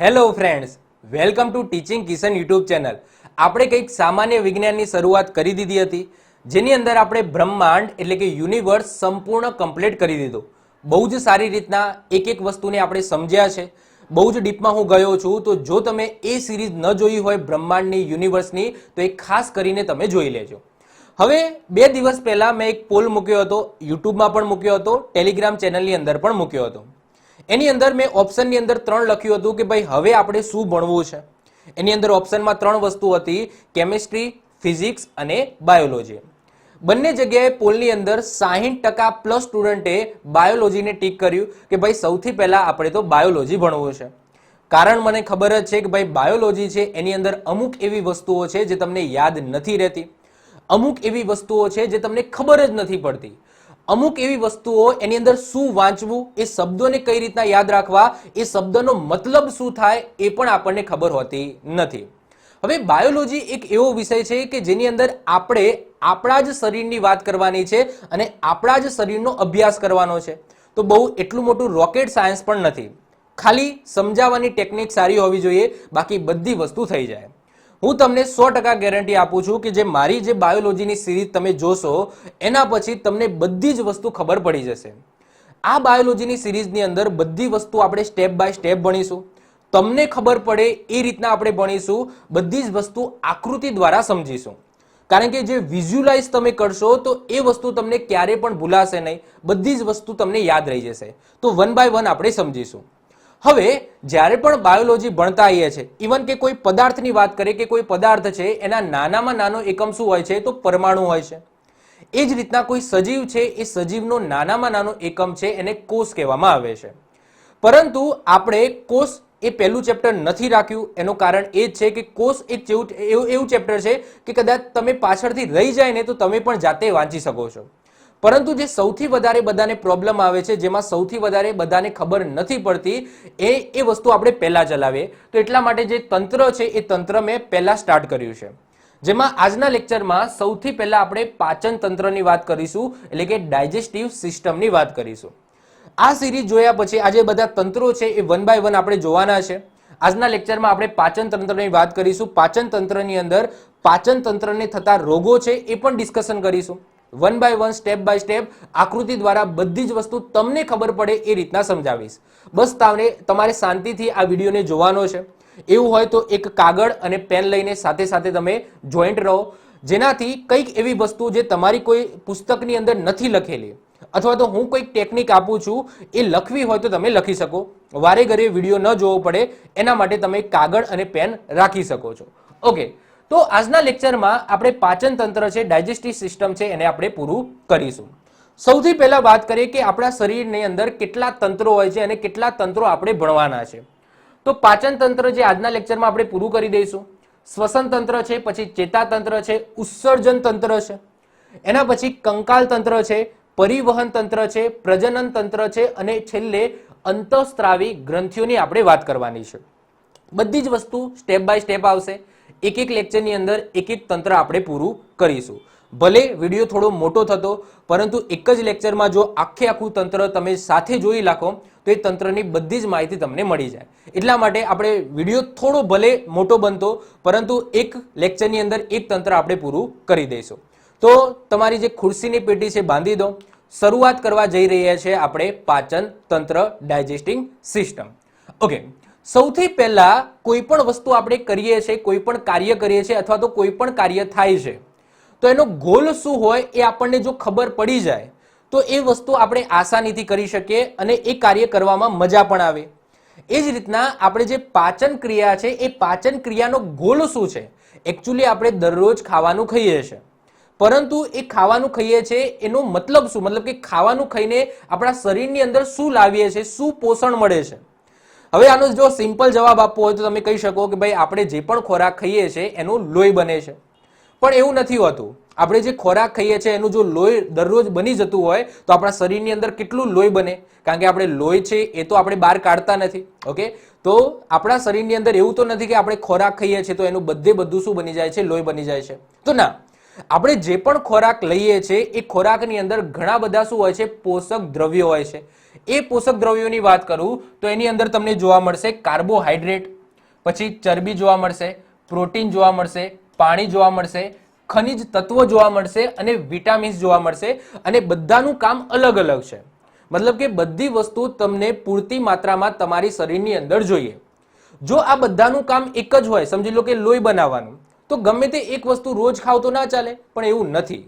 Hello friends, welcome to teaching Kishan YouTube channel. આપણે કંઈક સામાન્ય વિજ્ઞાનની શરૂઆત કરી દીધી હતી, જેની અંદર આપણે બ્રહ્માંડ એટલે કે યુનિવર્સ સંપૂર્ણ કમ્પ્લીટ કરી દીધું. બહુ જ સારી રીતના એક એક વસ્તુને આપણે સમજ્યા છે. બહુ જ ડીપમાં હું ગયો છું, તો જો તમે એ સિરીઝ ન જોઈ હોય બ્રહ્માંડની યુનિવર્સની, તો એ ખાસ કરીને તમે જોઈ લેજો. હવે 2 દિવસ પહેલા મેં એક પોલ મૂક્યો હતો, યુટ્યુબમાં પણ મૂક્યો હતો, ટેલિગ્રામ ચેનલની અંદર પણ મૂક્યો હતો. એની અંદર મેં ઓપ્શનની અંદર 3 લખ્યું હતું કે ભાઈ હવે આપણે શું ભણવું છે. એની અંદર ઓપ્શનમાં 3 વસ્તુ હતી: કેમિસ્ટ્રી, ફિઝિક્સ અને બાયોલોજી. બંને જગ્યાએ પોલની અંદર 60% પ્લસ સ્ટુડન્ટે બાયોલોજીને ટીક કર્યું કે ભાઈ સૌથી પહેલા આપણે તો બાયોલોજી ભણવું છે. કારણ મને ખબર જ છે કે ભાઈ બાયોલોજી છે એની અંદર અમુક એવી વસ્તુઓ છે જે તમને યાદ નથી રહેતી, અમુક એવી વસ્તુઓ છે જે તમને ખબર જ નથી પડતી, અમુક એવી વસ્તુઓ એની અંદર શું વાંચવું, એ શબ્દોને કઈ રીતના યાદ રાખવા, એ શબ્દનો મતલબ શું થાય એ પણ આપણને ખબર હોતી નથી. હવે બાયોલોજી એક એવો વિષય છે કે જેની અંદર આપણે આપણા જ શરીરની વાત કરવાની છે અને આપણા જ શરીરનો અભ્યાસ કરવાનો છે. તો બહુ એટલું મોટું રોકેટ સાયન્સ પણ નથી. ખાલી સમજાવવાની ટેકનિક સારી હોવી જોઈએ, બાકી બધી વસ્તુ થઈ જાય. હું તમને 100% ગેરંટી આપું છું કે જે મારી જે બાયોલોજીની સિરીઝ તમે જોશો એના પછી તમને બધી જ વસ્તુ ખબર પડી જશે. આ બાયોલોજીની સિરીઝની અંદર બધી વસ્તુ આપણે સ્ટેપ બાય સ્ટેપ ભણીશું. તમને ખબર પડે એ રીતના આપણે ભણીશું. બધી જ વસ્તુ આકૃતિ દ્વારા સમજીશું. કારણ કે જે વિઝ્યુલાઇઝ તમે કરશો તો એ વસ્તુ તમને ક્યારે પણ ભૂલાશે નહીં. બધી જ વસ્તુ તમને યાદ રહી જશે. તો વન બાય વન આપણે સમજીશું. હવે જ્યારે પણ બાયોલોજી ભણતા આવીએ છીએ, ઇવન કે કોઈ પદાર્થની વાત કરીએ કે કોઈ પદાર્થ છે એના નાનામાં નાનો એકમ શું હોય છે, તો પરમાણુ હોય છે. એ જ રીતના કોઈ સજીવ છે, એ સજીવનો નાનામાં નાનો એકમ છે એને કોષ કહેવામાં આવે છે. પરંતુ આપણે કોષ એ પહેલું ચેપ્ટર નથી રાખ્યું. એનું કારણ એ જ છે કે કોષ એક એવું ચેપ્ટર છે કે કદાચ તમે પાછળથી રહી જાય ને તો તમે પણ જાતે વાંચી શકો છો. પરંતુ જે સૌથી વધારે બધાને પ્રોબ્લેમ આવે છે, જેમાં સૌથી વધારે બધાને ખબર નથી પડતી, એ વસ્તુ આપણે પહેલા ચલાવીએ. તો એટલા માટે જે તંત્ર છે એ તંત્ર મેં પહેલા સ્ટાર્ટ કર્યું છે. જેમાં આજના લેક્ચરમાં સૌથી પહેલા આપણે પાચન તંત્રની વાત કરીશું, એટલે કે ડાયજેસ્ટિવ સિસ્ટમની વાત કરીશું. આ સિરીઝ જોયા પછી આજે બધા તંત્રો છે એ વન બાય વન આપણે જોવાના છે. આજના લેક્ચરમાં આપણે પાચન તંત્રની વાત કરીશું. પાચન તંત્રની અંદર પાચન તંત્રને થતા રોગો છે એ પણ ડિસ્કશન કરીશું. One by one, step by step, આકૃતિ દ્વારા બધી જ વસ્તુ તમને ખબર પડે એ રીતના સમજાવીશ. બસ તમારે શાંતિથી આ વિડીયોને જોવાનો છે. એવું હોય તો એક કાગળ અને પેન લઈને સાથે સાથે તમે જોઈન્ટ રહો, જેનાથી કંઈક એવી વસ્તુ જે તમારી કોઈ પુસ્તકની અંદર નથી લખેલી, અથવા તો હું કોઈક ટેકનિક આપું છું એ લખવી હોય તો તમે લખી શકો. વારે ઘરે વિડીયો ન જોવો પડે એના માટે તમે કાગળ અને પેન રાખી શકો છો. ઓકે, તો આજના લેક્ચરમાં આપણે પાચન તંત્ર છે, ડાયજેસ્ટિવ સિસ્ટમ છે, એને આપણે પૂરું કરીશું. સૌથી પહેલા વાત કરીએ કે આપણા શરીરની અંદર કેટલા તંત્રો હોય છે અને કેટલા તંત્રો આપણે ભણવાના છે. તો પાચન તંત્ર જે આજના લેક્ચરમાં આપણે પૂરું કરી દઈશું. શ્વસન તંત્ર છે, પછી ચેતાતંત્ર છે, ઉત્સર્જન તંત્ર છે, એના પછી કંકાલ તંત્ર છે, પરિવહન તંત્ર છે, પ્રજનન તંત્ર છે, અને છેલ્લે અંતઃસ્ત્રાવી ગ્રંથિઓની આપણે વાત કરવાની છે. બધી જ વસ્તુ સ્ટેપ બાય સ્ટેપ આવશે. એક એક લેક્ચરની અંદર એક એક તંત્ર આપણે પૂરું કરીશું. ભલે વિડીયો થોડો મોટો થતો, પરંતુ એક જ લેક્ચરમાં જો આખું તંત્ર તમે સાથે જોઈ રાખો તો એ તંત્રની બધી જ માહિતી તમને મળી જાય. એટલા માટે આપણે વિડીયો થોડો ભલે મોટો બનતો, પરંતુ એક લેક્ચરની અંદર એક તંત્ર આપણે પૂરું કરી દઈશું. તો તમારી જે ખુરશીની પેટી છે બાંધી દો. શરૂઆત કરવા જઈ રહ્યા છે આપણે પાચન તંત્ર, ડાયજેસ્ટિંગ સિસ્ટમ. ઓકે, સૌથી પહેલા કોઈ પણ વસ્તુ આપણે કરીએ છીએ, કોઈ પણ કાર્ય કરીએ છીએ, અથવા તો કોઈ પણ કાર્ય થાય છે, તો એનો ગોલ શું હોય એ આપણને જો ખબર પડી જાય તો એ વસ્તુ આપણે આસાનીથી કરી શકીએ અને એ કાર્ય કરવામાં મજા પણ આવે. એ જ રીતના આપણે જે પાચન ક્રિયા છે એ પાચન ક્રિયાનો ગોલ શું છે? એકચ્યુઅલી આપણે દરરોજ ખાવાનું ખાઈએ છીએ, પરંતુ એ ખાવાનું ખાઈએ છીએ એનો મતલબ શું? મતલબ કે ખાવાનું ખાઈને આપણા શરીરની અંદર શું લાવીએ છીએ, શું પોષણ મળે છે? હવે આનો જો સિમ્પલ જવાબ આપવો હોય તો તમે કહી શકો કે ભાઈ આપણે જે પણ ખોરાક ખાઈએ છીએ એનું લોહી બને છે. પણ એવું નથી હોતું. આપણે જે ખોરાક ખાઈએ છીએ એનું જો લોહી દરરોજ બની જતું હોય તો આપણા શરીરની અંદર કેટલું લોહી બને? કારણ કે આપણે લોહી છે એ તો આપણે બહાર કાઢતા નથી. ઓકે, તો આપણા શરીરની અંદર એવું તો નથી કે આપણે ખોરાક ખાઈએ છીએ તો એનું બધું શું બની જાય છે? લોહી બની જાય છે. તો ના, આપણે જે પણ ખોરાક લઈએ છીએ એ ખોરાકની અંદર ઘણા બધા શું હોય છે, પોષક દ્રવ્યો હોય છે. એ પોષક દ્રવ્યોની વાત કરું તો એની અંદર તમને જોવા મળશે કાર્બોહાઈડ્રેટ, પછી ચરબી જોવા મળશે, પ્રોટીન જોવા મળશે, પાણી જોવા મળશે, ખનિજ તત્વો જોવા મળશે અને વિટામિન્સ જોવા મળશે. અને બધાનું કામ અલગ અલગ છે. મતલબ કે બધી વસ્તુ તમને પૂરતી માત્રામાં તમારી શરીરની અંદર જોઈએ. જો આ બધાનું કામ એક જ હોય, સમજી લો કે લોહી બનાવવાનું, તો ગમે તે એક વસ્તુ રોજ ખાવ તો ના ચાલે, પણ એવું નથી.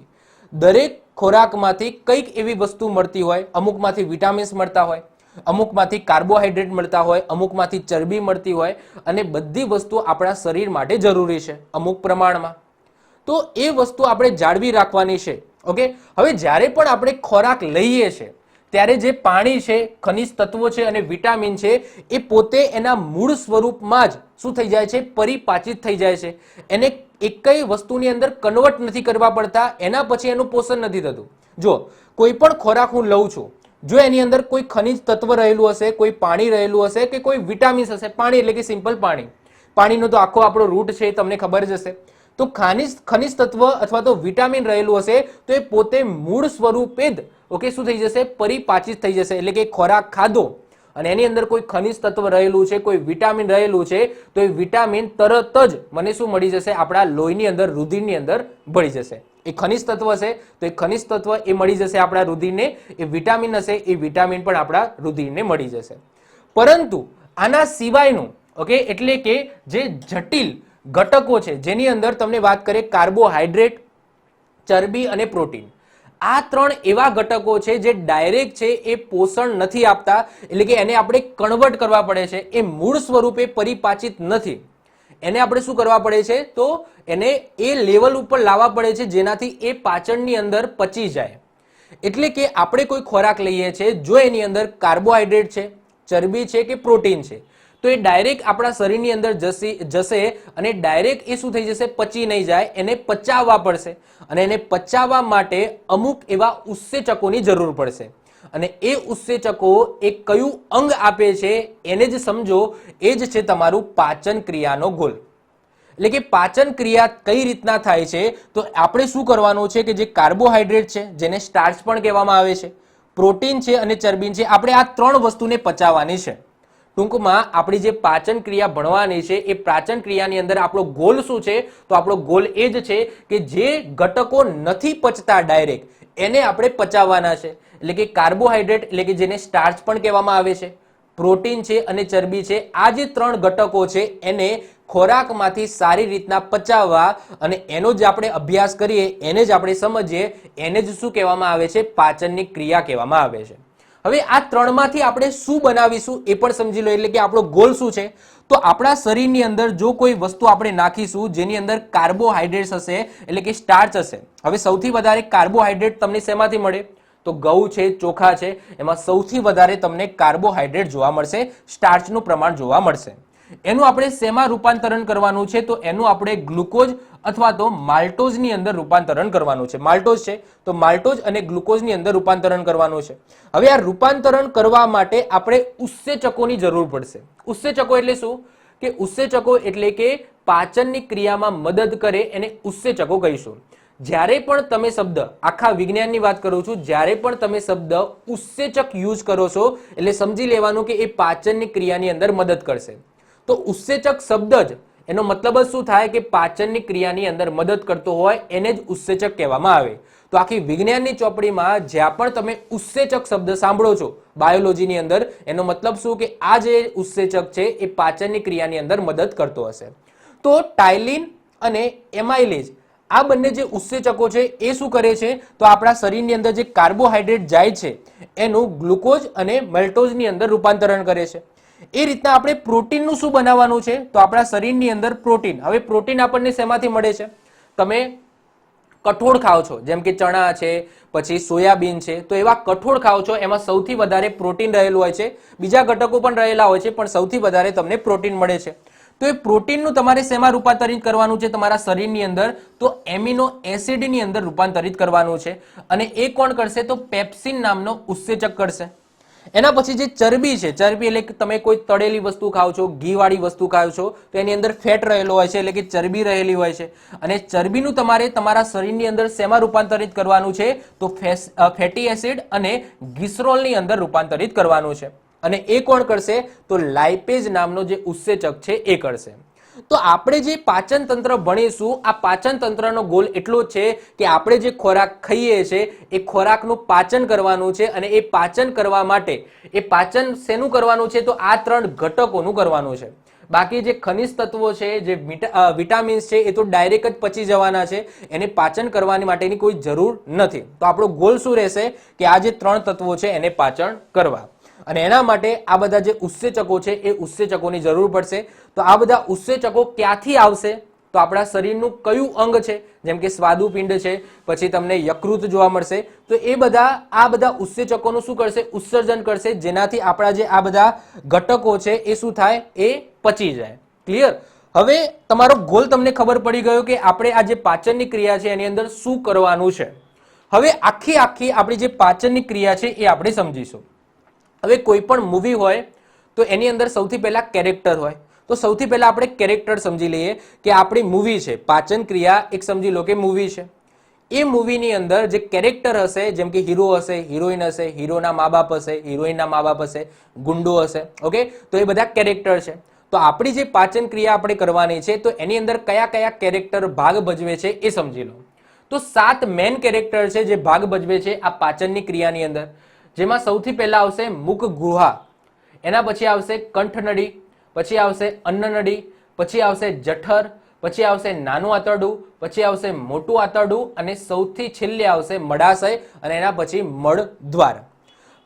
દરેક ખોરાકમાંથી કંઈક એવી વસ્તુ મળતી હોય, અમુકમાંથી વિટામિન્સ મળતા હોય, અમુકમાંથી કાર્બોહાઈડ્રેટ મળતા હોય, અમુકમાંથી ચરબી મળતી હોય, અને બધી વસ્તુ આપણા શરીર માટે જરૂરી છે અમુક પ્રમાણમાં. તો એ વસ્તુ આપણે જાળવી રાખવાની છે. ઓકે, હવે જ્યારે પણ આપણે ખોરાક લઈએ છીએ ત્યારે જે પાણી છે, ખનિજ તત્વો છે અને વિટામિન છે, એ પોતે એના મૂળ સ્વરૂપમાં જ શું થઈ જાય છે, પરિપાચિત થઈ જાય છે. એને એકય વસ્તુની અંદર કન્વર્ટ નથી કરવા પડતા, એના પછી એનું પોષણ નથી થતું. જો કોઈ પણ ખોરાક હું લઉં છું, જો એની અંદર કોઈ ખનિજ તત્વ રહેલું હશે, કોઈ પાણી રહેલું હશે કે કોઈ વિટામિન્સ હશે, પાણી એટલે કે સિમ્પલ પાણી, પાણીનો તો આખો આપણો રૂટ છે, તમને ખબર જ હશે. તો ખનિજ તત્વ અથવા તો વિટામિન રહેલું હશે તો એ પોતે મૂળ સ્વરૂપે જ ઓકે શું થઈ જશે, પરિપાચિત થઈ જશે. એટલે કે ખોરાક ખાધો અને એની અંદર કોઈ ખનિજ તત્વ રહેલું છે, કોઈ વિટામિન રહેલું છે, તો એ વિટામિન તરત જ મને શું મળી જશે, આપણા લોહીની અંદર, રુધિરની અંદર ભળી જશે. એ ખનિજ તત્વ છે તો એ ખનિજ તત્વ એ મળી જશે આપણા રુધિરને, એ વિટામિન હશે એ વિટામિન પણ આપણા રુધિરને મળી જશે. પરંતુ આના સિવાયનું ઓકે એટલે કે જે જટિલ ઘટકો છે જેની અંદર તમને વાત કરીએ કાર્બોહાઈડ્રેટ, ચરબી અને પ્રોટીન, આ ત્રણ એવા ઘટકો છે જે ડાયરેક્ટ છે એ પોષણ નથી આપતા. એટલે કે એને આપણે કન્વર્ટ કરવા પડે છે, એ મૂળ સ્વરૂપે પરિપાચિત નથી. એને આપણે શું કરવા પડે છે, તો એને એ લેવલ ઉપર લાવવા પડે છે જેનાથી એ પાચનની અંદર પચી જાય. એટલે કે આપણે કોઈ ખોરાક લઈએ છીએ, જો એની અંદર કાર્બોહાઈડ્રેટ છે, ચરબી છે કે પ્રોટીન છે, તો એ ડાયરેક્ટ આપણા શરીરની અંદર જશે અને ડાયરેક્ટ એ શું થઈ જશે, પચી નહીં જાય, એને પચાવવા પડશે. અને એને પચાવવા માટે અમુક એવા ઉત્સેચકોની જરૂર પડશે. અને એ ઉત્સેચકો એ કયું અંગ આપે છે એને જ સમજો, એ જ છે તમારું પાચન ક્રિયાનો ગોલ. એટલે કે પાચન ક્રિયા કઈ રીતના થાય છે, તો આપણે શું કરવાનું છે કે જે કાર્બોહાઈડ્રેટ છે, જેને સ્ટાર્ચ પણ કહેવામાં આવે છે, પ્રોટીન છે અને ચરબી છે, આપણે આ ત્રણ વસ્તુને પચાવવાની છે. ટૂંકમાં આપણી જે પાચન ક્રિયા ભણવાની છે, એ પાચન ક્રિયાની અંદર આપણો ગોલ શું છે, તો આપણો ગોલ એ જ છે કે જે ઘટકો નથી પચતા ડાયરેક્ટ, એને આપણે પચાવવાના છે. એટલે કે કાર્બોહાઈડ્રેટ એટલે કે જેને સ્ટાર્ચ પણ કહેવામાં આવે છે, પ્રોટીન છે અને ચરબી છે, આ જે ત્રણ ઘટકો છે એને ખોરાકમાંથી સારી રીતના પચાવવા, અને એનો જ આપણે અભ્યાસ કરીએ, એને જ આપણે સમજીએ, એને જ શું કહેવામાં આવે છે, પાચનની ક્રિયા કહેવામાં આવે છે. હવે આ ત્રણમાંથી આપણે શું બનાવીશું એ પણ સમજી લો. એટલે કે આપણો ગોલ શું છે, તો આપણા શરીરની અંદર જો કોઈ વસ્તુ આપણે નાખીશું જેની અંદર કાર્બોહાઈડ્રેટ્સ હશે એટલે કે સ્ટાર્ચ હશે. હવે સૌથી વધારે કાર્બોહાઈડ્રેટ તમને શેમાંથી મળે, તો ઘઉં છે, ચોખા છે, એમાં સૌથી વધારે તમને કાર્બોહાઈડ્રેટ જોવા મળશે, સ્ટાર્ચનું પ્રમાણ જોવા મળશે. એનું આપણે શેમાં રૂપાંતરણ કરવાનું છે, તો એનું આપણે ગ્લુકોઝ અથવા તો માલ્ટોઝની અંદર રૂપાંતરણ કરવાનું છે. માલ્ટોઝ છે તો માલ્ટોઝ અને ગ્લુકોઝની અંદર રૂપાંતરણ કરવાનું છે. હવે આ રૂપાંતરણ કરવા માટે આપણે ઉત્સેચકોની જરૂર પડશે. ઉત્સેચકો એટલે શું, કે ઉત્સેચકો એટલે કે પાચનની ક્રિયામાં મદદ કરે એને ઉત્સેચકો કહીશું. જ્યારે પણ તમે શબ્દ, આખા વિજ્ઞાનની વાત કરું છું, જ્યારે પણ તમે શબ્દ ઉત્સેચક યુઝ કરો છો એટલે સમજી લેવાનું કે એ પાચનની ક્રિયાની અંદર મદદ કરશે. તો ઉત્સેચક શબ્દ જ એનો મતલબ જ શું થાય કે પાચનની ક્રિયાની અંદર મદદ કરતો હોય એને જ ઉત્સેચક કહેવામાં આવે. તો આખી વિજ્ઞાનની ચોપડીમાં જ્યાં પણ તમે ઉત્સેચક શબ્દ સાંભળો છો બાયોલોજીની અંદર, એનો મતલબ શું કે આ જે ઉત્સેચક છે એ પાચનની ક્રિયાની અંદર મદદ કરતો હશે. તો ટાઇલિન અને એમાઇલેજ આ બંને જે ઉત્સેચકો છે એ શું કરે છે, તો આપણા શરીરની અંદર જે કાર્બોહાઈડ્રેટ જાય છે એનું ગ્લુકોઝ અને મેલ્ટોઝની અંદર રૂપાંતરણ કરે છે. એ રીતના આપણે પ્રોટીનનું શું બનાવવાનું છે, તો આપણા શરીરની અંદર પ્રોટીન. હવે પ્રોટીન આપણને શેમાંથી મળે છે, તમે કઠોળ ખાઓ છો, જેમ કે ચણા છે, પછી સોયાબીન છે, તો એવા કઠોળ ખાઓ છો, એમાં સૌથી વધારે પ્રોટીન રહેલું હોય છે. બીજા ઘટકો પણ રહેલા હોય છે પણ સૌથી વધારે તમને પ્રોટીન મળે છે. તો એ પ્રોટીનનું તમારે શેમાં રૂપાંતરિત કરવાનું છે, તમારા શરીરની અંદર, તો એમિનો એસિડની અંદર રૂપાંતરિત કરવાનું છે. અને એ કોણ કરશે, તો પેપ્સિન નામનો ઉત્સેચક કરશે. એના પછી જે ચરબી છે, ચરબી એટલે કે તમે કોઈ તળેલી વસ્તુ ખાઓ છો, ઘી વાળી વસ્તુ ખાઓ છો તો એની અંદર ફેટ રહેલો હોય છે એટલે કે ચરબી રહેલી હોય છે. અને ચરબીનું તમારે તમારા શરીરની અંદર શેમાં રૂપાંતરિત કરવાનું છે તો ફેટી એસિડ અને ગ્લિસરોલની અંદર રૂપાંતરિત કરવાનું છે. અને એ કોણ કરશે તો લાઇપેઝ નામનો જે ઉત્સેચક છે એ કરશે. તો આપણે જે પાચન તંત્ર ભણીશું, આ પાચન તંત્રનો ગોલ એટલો જ છે કે આપણે જે ખોરાક ખાઈએ છીએ એ ખોરાકનું પાચન કરવાનું છે. અને એ પાચન કરવા માટે એ પાચન શેનું કરવાનું છે તો આ 3 ઘટકોનું કરવાનું છે. બાકી જે ખનિજ તત્વો છે, જે વિટામિન્સ છે એ તો ડાયરેક્ટ જ પચી જવાના છે, એને પાચન કરવાની માટેની કોઈ જરૂર નથી. તો આપણો ગોલ શું રહેશે કે આ જે 3 તત્વો છે એને પાચન કરવા. અને એના માટે આ બધા જે ઉત્સેચકો છે એ ઉત્સેચકોની જરૂર પડશે. તો આ બધા ઉત્સેચકો ક્યાંથી આવશે તો આપણા શરીરનું કયું અંગ છે, જેમ કે સ્વાદુપિંડ છે, પછી તમને યકૃત જોવા મળશે, તો એ આ બધા ઉત્સેચકોનું શું કરશે, ઉત્સર્જન કરશે, જેનાથી આપણા જે આ બધા ઘટકો છે એ શું થાય, એ પચી જાય. ક્લિયર? હવે તમારો ગોલ તમને ખબર પડી ગયો કે આપણે આ જે પાચનની ક્રિયા છે એની અંદર શું કરવાનું છે. હવે આખી આપણી જે પાચનની ક્રિયા છે એ આપણે સમજીશું. હવે કોઈ પણ મૂવી હોય તો એની અંદર સૌથી પહેલા કેરેક્ટર હોય. તો સૌથી પહેલા આપણે કેરેક્ટર સમજી લઈએ કે આપણી મૂવી છે, પાચન ક્રિયા એક સમજી લો કે મૂવી છે. એ મૂવીની અંદર જે કેરેક્ટર હશે, જેમ કે હીરો હશે, હિરોઈન હશે, હીરોના મા બાપ હશે, હિરોઈનના મા બાપ હશે, ગુંડો હશે. ઓકે, તો એ બધા કેરેક્ટર છે. તો આપણી જે પાચન ક્રિયા આપણે કરવાની છે તો એની અંદર કયા કયા કેરેક્ટર ભાગ ભજવે છે એ સમજી લો. તો 7 મેન કેરેક્ટર છે જે ભાગ ભજવે છે આ પાચનની ક્રિયાની અંદર. જેમાં સૌથી પહેલા આવશે મુખ ગુહા, એના પછી આવશે કંઠનળી, પછી આવશે અન્નનળી, પછી આવશે જઠર, પછી આવશે નાનું આંતરડું, પછી આવશે મોટું આંતરડું અને સૌથી છેલ્લે આવશે મળાશય અને એના પછી મળદ્વાર.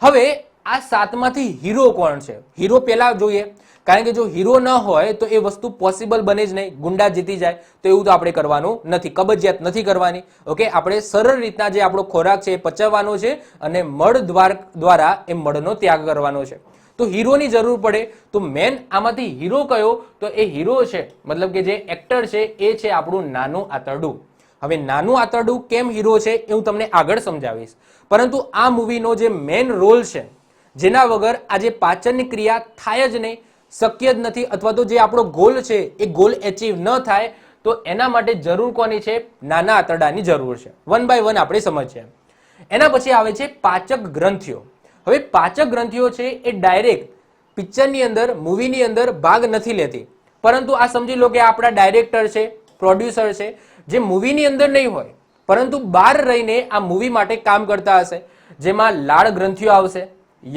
હવે આ 7માંથી હીરો કોણ છે? હીરો પહેલા જોઈએ, કારણ કે જો હીરો ન હોય તો એ વસ્તુ પોસિબલ બને જ નહીં. ગુંડા જીતી જાય તો એવું તો આપણે કરવાનું નથી, કબજિયાત નથી કરવાની. ઓકે, આપણે સરળ રીતના જે આપણો ખોરાક છે એ પચાવવાનો છે અને મળદ્વાર દ્વારા એ મળનો ત્યાગ કરવાનો છે. તો હીરોની જરૂર પડે. તો મેન આમાંથી હીરો કયો તો એ હીરો છે, મતલબ કે જે એક્ટર છે એ છે આપણું નાનું આંતરડું. હવે નાનું આંતરડું કેમ હીરો છે એ હું તમને આગળ સમજાવીશ. પરંતુ આ મૂવીનો જે મેન રોલ છે, જેના વગર આ જે પાચનની ક્રિયા થાય જ નહીં, શક્ય જ નથી, અથવા તો જે આપણો ગોલ છે એ ગોલ એચીવ ન થાય, તો એના માટે જરૂર કોની છે? નાના આંતરડાની જરૂર છે. વન બાય વન આપણે સમજીએ. એના પછી આવે છે પાચક ગ્રંથિઓ. હવે પાચક ગ્રંથિઓ છે એ ડાયરેક્ટ પિક્ચરની અંદર, મૂવીની અંદર ભાગ નથી લેતી, પરંતુ આ સમજી લો કે આપણા ડાયરેક્ટર છે, પ્રોડ્યુસર છે, જે મૂવીની અંદર નહીં હોય પરંતુ બહાર રહીને આ મૂવી માટે કામ કરતા હશે. જેમાં લાળ ગ્રંથિઓ આવશે,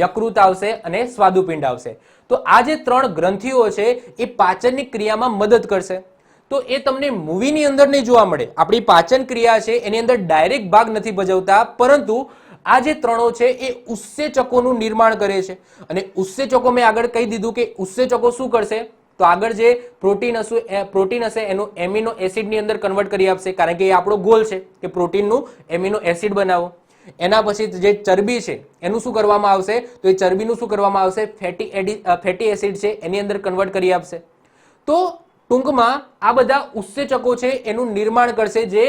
યકૃત આવશે અને સ્વાદુપિંડ આવશે. તો આ જે 3 ગ્રંથિઓ છે એ પાચનની ક્રિયામાં મદદ કરશે. તો એ તમને મૂવીની અંદર નહીં જોવા મળે. આપણી પાચન ક્રિયા છે એની અંદર ડાયરેક્ટ ભાગ નથી ભજવતા, પરંતુ આ જે 3 છે એ ઉત્સેચકોનું નિર્માણ કરે છે. અને ઉત્સેચકો મેં આગળ કહી દીધું કે ઉત્સેચકો શું કરશે તો આગળ જે પ્રોટીન હશે એનું એમિનો એસિડની અંદર કન્વર્ટ કરી આપશે, કારણ કે એ આપણો ગોલ છે કે પ્રોટીનનું એમિનો એસિડ બનાવો. એના પછી જે ચરબી છે એનું શું કરવામાં આવશે તો એ ચરબીનું શું કરવામાં આવશે, ફેટી એસિડ છે એની અંદર કન્વર્ટ કરી આપશે. તો ટૂંકમાં આ બધા ઉત્સેચકો છે એનું નિર્માણ કરશે, જે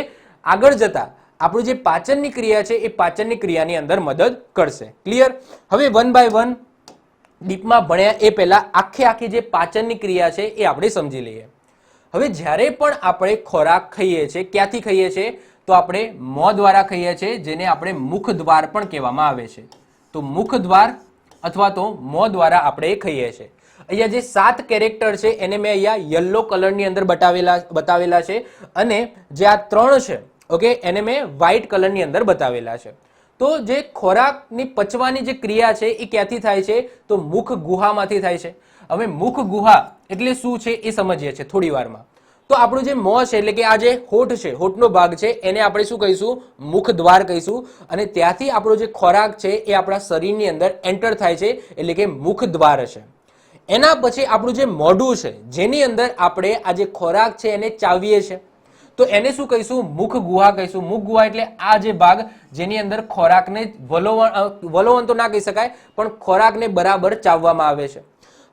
આગળ જતા આપણું જે પાચનની ક્રિયા છે એ પાચનની ક્રિયાની અંદર મદદ કરશે. ક્લિયર? હવે વન બાય વન ડીપમાં ભણ્યા એ પહેલા આખી જે પાચનની ક્રિયા છે એ આપણે સમજી લઈએ. હવે જ્યારે પણ આપણે ખોરાક ખાઈએ છીએ, ક્યાંથી ખાઈએ છીએ તો આપણે મોં દ્વારા ખાઈએ છીએ, જેને આપણે મુખ દ્વાર પણ કહેવામાં આવે છે. તો મુખ દ્વાર અથવા તો મોં દ્વારા આપણે ખાઈએ છીએ. અહીંયા જે 7 કેરેક્ટર છે એને મેં અહીંયા યલો કલરની અંદર બતાવેલા છે, અને જે આ 3 છે ઓકે એને મેં વ્હાઇટ કલરની અંદર બતાવેલા છે. તો જે ખોરાકની પચવાની જે ક્રિયા છે એ ક્યાંથી થાય છે તો મુખ ગુહામાંથી થાય છે. હવે મુખ ગુહા એટલે શું છે એ સમજીએ છીએ થોડી વારમાં. તો આપણું જે મોં છે એટલે કે આ જે હોઠ છે, હોઠનો ભાગ છે, એને આપણે શું કહીશું? મુખ દ્વાર કહીશું. અને ત્યાંથી આપણો જે ખોરાક છે એ આપણા શરીરની અંદર એન્ટર થાય છે, એટલે કે મુખ દ્વાર છે. એના પછી આપણું જે મોઢું છે, જેની અંદર આપણે આ જે ખોરાક છે એને ચાવીએ છીએ, તો એને શું કહીશું? મુખ ગુહા કહીશું. મુખ ગુહા એટલે આ જે ભાગ જેની અંદર ખોરાકને વલોવન તો ના કહી શકાય, પણ ખોરાકને બરાબર ચાવવામાં આવે છે.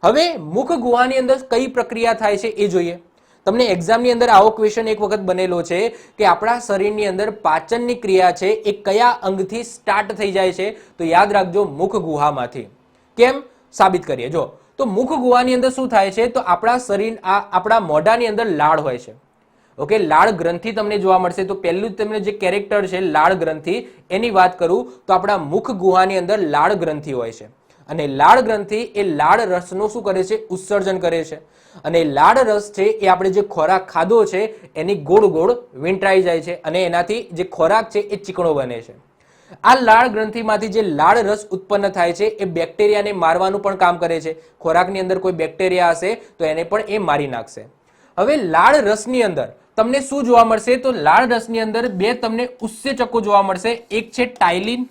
હવે મુખ ગુહાની અંદર કઈ પ્રક્રિયા થાય છે એ જોઈએ. તમને એક્ઝામની અંદર આવો ક્વેશ્ચન એક વખત બનેલો છે કે આપણા શરીરની અંદર પાચનની ક્રિયા છે એ કયા અંગથી સ્ટાર્ટ થઈ જાય છે, તો યાદ રાખજો મુખ ગુહામાંથી. કેમ સાબિત કરીએ? જો તો મુખ ગુહાની અંદર શું થાય છે, તો આપણા શરીર આપણા મોઢાની અંદર લાળ હોય છે. ઓકે, લાળ ગ્રંથિ તમને જોવા મળશે. તો પહેલું જ તમને જે કેરેક્ટર છે લાળ ગ્રંથિ એની વાત કરું તો આપણા મુખ ગુહાની અંદર લાળ ગ્રંથિ હોય છે. અને લાળ ગ્રંથિ એ લાળ રસનું શું કરે છે, ઉત્સર્જન કરે છે. અને લાળ રસ છે એ આપણે જે ખોરાક ખાધો છે એની ગોળ ગોળ વીંટળાઈ જાય છે અને એનાથી જે ખોરાક છે એ ચીકણો બને છે. આ લાળ ગ્રંથિમાંથી જે લાળ રસ ઉત્પન્ન થાય છે એ બેક્ટેરિયાને મારવાનું પણ કામ કરે છે. ખોરાકની અંદર કોઈ બેક્ટેરિયા હશે તો એને પણ એ મારી નાખશે. હવે લાળ રસની અંદર તમને શું જોવા મળશે, તો લાળ રસની અંદર બે તમને ઉત્સેચકો જોવા મળશે. એક છે ટાઇલિન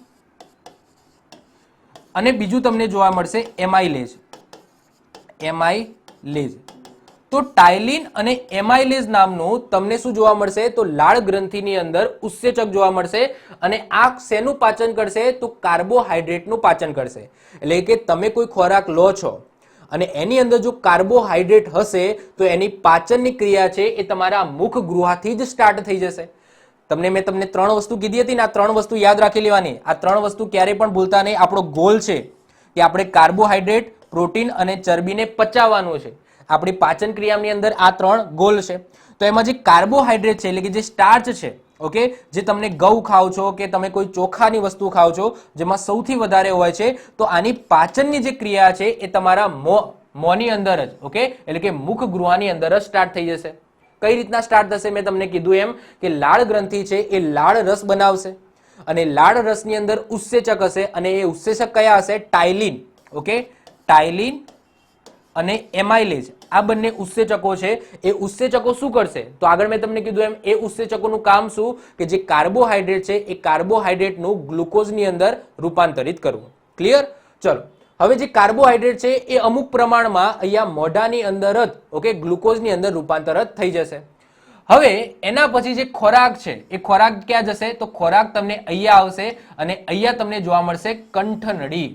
અને બીજું તમને જોવા મળશે એમાઇલેઝ. એમાઇલેઝ. તો ટાઇલિન અને એમાઇલેઝ નામનું તમને શું જોવા મળશે, તો લાળ ગ્રંથિની અંદર ઉત્સેચક જોવા મળશે. અને આ શેનું પાચન કરશે, તો કાર્બોહાઈડ્રેટનું પાચન કરશે. એટલે કે તમે કોઈ ખોરાક લો છો અને એની અંદર જો કાર્બોહાઈડ્રેટ હશે તો એની પાચનની ક્રિયા છે એ તમારા મુખ ગૃહથી જ સ્ટાર્ટ થઈ જશે. મેં તમને 3 વસ્તુ કીધી હતી ને, આ 3 વસ્તુ યાદ રાખી લેવાની. આ 3 વસ્તુ ક્યારેય પણ ભૂલતા નહીં. આપણો ગોલ છે કે આપણે કાર્બોહાઈડ્રેટ, પ્રોટીન અને ચરબીને પચાવવાનું છે. આપણી પાચન ક્રિયાની અંદર આ 3 ગોલ છે. તો એમાં જે કાર્બોહાઈડ્રેટ છે એટલે કે જે સ્ટાર્ચ છે, ઓકે, જે તમને ઘઉં ખાઓ છો કે તમે કોઈ ચોખાની વસ્તુ ખાઓ છો જેમાં સૌથી વધારે હોય છે, તો આની પાચનની જે ક્રિયા છે એ તમારા મોંની અંદર જ, ઓકે, એટલે કે મુખ ગૃહની અંદર જ સ્ટાર્ટ થઈ જશે. કઈ રીતના સ્ટાર્ટ થશે? મેં તમને કીધું એમ કે લાળ ગ્રંથિ છે એ લાળ રસ બનાવશે અને લાળ રસની અંદર ઉત્સેચક હશે અને એ ઉત્સેચક કયા હશે? ટાઇલિન. ઓકે, ટાઇલિન અને એમાઇલેઝ આ બંને ઉત્સેચકો છે. એ ઉત્સેચકો શું કરશે? તો આગળ મેં તમને કીધું એમ એ ઉત્સેચકોનું કામ શું, કે જે કાર્બોહાઈડ્રેટ છે એ કાર્બોહાઈડ્રેટનું ગ્લુકોઝની અંદર રૂપાંતરિત કરવું. ક્લિયર? ચલો, હવે જે કાર્બોહાઈડ્રેટ છે એ અમુક પ્રમાણમાં અહીંયા મોઢાની અંદર જ, ઓકે, ગ્લુકોઝની અંદર રૂપાંતરિત થઈ જશે. હવે એના પછી જે ખોરાક છે એ ખોરાક ક્યાં જશે? તો ખોરાક તમને અહીંયા આવશે અને અહીંયા તમને જોવા મળશે કંઠનળી.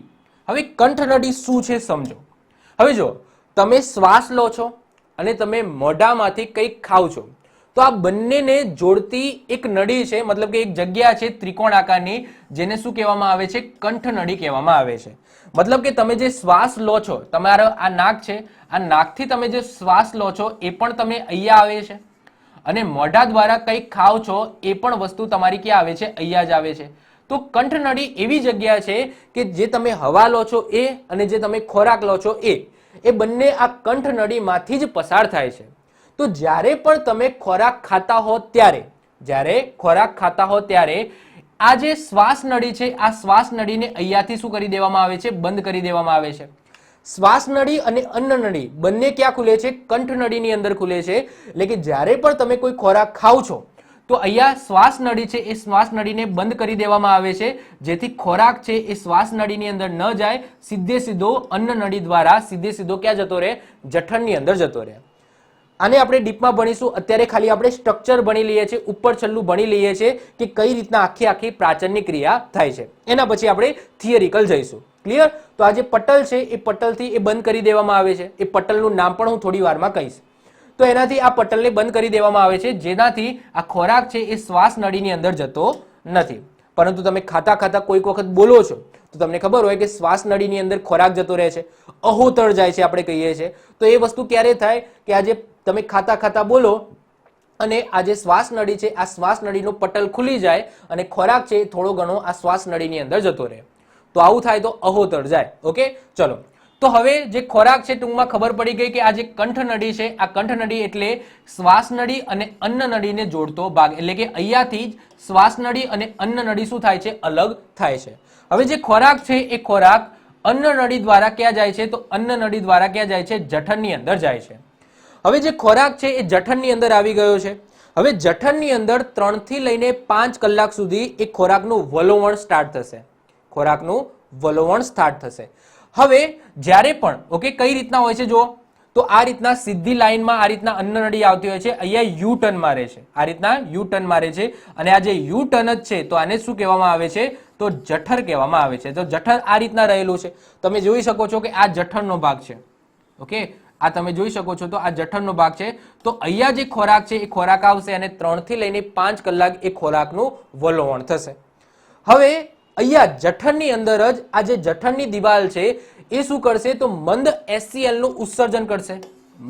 હવે કંઠનળી શું છે સમજો. હવે જો તમે શ્વાસ લો છો અને તમે મોઢામાંથી કંઈક ખાવ છો, તો આ બંનેને જોડતી એક નળી છે, મતલબ કે એક જગ્યા છે ત્રિકોણ આકારની, જેને શું કહેવામાં આવે છે? કંઠનળી કહેવામાં આવે છે. મતલબ કે તમે જે શ્વાસ લો છો, તમારો આ નાક છે, આ નાકથી તમે જે શ્વાસ લો છો એ પણ તમે અહીંયા આવે છે અને મોઢા દ્વારા કંઈક ખાવ છો એ પણ વસ્તુ તમારી ક્યાં આવે છે? અહીંયા જ આવે છે. તો કંઠનળી એવી જગ્યા છે કે જે તમે હવા લો છો એ અને જે તમે ખોરાક લો છો એ બંને આ કંઠનળીમાંથી જ પસાર થાય છે. તો જ્યારે પણ તમે ખોરાક ખાતા હો ત્યારે આ જે શ્વાસ નળી છે આ શ્વાસ નળીને અહીંયાથી શું કરી દેવામાં આવે છે? બંધ કરી દેવામાં આવે છે. શ્વાસ નળી અને અન્ન નળી બંને ક્યાં ખુલે છે? કંઠનળીની અંદર ખુલે છે. એટલે કે જ્યારે પણ તમે કોઈ ખોરાક ખાવ છો તો અહીંયા શ્વાસ નળી છે એ શ્વાસ નળીને બંધ કરી દેવામાં આવે છે, જેથી ખોરાક છે એ શ્વાસ નળીની અંદર ન જાય, સીધો અન્ન નળી દ્વારા સીધો ક્યાં જતો રહે? જઠરની અંદર જતો રહે. આને આપણે ડીપમાં ભણીશું. અત્યારે ખાલી આપણે સ્ટ્રક્ચર ભણી લઈએ છીએ, ઉપર છેલ્લું ભણી લઈએ છીએ કે કઈ રીતના આખી પાચનની ક્રિયા થાય છે. એના પછી આપણે થિયરિકલ જઈશું. ક્લિયર? તો આ જે પટલ છે એ પટલથી એ બંધ કરી દેવામાં આવે છે. એ પટલનું નામ પણ હું થોડી વારમાં કહીશ. તો એનાથી આ પટલને બંધ કરી દેવામાં આવે છે, જેનાથી આ ખોરાક છે એ શ્વાસ નળીની અંદર જતો નથી. પરંતુ તમે ખાતા ખાતા કોઈક વખત બોલો છો તો તમને ખબર હોય કે શ્વાસ નળીની અંદર ખોરાક જતો રહે છે, અહોતળ જાય છે આપણે કહીએ છીએ. તો એ વસ્તુ ક્યારે થાય કે આજે તમે ખાતા ખાતા બોલો અને આ જે શ્વાસ નળી છે આ શ્વાસ નળીનું પટલ ખુલી જાય અને ખોરાક છે થોડો ઘણો આ શ્વાસ નળીની અંદર જતો રહે. તો આવું થાય તો અહોતળ જાય. ઓકે, ચલો. તો હવે જે ખોરાક છે ટૂંકમાં ખબર પડી ગઈ કે આ જે કંઠનળી છે આ કંઠનળી એટલે શ્વાસ નળી અને અન્ન નળીને જોડતો ભાગ. એટલે કે અહીંયાથી જ શ્વાસ નળી અને અન્ન નળી શું થાય છે? અલગ થાય છે. હવે જે ખોરાક છે એ ખોરાક અન્ન નળી દ્વારા ક્યાં જાય છે? તો અન્ન નળી દ્વારા ક્યાં જાય છે? જઠરની અંદર જાય છે. હવે જે ખોરાક છે એ જઠરની અંદર આવી ગયો છે. હવે જઠરની અંદર 3 થી લઈને 5 કલાક સુધી એ ખોરાકનું વલોવણ સ્ટાર્ટ થશે. ખોરાકનું વલોવણ સ્ટાર્ટ થશે. હવે જ્યારે પણ, ઓકે, કઈ રીતના હોય છે જુઓ તો આ રીતના સીધી લાઈનમાં આ રીતના અન્ન નળી આવતી હોય છે. અહીંયા યુ ટર્ન મારે છે, આ રીતના યુ ટર્ન મારે છે અને આ જે યુ ટર્ન જ છે તો આને શું કહેવામાં આવે છે? તો જઠર કહેવામાં આવે છે. તો જઠર આ રીતના રહેલું છે. તમે જોઈ શકો છો કે આ જઠરનો ભાગ છે. ઓકે, આ તમે જોઈ શકો છો તો આ જઠરનો ભાગ છે. તો અહીંયા જે ખોરાક છે એ ખોરાક આવશે અને 3 થી લઈને 5 કલાક એ ખોરાકનું વલોવણ થશે. હવે અહીંયા જઠરની અંદર જ આ જે જઠરની દિવાલ છે એ શું કરશે તો મંદ HCl નું ઉત્સર્જન કરશે.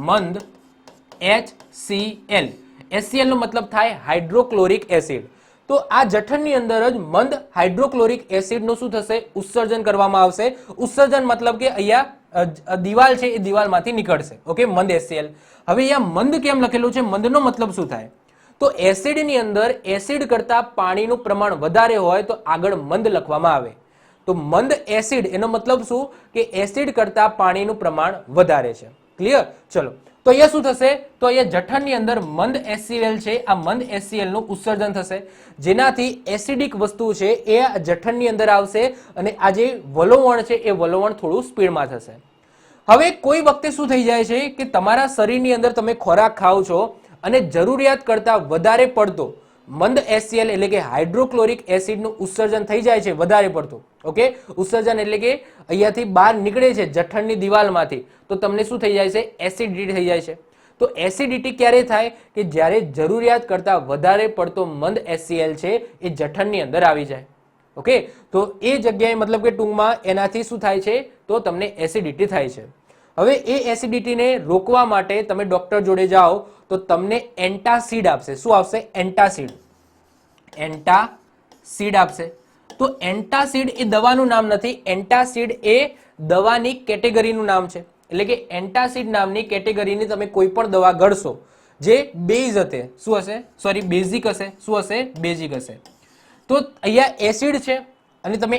મંદ HCl, HCl નો મતલબ થાય હાઇડ્રોક્લોરિક એસિડ. તો આ જઠરની અંદર જ મંદ હાઇડ્રોક્લોરિક એસિડ નું શું થશે ઉત્સર્જન કરવામાં આવશે. ઉત્સર્જન મતલબ કે અહીંયા દિવાલ છે એ દિવાલમાંથી નીકળશે. ઓકે, મંદ HCl. હવે અહીંયા મંદ કેમ લખેલું છે, મંદનો મતલબ શું થાય તો એસિડની અંદર એસિડ કરતા પાણીનું પ્રમાણ વધારે હોય તો આગળ મંદ લખવામાં આવે. તો મંદ એસિડ એનો મતલબ શું કે એસિડ કરતા પાણીનું પ્રમાણ વધારે છે. ક્લિયર? ચલો, તો અહીંયા શું થશે તો અહીંયા જઠરની અંદર મંદ HCl છે, આ મંદ HCl નું ઉત્સર્જન થશે, જેનાથી એસિડિક વસ્તુ છે એ જઠરની અંદર આવશે અને આ જે વલોવણ છે એ વલોવણ થોડું સ્પીડમાં થશે. હવે કોઈ વખતે શું થઈ જાય છે કે તમારા શરીરની અંદર તમે ખોરાક ખાઓ છો અને જરૂરિયાત કરતા વધારે પડતો મંદ HCl એટલે કે હાઇડ્રોક્લોરિક એસિડનું ઉત્સર્જન થઈ જાય છે વધારે પડતું. ઓકે, ઉત્સર્જન એટલે કે અહીંયાથી બહાર નીકળે છે જઠરની દિવાલમાંથી, તો તમને શું થઈ જાય છે એસિડિટી થઈ જાય છે. તો એસિડિટી ક્યારે થાય કે જ્યારે જરૂરિયાત કરતા વધારે પડતો મંદ HCl છે એ જઠરની અંદર આવી જાય. ઓકે, તો એ જગ્યાએ મતલબ કે ટૂંકમાં એનાથી શું થાય છે તો તમને એસિડિટી થાય છે. હવે એ એસિડિટીને રોકવા માટે તમે ડોક્ટર જોડે જાઓ તો તમને એન્ટાસિડ આપશે. શું આપશે? એન્ટાસિડ. એન્ટાસિડ આપશે. તો એન્ટાસિડ એ દવાનું નામ નથી, એન્ટાસિડ એ દવાની કેટેગરીનું નામ છે. એટલે કે એન્ટાસિડ નામની કેટેગરીની તમે કોઈ પણ દવા ગળશો જે બેઝ હશે, શું હશે સોરી બેઝિક હશે, શું હશે બેઝિક હશે. તો અહીંયા એસિડ છે અને તમે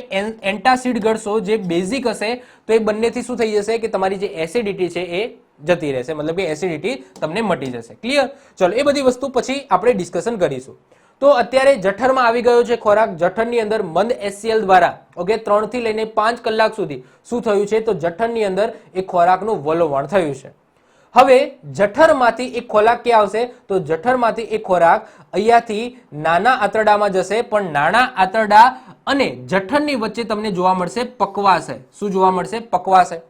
એન્ટાસિડ ગળશો જે બેઝિક હશે તો એ બંનેથી શું થઈ જશે કે તમારી જે એસિડિટી છે એ જતી રહેશે, મતલબ કે એસિડિટી તમને મટી જશે. ક્લિયર? ચલો, એ બધી વસ્તુ પછી આપણે ડિસ્કશન કરીશું. તો અત્યારે જઠરમાં આવી ગયો છે ખોરાક, જઠરની અંદર મંદ HCl દ્વારા ઓકે 3 થી લઈને 5 કલાક સુધી શું થયું છે તો જઠરની અંદર એ ખોરાકનું વલોવણ થયું છે. હવે જઠરમાંથી એ ખોરાક ક્યાં આવશે તો જઠરમાંથી એ ખોરાક અહીંયાથી નાના આંતરડામાં જશે, પણ નાના આંતરડા અને જઠરની વચ્ચે તમને જોવા મળશે પકવાશય. શું જોવા મળશે? પકવાશય.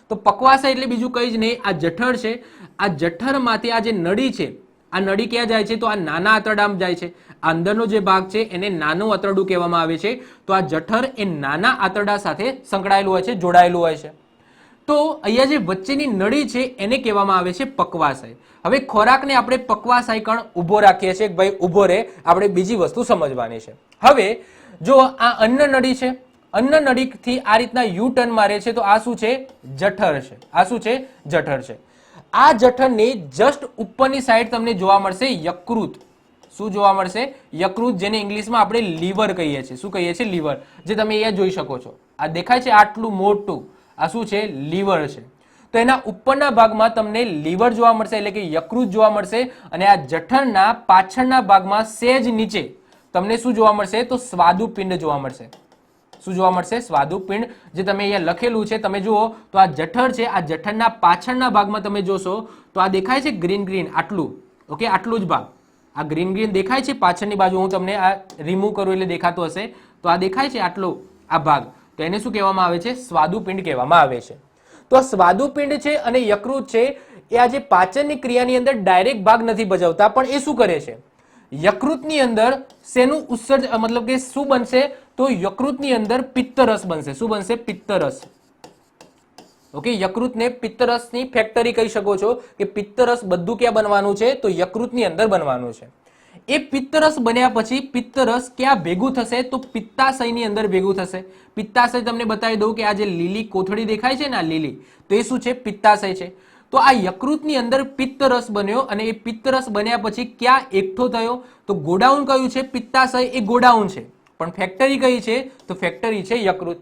તો પકવાશય એટલે બીજું કંઈ જ નહીં, આ જઠર છે, આ જઠરમાંથી આ જે નળી છે, આ નળી ક્યાં જાય છે તો આ નાના આંતરડામાં જાય છે. આ અંદરનો જે ભાગ છે એને નાનું આંતરડું કહેવામાં આવે છે. તો આ જઠર એ નાના આંતરડા સાથે સંકળાયેલું હોય છે, જોડાયેલું હોય છે. તો અહીંયા જે વચ્ચેની નળી છે એને કહેવામાં આવે છે પકવાશય. હવે ખોરાકને આપણે પકવાશય કણ ઊભો રાખીએ છીએ, ભાઈ ઊભો રહે, આપણે બીજી વસ્તુ સમજવાની છે. હવે જો આ અન્ન નળી છે, અન્ન નળીથી આ રીતના યુ ટર્ન મારે છે તો આ શું છે? જઠર છે. આ શું છે? જઠર છે. આ જઠરની જસ્ટ ઉપરની સાઈડ તમને જોવા મળશે યકૃત. શું જોવા મળશે? યકૃત, જેને ઇંગ્લિશમાં આપણે લીવર કહીએ છીએ. શું કહીએ છીએ? લીવર. જે તમે અહીંયા જોઈ શકો છો, આ દેખાય છે આટલું મોટું, આ શું છે? લીવર છે. તો એના ઉપરના ભાગમાં તમને લીવર જોવા મળશે એટલે કે યકૃત જોવા મળશે, અને આ જઠરના પાછળના ભાગમાં સેજ નીચે તમને શું જોવા મળશે તો સ્વાદુપિંડ જોવા મળશે. શું જોવા મળશે? સ્વાદુપિંડ. જે તમે અહીંયા લખેલું છે તમે જુઓ તો આ જઠર છે, આ જઠરના પાછળના ભાગમાં તમે જોશો તો આ દેખાય છે ગ્રીન ગ્રીન આટલું. ઓકે, આટલું જ ભાગ આ ગ્રીન ગ્રીન દેખાય છે પાછળની બાજુ. હું તમને આ રિમૂવ કરું એટલે દેખાતું હશે. તો આ દેખાય છે આટલો આ ભાગ, તો એને શું કહેવામાં આવે છે? સ્વાદુપિંડ કહેવામાં આવે છે. તો આ સ્વાદુપિંડ છે અને યકૃત છે એ આ જે પાચનની ક્રિયાની અંદર ડાયરેક્ટ ભાગ નથી ભજવતા, પણ એ શું કરે છે? યકૃતની અંદર શેનું ઉત્સર્જન, મતલબ કે શું બનશે તો યકૃતની અંદર પિત્તરસ બનશે. શું બનશે? પિત્તરસ. ઓકે, યકૃતને પિત્તરસની ફેક્ટરી કહી શકો છો કે પિત્તરસ બધું ક્યાં બનવાનું છે તો યકૃતની અંદર બનવાનું છે. એ પિત્તરસ બન્યા પછી પિત્તરસ ક્યાં ભેગું થશે તો પિત્તાશયની અંદર ભેગું થશે. પિત્તાશય તમને બતાવી દઉં કે આ જે લીલી કોથળી દેખાય છે ને આ લીલી, તો એ શું છે? પિત્તાશય છે. તો આ યકૃતની અંદર પિત્તરસ બન્યો અને એ પિત્તરસ બન્યા પછી ક્યાં એકઠો થયો તો ગોડાઉન કયું છે? પિત્તાશય એ ગોડાઉન છે, પણ ફેક્ટરી કઈ છે તો ફેક્ટરી છે યકૃત.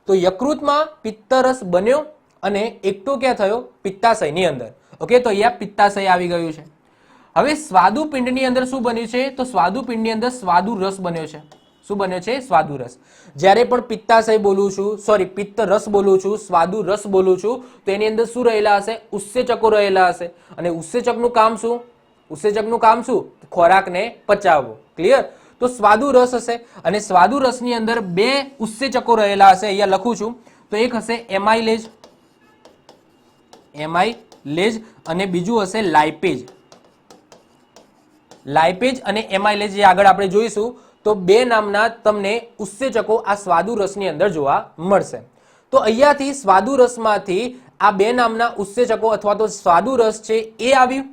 તો યકૃતમાં પિત્તરસ બન્યો અને એકઠો ક્યાં થયો? પિત્તાશયની અંદર. ઓકે, તો અહીંયા પિત્તાશય આવી ગયું છે. હવે સ્વાદુપિંડની અંદર શું બન્યું છે તો સ્વાદુપિંડની અંદર સ્વાદુરસ બન્યો છે. શું બન્યો છે? સ્વાદુરસ. જ્યારે પણ પિત્તાશય બોલું છું, સોરી પિત્તરસ બોલું છું, સ્વાદુરસ બોલું છું, તો એની અંદર શું રહેલા હશે? ઉત્સેચકો રહેલા હશે. અને ઉત્સેચકનું કામ શું? ઉત્સેચકનું કામ શું? ખોરાકને પચાવવો. ક્લિયર? તો સ્વાદુરસ હશે અને સ્વાદુરસની અંદર બે ઉત્સેચકો રહેલા હશે. અહીંયા લખું છું તો એક હશે એમાઇલેજ, એમાઇલેજ, અને બીજું હશે લાઇપેજ. લાઇપેજ અને એમાઇલેજ જે આગળ આપણે જોઈશું, તો બે નામના તમને ઉત્સેચકો આ સ્વાદુરસની અંદર જોવા મળશે. તો અહીંયાથી સ્વાદુરસમાંથી આ બે નામના ઉત્સેચકો અથવા તો સ્વાદુરસ છે એ આવ્યું,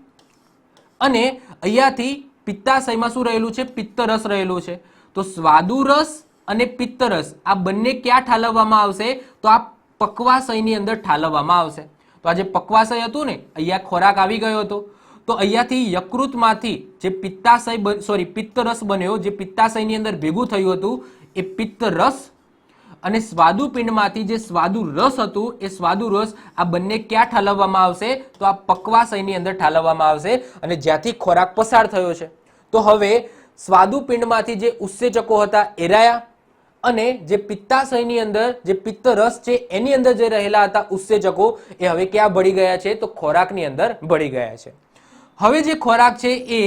અને અહીંયાથી પિત્તાશયમાં શું રહેલું છે? પિત્તરસ રહેલું છે. તો સ્વાદુરસ અને પિત્તરસ આ બંને ક્યાં ઠાલવવામાં આવશે? તો આ પક્વાશયની અંદર ઠાલવવામાં આવશે. તો આ જે પક્વાશય હતું ને, અહીંયા ખોરાક આવી ગયો હતો, તો અહીંયાથી યકૃતમાંથી જે પિત્તરસ બન્યો, જે પિત્તાશયની અંદર ભેગું થયું હતું એ પિત્તરસ, અને સ્વાદુપિંડમાંથી જે સ્વાદુરસ હતું એ સ્વાદુરસ આ બંને ક્યાં ઠાલવવામાં આવશે? તો આ પક્વાશયની અંદર ઠાલવવામાં આવશે, અને જ્યાંથી ખોરાક પસાર થયો છે. તો હવે સ્વાદુપિંડમાંથી જે ઉત્સેચકો હતા એ રહ્યા, અને જે પિત્તાશયની અંદર જે પિત્તરસ છે એની અંદર જે રહેલા હતા ઉત્સેચકો એ હવે ક્યાં ભળી ગયા છે? તો ખોરાકની અંદર ભળી ગયા છે. હવે જે ખોરાક છે એ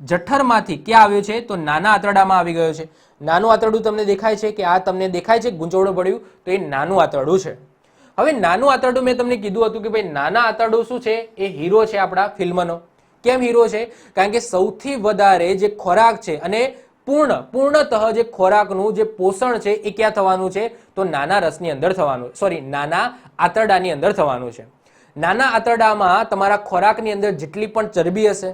જઠરમાંથી ક્યાં આવ્યો છે? તો નાના આંતરડામાં આવી ગયો છે. નાનું આંતરડું તમને દેખાય છે કે આ તમને દેખાય છે ગૂંચવણું પડ્યું? તો એ નાનું આંતરડું છે. હવે નાનું આંતરડું મેં તમને કીધું હતું કે ભાઈ નાના આંતરડું શું છે? એ હીરો છે આપણા ફિલ્મનો. કેમ હીરો છે? કારણ કે સૌથી વધારે જે ખોરાક છે અને પૂર્ણતઃ જે ખોરાકનું જે પોષણ છે એ ક્યાં થવાનું છે? તો નાના રસની અંદર થવાનું, નાના આંતરડાની અંદર થવાનું છે. નાના આંતરડામાં તમારા ખોરાકની અંદર જેટલી પણ ચરબી હશે,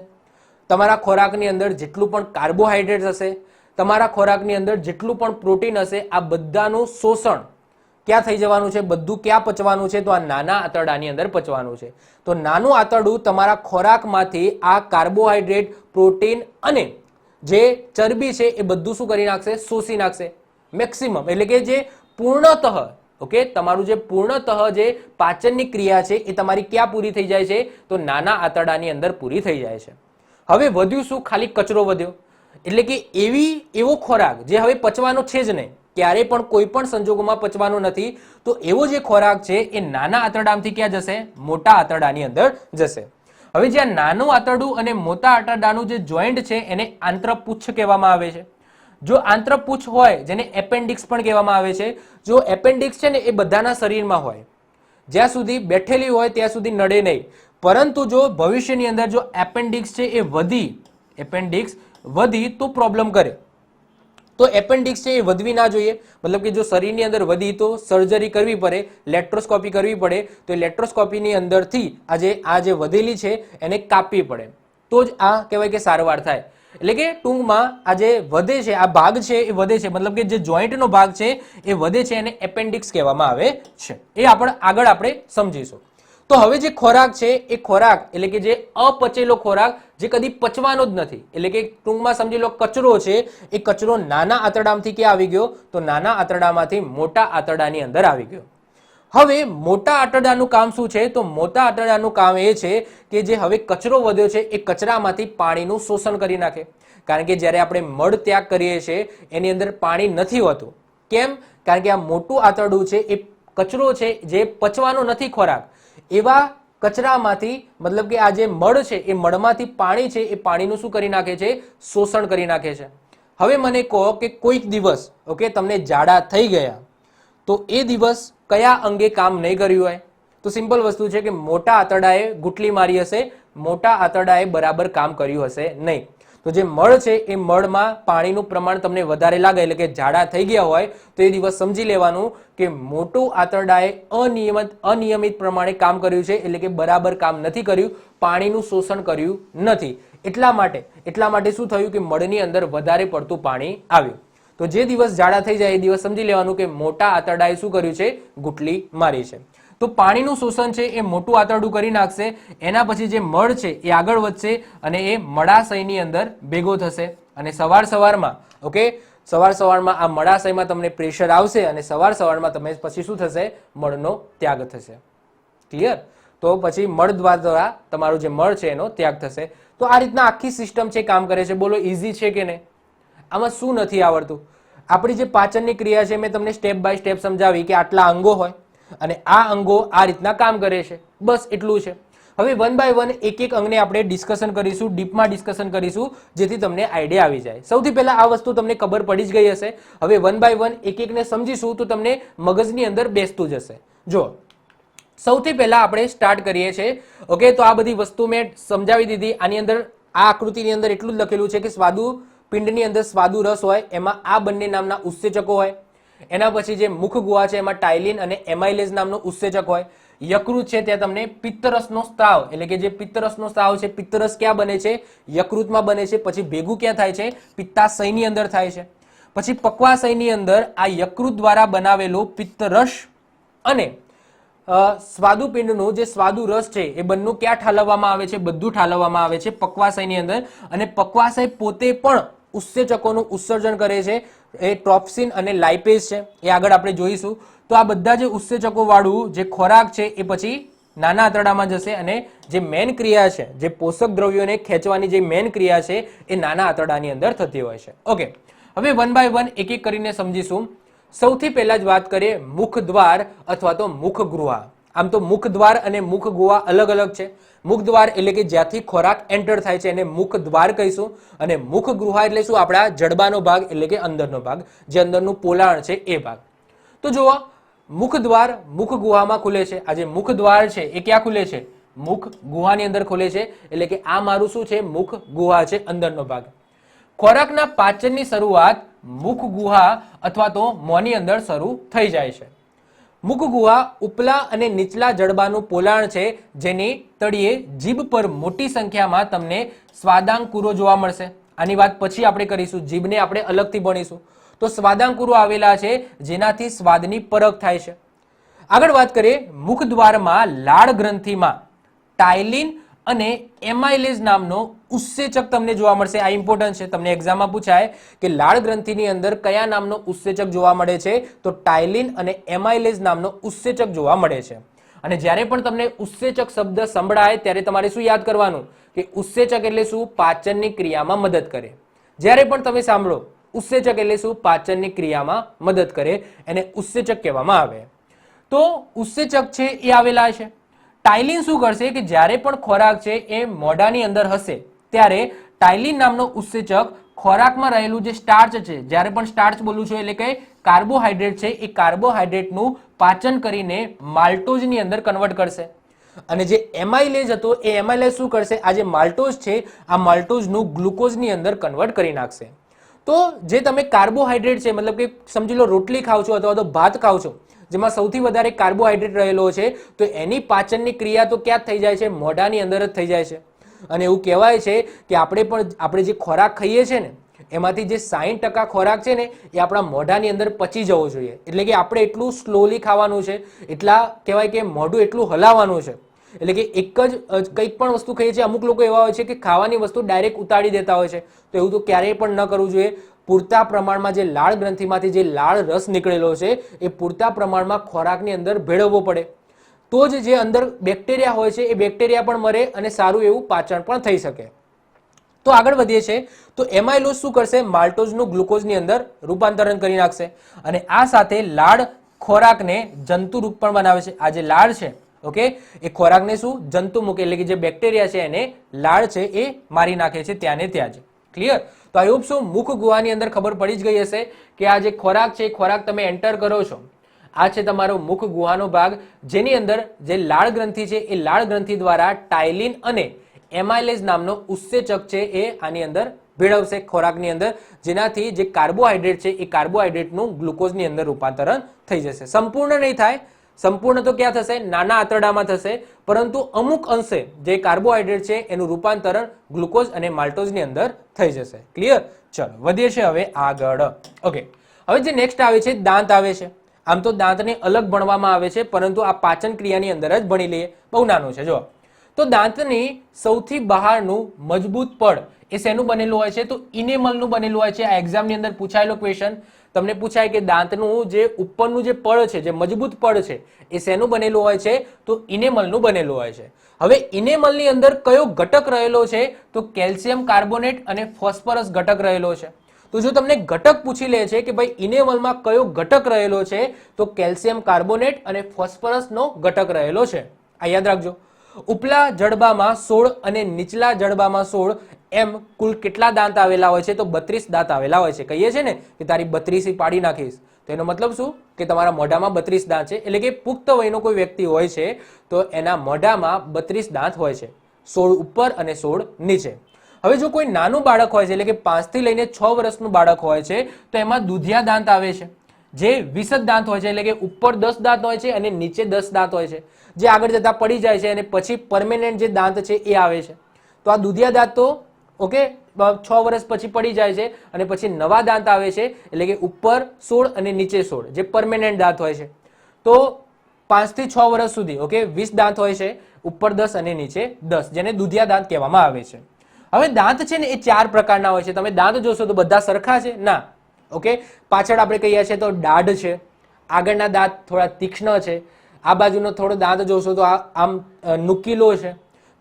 તમારા ખોરાકની અંદર જેટલું પણ કાર્બોહાઈડ્રેટ હશે, તમારા ખોરાકની અંદર જેટલું પણ પ્રોટીન હશે, આ બધાનું શોષણ ક્યાં થઈ જવાનું છે? બધું ક્યાં પચવાનું છે? તો આ નાના આંતરડાની અંદર પચવાનું છે. તો નાનું આંતરડું તમારા ખોરાકમાંથી આ કાર્બોહાઈડ્રેટ, પ્રોટીન અને જે ચરબી છે એ બધું શું કરી નાખશે? શોષી નાખશે મેક્સિમમ. એટલે કે જે પૂર્ણતઃ તમારું જે પૂર્ણતઃ જે પાચનની ક્રિયા છે એ તમારી ક્યાં પૂરી થઈ જાય છે? તો નાના આંતરડાની અંદર પૂરી થઈ જાય છે. હવે વધ્યું શું? ખાલી કચરો વધ્યો. એટલે કે એવો ખોરાક જે હવે પચવાનો છે જ નહીં, ક્યારે પણ કોઈ પણ સંજોગોમાં પચવાનો નથી, તો એવો જે ખોરાક છે એ નાના આંતરડામાંથી ક્યાં જશે? મોટા આંતરડાની અંદર જશે. હવે જે નાનું આંતરડું અને મોટા આંતરડાનું જે જોઈન્ટ છે એને આંત્રપુચ્છ કહેવામાં આવે છે. જો આંત્રપુચ્છ હોય, જેને એપેન્ડિક્સ પણ કહેવામાં આવે છે, જો એપેન્ડિક્સ છે ને એ બધાના શરીરમાં હોય, જ્યાં સુધી બેઠેલી હોય ત્યાં સુધી નડે નહીં. પરંતુ જો ભવિષ્યની અંદર જો એપેન્ડિક્સ છે એ એપેન્ડિક્સ વધી તો પ્રોબ્લેમ કરે. તો એપેન્ડિક્સ છે એ વધવી ના જોઈએ. મતલબ કે જો શરીરની અંદર વધી તો સર્જરી કરવી પડે, લેટ્રોસ્કોપી કરવી પડે. તો એ લેટ્રોસ્કોપીની અંદરથી આ જે વધેલી છે એને કાપવી પડે, તો જ આ કહેવાય કે સારવાર થાય. એટલે કે ટૂંકમાં આ જે વધે છે, આ ભાગ છે એ વધે છે, મતલબ કે જે જોઈન્ટનો ભાગ છે એ વધે છે એને એપેન્ડિક્સ કહેવામાં આવે છે. એ આગળ આપણે સમજીશું. તો હવે જે ખોરાક છે એ ખોરાક એટલે કે જે અપચેલો ખોરાક જે કદી પચવાનો જ નથી, એટલે કે ટૂંકમાં સમજી લો કચરો છે, એ કચરો નાના આંતરડામાંથી ક્યાં આવી ગયો? તો નાના આંતરડામાંથી મોટા આંતરડાની અંદર આવી ગયો. હવે મોટા આંતરડાનું કામ શું છે? તો મોટા આંતરડાનું કામ એ છે કે જે હવે કચરો વધ્યો છે એ કચરામાંથી પાણીનું શોષણ કરી નાખે. કારણ કે જ્યારે આપણે મળ ત્યાગ કરીએ છીએ એની અંદર પાણી નથી હોતું. કેમ? કારણ કે આ મોટું આંતરડું છે એ કચરો છે જે પચવાનો નથી ખોરાક, એવા કચરામાંથી, મતલબ કે આ જે મળ છે એ મળમાંથી પાણી છે એ પાણીનું શું કરી નાખે છે? શોષણ કરી નાખે છે. હવે મને કહો કે કોઈક દિવસ તમને ઝાડા થઈ ગયા, તો એ દિવસ કયા અંગે કામ નહીં કર્યું હોય? તો સિમ્પલ વસ્તુ છે કે મોટા આંતરડાએ ગુટલી મારી હશે, મોટા આંતરડાએ બરાબર કામ કર્યું હશે નહીં. તો જે મળ છે એ મળમાં પાણીનું પ્રમાણ તમને વધારે લાગે, એટલે કે ઝાડા થઈ ગયા હોય, તો એ દિવસ સમજી લેવાનું કે મોટું આંતરડાએ અનિયમિત પ્રમાણે કામ કર્યું છે, એટલે કે બરાબર કામ નથી કર્યું, પાણીનું શોષણ કર્યું નથી. એટલા માટે શું થયું કે મળની અંદર વધારે પડતું પાણી આવ્યું. તો જે દિવસ ઝાડા થઈ જાય એ દિવસ સમજી લેવાનું કે મોટા આંતરડાએ શું કર્યું છે? ગુટલી મારી છે. તો પાણીનું શોષણ છે એ મોટું આંતરડું કરી નાખશે. એના પછી જે મળ છે એ આગળ વધશે અને એ મળાશયની અંદર ભેગો થશે, અને સવારમાં આ મળાશયમાં તમને પ્રેશર આવશે અને સવારમાં તમે પછી શું થશે? મળનો ત્યાગ થશે. ક્લિયર? તો પછી મળ દ્વારા તમારું જે મળ છે એનો ત્યાગ થશે. તો આ રીતના આખી સિસ્ટમ છે કામ કરે છે. બોલો ઈઝી છે કે નહીં? આમાં શું નથી આવડતું? આપણી જે પાચનની ક્રિયા છે મેં તમને સ્ટેપ બાય સ્ટેપ સમજાવી કે આટલા અંગો હોય અને આ અંગો આ રીતના કામ કરે છે, બસ એટલું છે. હવે વન બાય વન એક અંગને આપણે ડિસ્કશન કરીશું, ડીપમાં ડિસ્કશન કરીશું, જેથી તમને આઈડિયા આવી જાય. સૌથી પહેલા આ વસ્તુ તમને ખબર પડી જ ગઈ હશે. હવે વન બાય વન એકને સમજીશું તો તમને મગજની અંદર બેસતું જશે. જો સૌથી પહેલા આપણે સ્ટાર્ટ કરીએ છીએ. તો આ બધી વસ્તુ મેં સમજાવી દીધી. આની અંદર આ આકૃતિની અંદર એટલું જ લખેલું છે કે પિંડની અંદર સ્વાદુરસ હોય, એમાં આ બંને નામના ઉત્સેચકો હોય. એના પછી જે મુખ ગુહા છે એમાં ટાઇલિન અને એમાઇલેઝ નામનો ઉત્સેચક હોય. યકૃત છે ત્યાં તમને પિત્તરસનો સ્ત્રાવ એટલે કે જે પિત્તરસનો સ્ત્રાવ છે, પિત્તરસ ક્યાં બને છે? યકૃતમાં બને છે. પછી ભેગું ક્યાં થાય છે? પિત્તાશયની અંદર થાય છે. પછી પક્વાશયની અંદર આ યકૃત દ્વારા બનાવેલો પિત્તરસ અને સ્વાદુપિંડનું જે સ્વાદુ રસ છે એ બંને ક્યાં ઠાલવવામાં આવે છે? બધું ઠાલવવામાં આવે છે પક્વાશયની અંદર. અને પક્વાશય પોતે પણ ઉત્સેચકોનું ઉત્સર્જન કરે છે. એ ટ્રોપ્સિન અને લાઇપેઝ છે, એ આગળ આપણે જોઈશું. તો આ બધા જે ઉત્સેચકો વાળું જે ખોરાક છે એ પછી નાના આંતરડામાં જશે અને જે મેન ક્રિયા છે, જે પોષક દ્રવ્યોને ખેંચવાની જે મેન ક્રિયા છે એ નાના આંતરડાની અંદર થતી હોય છે. ઓકે, હવે વન બાય વન એક એક કરીને સમજીશું. સૌથી પહેલા જ વાત કરીએ મુખ દ્વાર અથવા તો મુખ ગુહા. આમ તો મુખ દ્વાર અને મુખ ગુહા અલગ અલગ છે. મુખ દ્વાર એટલે કે જ્યાંથી ખોરાક એન્ટર થાય છે એને મુખ દ્વાર કહીશું, અને મુખ ગુહા એટલે શું? આપણા જડબાનો ભાગ એટલે કે અંદરનો ભાગ, જે અંદરનું પોલાણ છે એ ભાગ. તો જુઓ, મુખ દ્વાર મુખ ગુહામાં ખુલે છે. આ જે મુખ દ્વાર છે એ ક્યાં ખુલે છે? મુખ ગુહાની અંદર ખુલે છે. એટલે કે આ મારું શું છે? મુખ ગુહા છે, અંદરનો ભાગ. ખોરાકના પાચનની શરૂઆત મુખ ગુહા અથવા તો મોંની અંદર શરૂ થઈ જાય છે. મુખ ગુહા ઉપલા અને નીચલા જડબાનું પોલાણ છે, જેની તળિયે જીભ પર મોટી સંખ્યામાં તમને સ્વાદાંકુરો જોવા મળશે. આની વાત પછી આપણે કરીશું, જીભને આપણે અલગથી ભણીશું. તો સ્વાદાંકુરો આવેલા છે જેનાથી સ્વાદની પરખ થાય છે. આગળ વાત કરીએ, મુખ દ્વારમાં લાળ ગ્રંથિમાં ટાઇલિન અને એમાઇલેઝ નામનો ઉત્સેચક તમને જોવા મળશે. આ ઇમ્પોર્ટન્ટ છે, તમને એક્ઝામમાં પૂછાય કે લાળ ગ્રંથિની અંદર કયા નામનો ઉત્સેચક જોવા મળે છે? તો ટાઇલિન અને એમાઇલેઝ નામનો ઉત્સેચક જોવા મળે છે. અને જ્યારે પણ તમને ઉત્સેચક શબ્દ સંભળાય ત્યારે તમારે શું યાદ કરવાનું? કે ઉત્સેચક એટલે શું? પાચનની ક્રિયામાં મદદ કરે. જ્યારે પણ તમે સાંભળો ઉત્સેચક એટલે શું? પાચનની ક્રિયામાં મદદ કરે, એને ઉત્સેચક કહેવામાં આવે. તો ઉત્સેચક છે એ આવેલા છે. ટાઇલિન શું કરશે કે જ્યારે પણ ખોરાક છે એ મોઢાની અંદર હશે ત્યારે ટાઇલિન નામનો ઉત્સેચક ખોરાકમાં રહેલું જે સ્ટાર્ચ છે, જ્યારે પણ સ્ટાર્ચ બોલું છું એટલે કે કાર્બોહાઈડ્રેટ છે, એ કાર્બોહાઈડ્રેટનું પાચન કરીને માલ્ટોઝની અંદર કન્વર્ટ કરશે. અને જે એમાઇલેઝ હતો એ એમાઇલેઝ શું કરશે? આ જે માલ્ટોઝ છે આ માલ્ટોઝનું ગ્લુકોઝની અંદર કન્વર્ટ કરી નાખશે. તો જે તમે કાર્બોહાઈડ્રેટ છે, મતલબ કે સમજી લો રોટલી ખાવ છો અથવા તો ભાત ખાવ છો, જેમાં સૌથી વધારે કાર્બોહાઈડ્રેટ રહેલો છે, તો એની પાચનની ક્રિયા તો ક્યાં થઈ જાય છે? મોઢાની અંદર જ થઈ જાય છે. અને એવું કહેવાય છે કે આપણે જે ખોરાક ખાઈએ છીએ ને એમાંથી જે 60% ખોરાક છે ને એ આપણા મોઢાની અંદર પચી જવો જોઈએ. એટલે કે આપણે એટલું સ્લોલી ખાવાનું છે, એટલા કહેવાય કે મોઢું એટલું હલાવવાનું છે. એટલે કે એક જ કંઈક પણ વસ્તુ ખાઈએ છીએ. અમુક લોકો એવા હોય છે કે ખાવાની વસ્તુ ડાયરેક્ટ ઉતારી દેતા હોય છે, તો એવું તો ક્યારેય પણ ન કરવું જોઈએ. પૂરતા પ્રમાણમાં જે લાળ ગ્રંથિમાંથી જે લાળ રસ નીકળેલો છે એ પૂરતા પ્રમાણમાં ખોરાકની અંદર ભેળવવો પડે, તો જ જે અંદર બેક્ટેરિયા હોય છે એ બેક્ટેરિયા પણ મરે અને સારું એવું પાચન પણ થઈ શકે. તો આગળ વધીએ છીએ, તો એમાઇલોઝ શું કરશે? માલ્ટોઝનું ગ્લુકોઝની અંદર રૂપાંતરણ કરી નાખશે. અને આ સાથે લાળ ખોરાકને જંતુ રૂપ પણ બનાવે છે. આ જે લાળ છે ઓકે, એ ખોરાકને શું? જંતુ મૂકે, એટલે કે જે બેક્ટેરિયા છે એને લાળ છે એ મારી નાખે છે ત્યાં ને ત્યાં જ. ક્લિયર? તો આઈ હોપ સો મુખ ગુહાની અંદર ખબર પડી જ ગઈ હશે કે આ જે ખોરાક છે એ ખોરાક તમે એન્ટર કરો છો, આ છે તમારો મુખ ગુહાનો ભાગ, જેની અંદર જે લાળ ગ્રંથિ છે એ લાળ ગ્રંથિ દ્વારા ટાઇલિન અને એમાઇલેઝ નામનો ઉત્સેચક છે એ આની અંદર ભેળવશે ખોરાકની અંદર, જેનાથી જે કાર્બોહાઈડ્રેટ છે એ કાર્બોહાઈડ્રેટનું ગ્લુકોઝની અંદર રૂપાંતરણ થઈ જશે. સંપૂર્ણ નહીં થાય, સંપૂર્ણ તો ક્યાં થશે? નાના આંતરડામાં થશે, પરંતુ અમુક અંશે જે કાર્બોહાઈડ્રેટ છે એનું રૂપાંતરણ ગ્લુકોઝ અને માલ્ટોઝની અંદર થઈ જશે. ક્લિયર? ચલો વધીએ છીએ હવે આગળ. ઓકે, હવે જે નેક્સ્ટ આવે છે દાંત આવે છે. આમ તો દાંતને અલગ ભણવામાં આવે છે, પરંતુ આ પાચન ક્રિયાની અંદર જ ભણી લઈએ. બહુ નાનું છે. જો, તો દાંતની સૌથી બહારનું મજબૂત પડ એ શેનું બનેલું હોય છે? તો ઇનેમલનું બનેલું હોય છે. આ એક્ઝામની અંદર પૂછાયેલો ક્વેશ્ચન તમને પૂછાય કે દાંતનું જે ઉપરનું જે પડ છે, જે મજબૂત પડ છે, એ શેનું બનેલું હોય છે? તો ઇનેમલનું બનેલું હોય છે. હવે ઇનેમલની અંદર કયો ઘટક રહેલો છે? તો કેલ્શિયમ કાર્બોનેટ અને ફોસ્ફરસ ઘટક રહેલો છે. તો જો તમને ઘટક પૂછી લે છે કે ભાઈ ઇનેમલમાં કયો ઘટક રહેલો છે, તો કેલ્શિયમ કાર્બોનેટ અને ફોસ્ફરસનો ઘટક રહેલો છે. આ યાદ રાખજો. ઉપલા જડબામાં 16 અને નીચલા જડબામાં 16 એમ કુલ કેટલા દાંત આવેલા હોય છે? તો 32 દાંત આવેલા હોય છે. કહીએ છે ને કે તારી 32 પાડી નાખીશ, તો એનો મતલબ શું? કે તમારા મોઢામાં 32 દાંત છે. એટલે કે પુખ્ત વયનો કોઈ વ્યક્તિ હોય છે તો એના મોઢામાં 32 દાંત હોય છે, 16 ઉપર અને 16 નીચે. હવે જો કોઈ નાનું બાળક હોય છે, એટલે કે 5 થી લઈને 6 વર્ષનું બાળક હોય છે, તો એમાં દુધિયા દાંત આવે છે. જે વિસદ દાંત હોય છે, એટલે કે ઉપર 10 દાંત હોય છે અને નીચે 10 દાંત હોય છે, જે આગળ જતા પડી જાય છે અને પછી પરમેનન્ટ જે દાંત છે એ આવે છે. તો આ દુધિયા દાંત તો ઓકે 6 વર્ષ પછી પડી જાય છે અને પછી નવા દાંત આવે છે, એટલે કે ઉપર 16 અને નીચે 16 જે પરમેનન્ટ દાંત હોય છે. તો 5 થી 6 વર્ષ સુધી ઓકે 20 દાંત હોય છે, ઉપર 10 અને નીચે 10, જેને દુધિયા દાંત કહેવામાં આવે છે. હવે દાંત છે ને એ 4 પ્રકારના હોય છે. તમે દાંત જોશો તો બધા સરખા છે ના. ઓકે, પાછળ આપણે કહીએ છીએ તો દાઢ છે, આગળના દાંત થોડા તીક્ષ્ણ છે, આ બાજુનો થોડો દાંત જોશો તો આમ નુકીલો છે.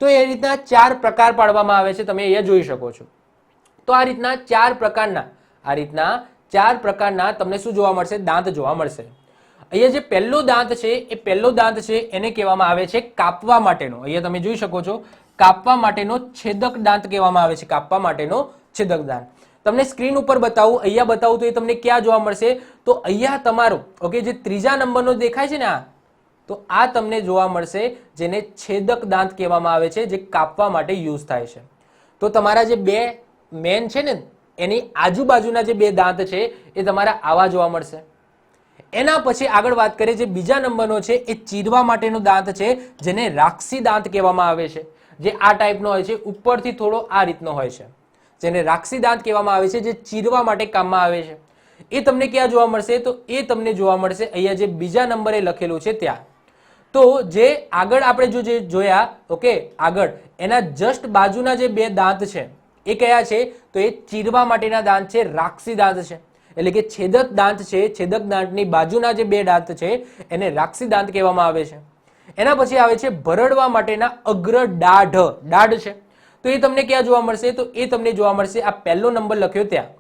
તો એ રીતના 4 પ્રકાર પાડવામાં આવે છે, તમે અહીંયા જોઈ શકો છો. તો આ રીતના 4 પ્રકારના તમને શું જોવા મળશે? દાંત જોવા મળશે. અહીંયા જે પહેલો દાંત છે એ પહેલો દાંત છે એને કહેવામાં આવે છે કાપવા માટેનો. અહીંયા તમે જોઈ શકો છો કાપવા માટેનો છેદક દાંત કહેવામાં આવે છે, કાપવા માટેનો છેદક દાંત. તમને સ્ક્રીન ઉપર બતાવું, અહીંયા બતાવું તો એ તમને ક્યાં જોવા મળશે? તો અહીંયા તમારો ઓકે જે ત્રીજા નંબરનો દેખાય છે ને આ, તો આ તમને જોવા મળશે, જેને છેદક દાંત કહેવામાં આવે છે, જે કાપવા માટે યુઝ થાય છે. તો તમારા જે બે મેન છે ને એની આજુબાજુના જે બે દાંત છે એ તમારા આવા જોવા મળશે. એના પછી આગળ વાત કરીએ, જે બીજા નંબરનો છે એ ચીરવા માટેનો દાંત છે, જેને રાક્ષસી દાંત કહેવામાં આવે છે, જે આ ટાઈપનો હોય છે, ઉપરથી થોડો આ રીતનો હોય છે, જેને રાક્ષસી દાંત કહેવામાં આવે છે, જે ચીરવા માટે કામમાં આવે છે. એ તમને ક્યાં જોવા મળશે? તો એ તમને જોવા મળશે અહીંયા જે બીજા નંબરે લખેલું છે ત્યાં. તો જે આગળ આપણે જે જોયા ઓકે આગળ એના જસ્ટ બાજુના જે બે દાંત છે એ કયા છે? તો એ ચીરવા માટેના દાંત છે, રાક્ષસી દાંત છે, એટલે કે છેદક દાંત છે. છેદક દાંતની બાજુના જે બે દાંત છે એને રાક્ષસી દાંત કહેવામાં આવે છે. એના પછી આવે છે ભરડવા માટેના અગ્ર દાઢ છે. તો એ તમને ક્યાં જોવા મળશે? તો એ તમને જોવા મળશે આ પહેલો નંબર લખ્યો ત્યાં.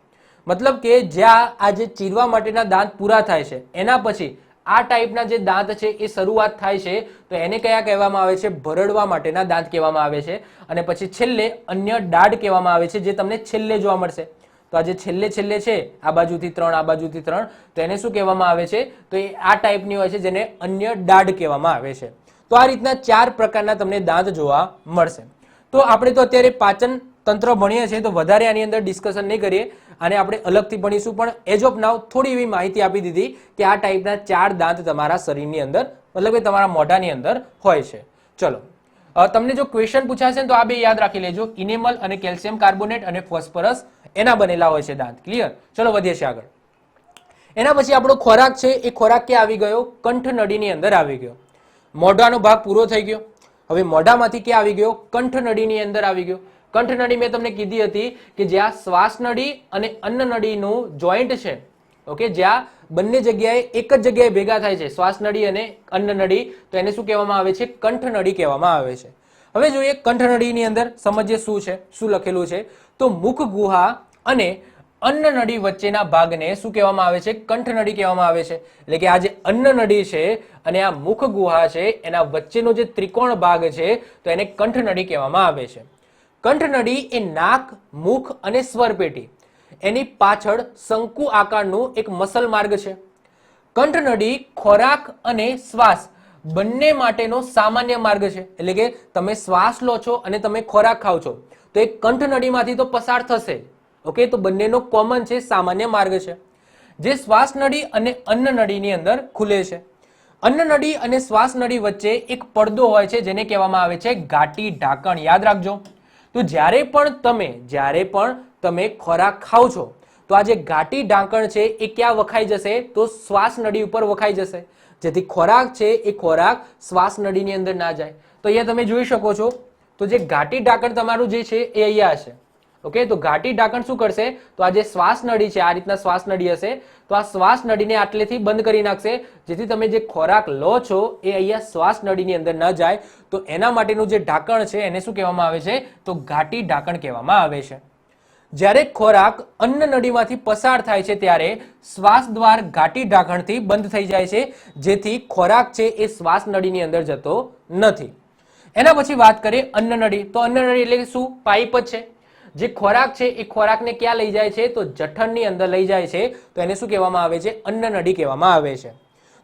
મતલબ કે જ્યાં આ જે ચીરવા માટેના દાંત પૂરા થાય છે એના પછી આ ટાઈપના જે દાંત છે એ શરૂઆત થાય છે, તો એને કયા કહેવામાં આવે છે? ભરડવા માટેના દાંત કહેવામાં આવે છે. અને પછી છેલ્લે અન્ય દાઢ કહેવામાં આવે છે, જે તમને છેલ્લે જોવા મળશે. તો આ જે છેલ્લે છે આ બાજુથી 3 આ બાજુથી 3, તો એને શું કહેવામાં આવે છે? તો એ આ ટાઈપની હોય છે, જેને અન્ય દાઢ કહેવામાં આવે છે. તો આ રીતના 4 પ્રકારના તમને દાંત જોવા મળશે. તો આપણે તો અત્યારે પાચન તંત્ર ભણીએ છીએ, તો વધારે આની અંદર ડિસ્કશન નહીં કરીએ, અને આપણે અલગથી ભણીશું. પણ એજ ઓફ નાવ થોડી એવી માહિતી આપી દીધી કે આ ટાઈપના 4 દાંત તમારા શરીરની અંદર મતલબ કે તમારા મોઢાની અંદર હોય છે. ચલો, તમને જો ક્વેશ્ચન પૂછાશે તો આ બે યાદ રાખી લેજો, ઇનેમલ અને કેલ્શિયમ કાર્બોનેટ અને ફોસ્ફરસ એના બનેલા હોય છે દાંત. ક્લિયર? ચલો વધીએ છીએ આગળ. એના પછી આપણો ખોરાક છે એ ખોરાક ક્યાં આવી ગયો? કંઠનળીની અંદર આવી ગયો. મોઢાનો ભાગ પૂરો થઈ ગયો. હવે મોઢામાંથી ક્યાં આવી ગયો? કંઠનળીની અંદર આવી ગયો. કંઠનળી મેં તમને કીધી હતી કે જ્યાં શ્વાસનળી અને અન્નનળીનું જોઈન્ટ છે, ઓકે, જ્યાં બંને જગ્યાએ એક જ જગ્યાએ ભેગા થાય છે, શ્વાસનળી અને અન્નનળી, તો એને શું કહેવામાં આવે છે? કંઠનળી કહેવામાં આવે છે. હવે જોઈએ કંઠનળીની અંદર સમજીએ શું છે, શું લખેલું છે. તો મુખ ગુહા અને અન્નનળી વચ્ચેના ભાગને શું કહેવામાં આવે છે? કંઠનળી કહેવામાં આવે છે. એટલે કે આ જે અન્નનળી છે અને આ મુખ ગુહા છે એના વચ્ચેનો જે ત્રિકોણ ભાગ છે તો એને કંઠનળી કહેવામાં આવે છે. કંઠનળી એ નાક, મુખ અને સ્વરપેટી એની પાછળ શંકુ આકારનું એક મસલ માર્ગ છે. કંઠનળી ખોરાક અને શ્વાસ બંને માટેનો સામાન્ય માર્ગ છે. એટલે કે તમે શ્વાસ લો છો અને તમે ખોરાક ખાઓ છો તો એ કંઠનળીમાંથી તો પસાર થશે. ઓકે, તો બંનેનો કોમન છે, સામાન્ય માર્ગ છે, જે શ્વાસનળી અને અન્નનળીની અંદર ખુલે છે. અન્નનળી અને શ્વાસનળી વચ્ચે એક પડદો હોય છે, જેને કહેવામાં આવે છે ઘાટી ઢાંકણ. યાદ રાખજો. તો જ્યારે પણ તમે ખોરાક ખાઓ છો તો આ જે ઘાટી ઢાંકણ છે એ ક્યાં વખાઈ જશે? તો શ્વાસનળી ઉપર વખાઈ જશે, જેથી ખોરાક છે એ ખોરાક શ્વાસનળીની અંદર ના જાય. તો અહીંયા તમે જોઈ શકો છો, તો જે ઘાટી ઢાંકણ તમારું જે છે એ અહીંયા હશે. ઓકે, તો ઘાટી ઢાંકણ શું કરશે? તો આ જે શ્વાસનળી છે, આ રીતના શ્વાસનળી હશે, તો આ શ્વાસનળીને આટલેથી બંધ કરી નાખશે, જેથી તમે જે ખોરાક લો છો એ અહીંયા શ્વાસનળીની અંદર ન જાય. તો એના માટેનું જે ઢાંકણ છે એને શું કહેવામાં આવે છે? તો ઘાટી ઢાંકણ કહેવામાં આવે છે. જ્યારે ખોરાક અન્નનળીમાંથી પસાર થાય છે ત્યારે શ્વાસ દ્વાર ઘાટી ઢાંકણથી બંધ થઈ જાય છે, જેથી ખોરાક છે એ શ્વાસનળીની અંદર જતો નથી. એના પછી વાત કરીએ અન્નનળી. તો અન્નનળી એટલે શું? પાઇપ જ છે. જે ખોરાક છે એ ખોરાકને ક્યાં લઈ જાય છે? તો જઠરની અંદર લઈ જાય છે, તો એને શું કહેવામાં આવે છે? અન્નનળી કહેવામાં આવે છે.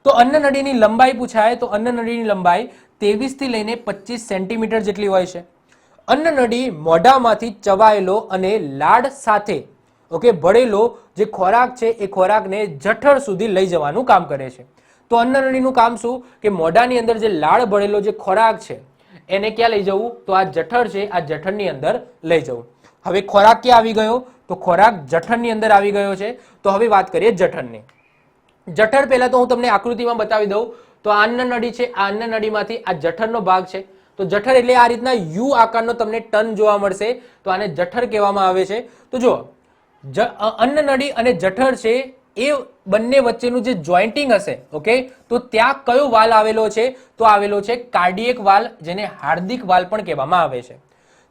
તો અન્નનળીની લંબાઈ પૂછાય તો અન્નનળીની લંબાઈ 23 થી લઈને 25 સેન્ટીમીટર જેટલી હોય છે. અન્નનળી મોઢામાંથી ચવાયેલો અને લાળ સાથે ઓકે, ભળેલો જે ખોરાક છે એ ખોરાકને જઠર સુધી લઈ જવાનું કામ કરે છે. તો અન્નનળીનું કામ શું કે મોઢાની અંદર જે લાળ ભળેલો જે ખોરાક છે એને ક્યાં લઈ જવું, તો આ જઠર છે આ જઠરની અંદર લઈ જવું. હવે ખોરાક ક્યાં આવી ગયો, તો ખોરાક જઠરની અંદર આવી ગયો છે. તો હવે વાત કરીએ જઠરની. જઠર પહેલા તો હું તમને આકૃતિમાં બતાવી દઉં. તો આ અન્નનળી છે, આ અન્નનળીમાંથી આ જઠરનો ભાગ છે. તો જઠર એટલે આ રીતના યુ આકારનો તમને ટન જોવા મળશે, તો આને જઠર કહેવામાં આવે છે. તો જો અન્નનળી અને જઠર છે એ બંને વચ્ચેનું જે જોઈન્ટિંગ હશે, ઓકે, તો ત્યાં કયો વાલ આવેલો છે, તો આવેલો છે કાર્ડિયક વાલ, જેને હાર્દિક વાલ પણ કહેવામાં આવે છે.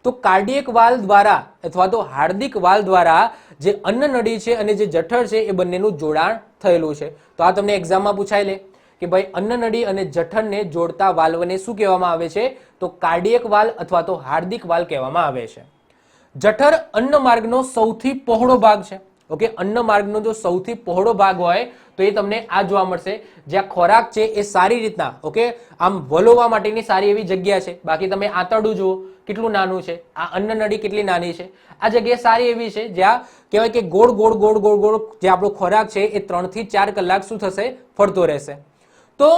તો કાર્ડિયક વાલ દ્વારા અથવા તો હાર્દિક વાલ દ્વારા જે અન્નનળી છે અને જે જઠર છે એ બંનેનું જોડાણ થયેલું છે. તો આ તમને એક્ઝામમાં પૂછાય લે કે ભાઈ અન્નનળી અને જઠરને જોડતા વાલ્વને શું કહેવામાં આવે છે, તો કાર્ડિયક વાલ અથવા તો હાર્દિક વાલ કહેવામાં આવે છે. જઠર અન્નમાર્ગનો સૌથી પહોળો ભાગ છે. ઓકે, અન્નમાર્ગનો જો સૌથી પહોળો ભાગ હોય તો એ તમને આ જોવા મળશે, જ્યાં ખોરાક છે એ સારી રીતના, ઓકે, આમ વલોવા માટેની સારી એવી જગ્યા છે. બાકી તમે આંતરડું જુઓ કેટલું નાનું છે, આ અન્નનળી કેટલી નાની છે. આ જગ્યા સારી એવી છે જ્યાં કહેવાય કે ગોળ ગોળ ગોળ ગોળ ગોળ જે આપણો ખોરાક છે એ 3 થી 4 કલાક શું થશે, ફરતો રહેશે. તો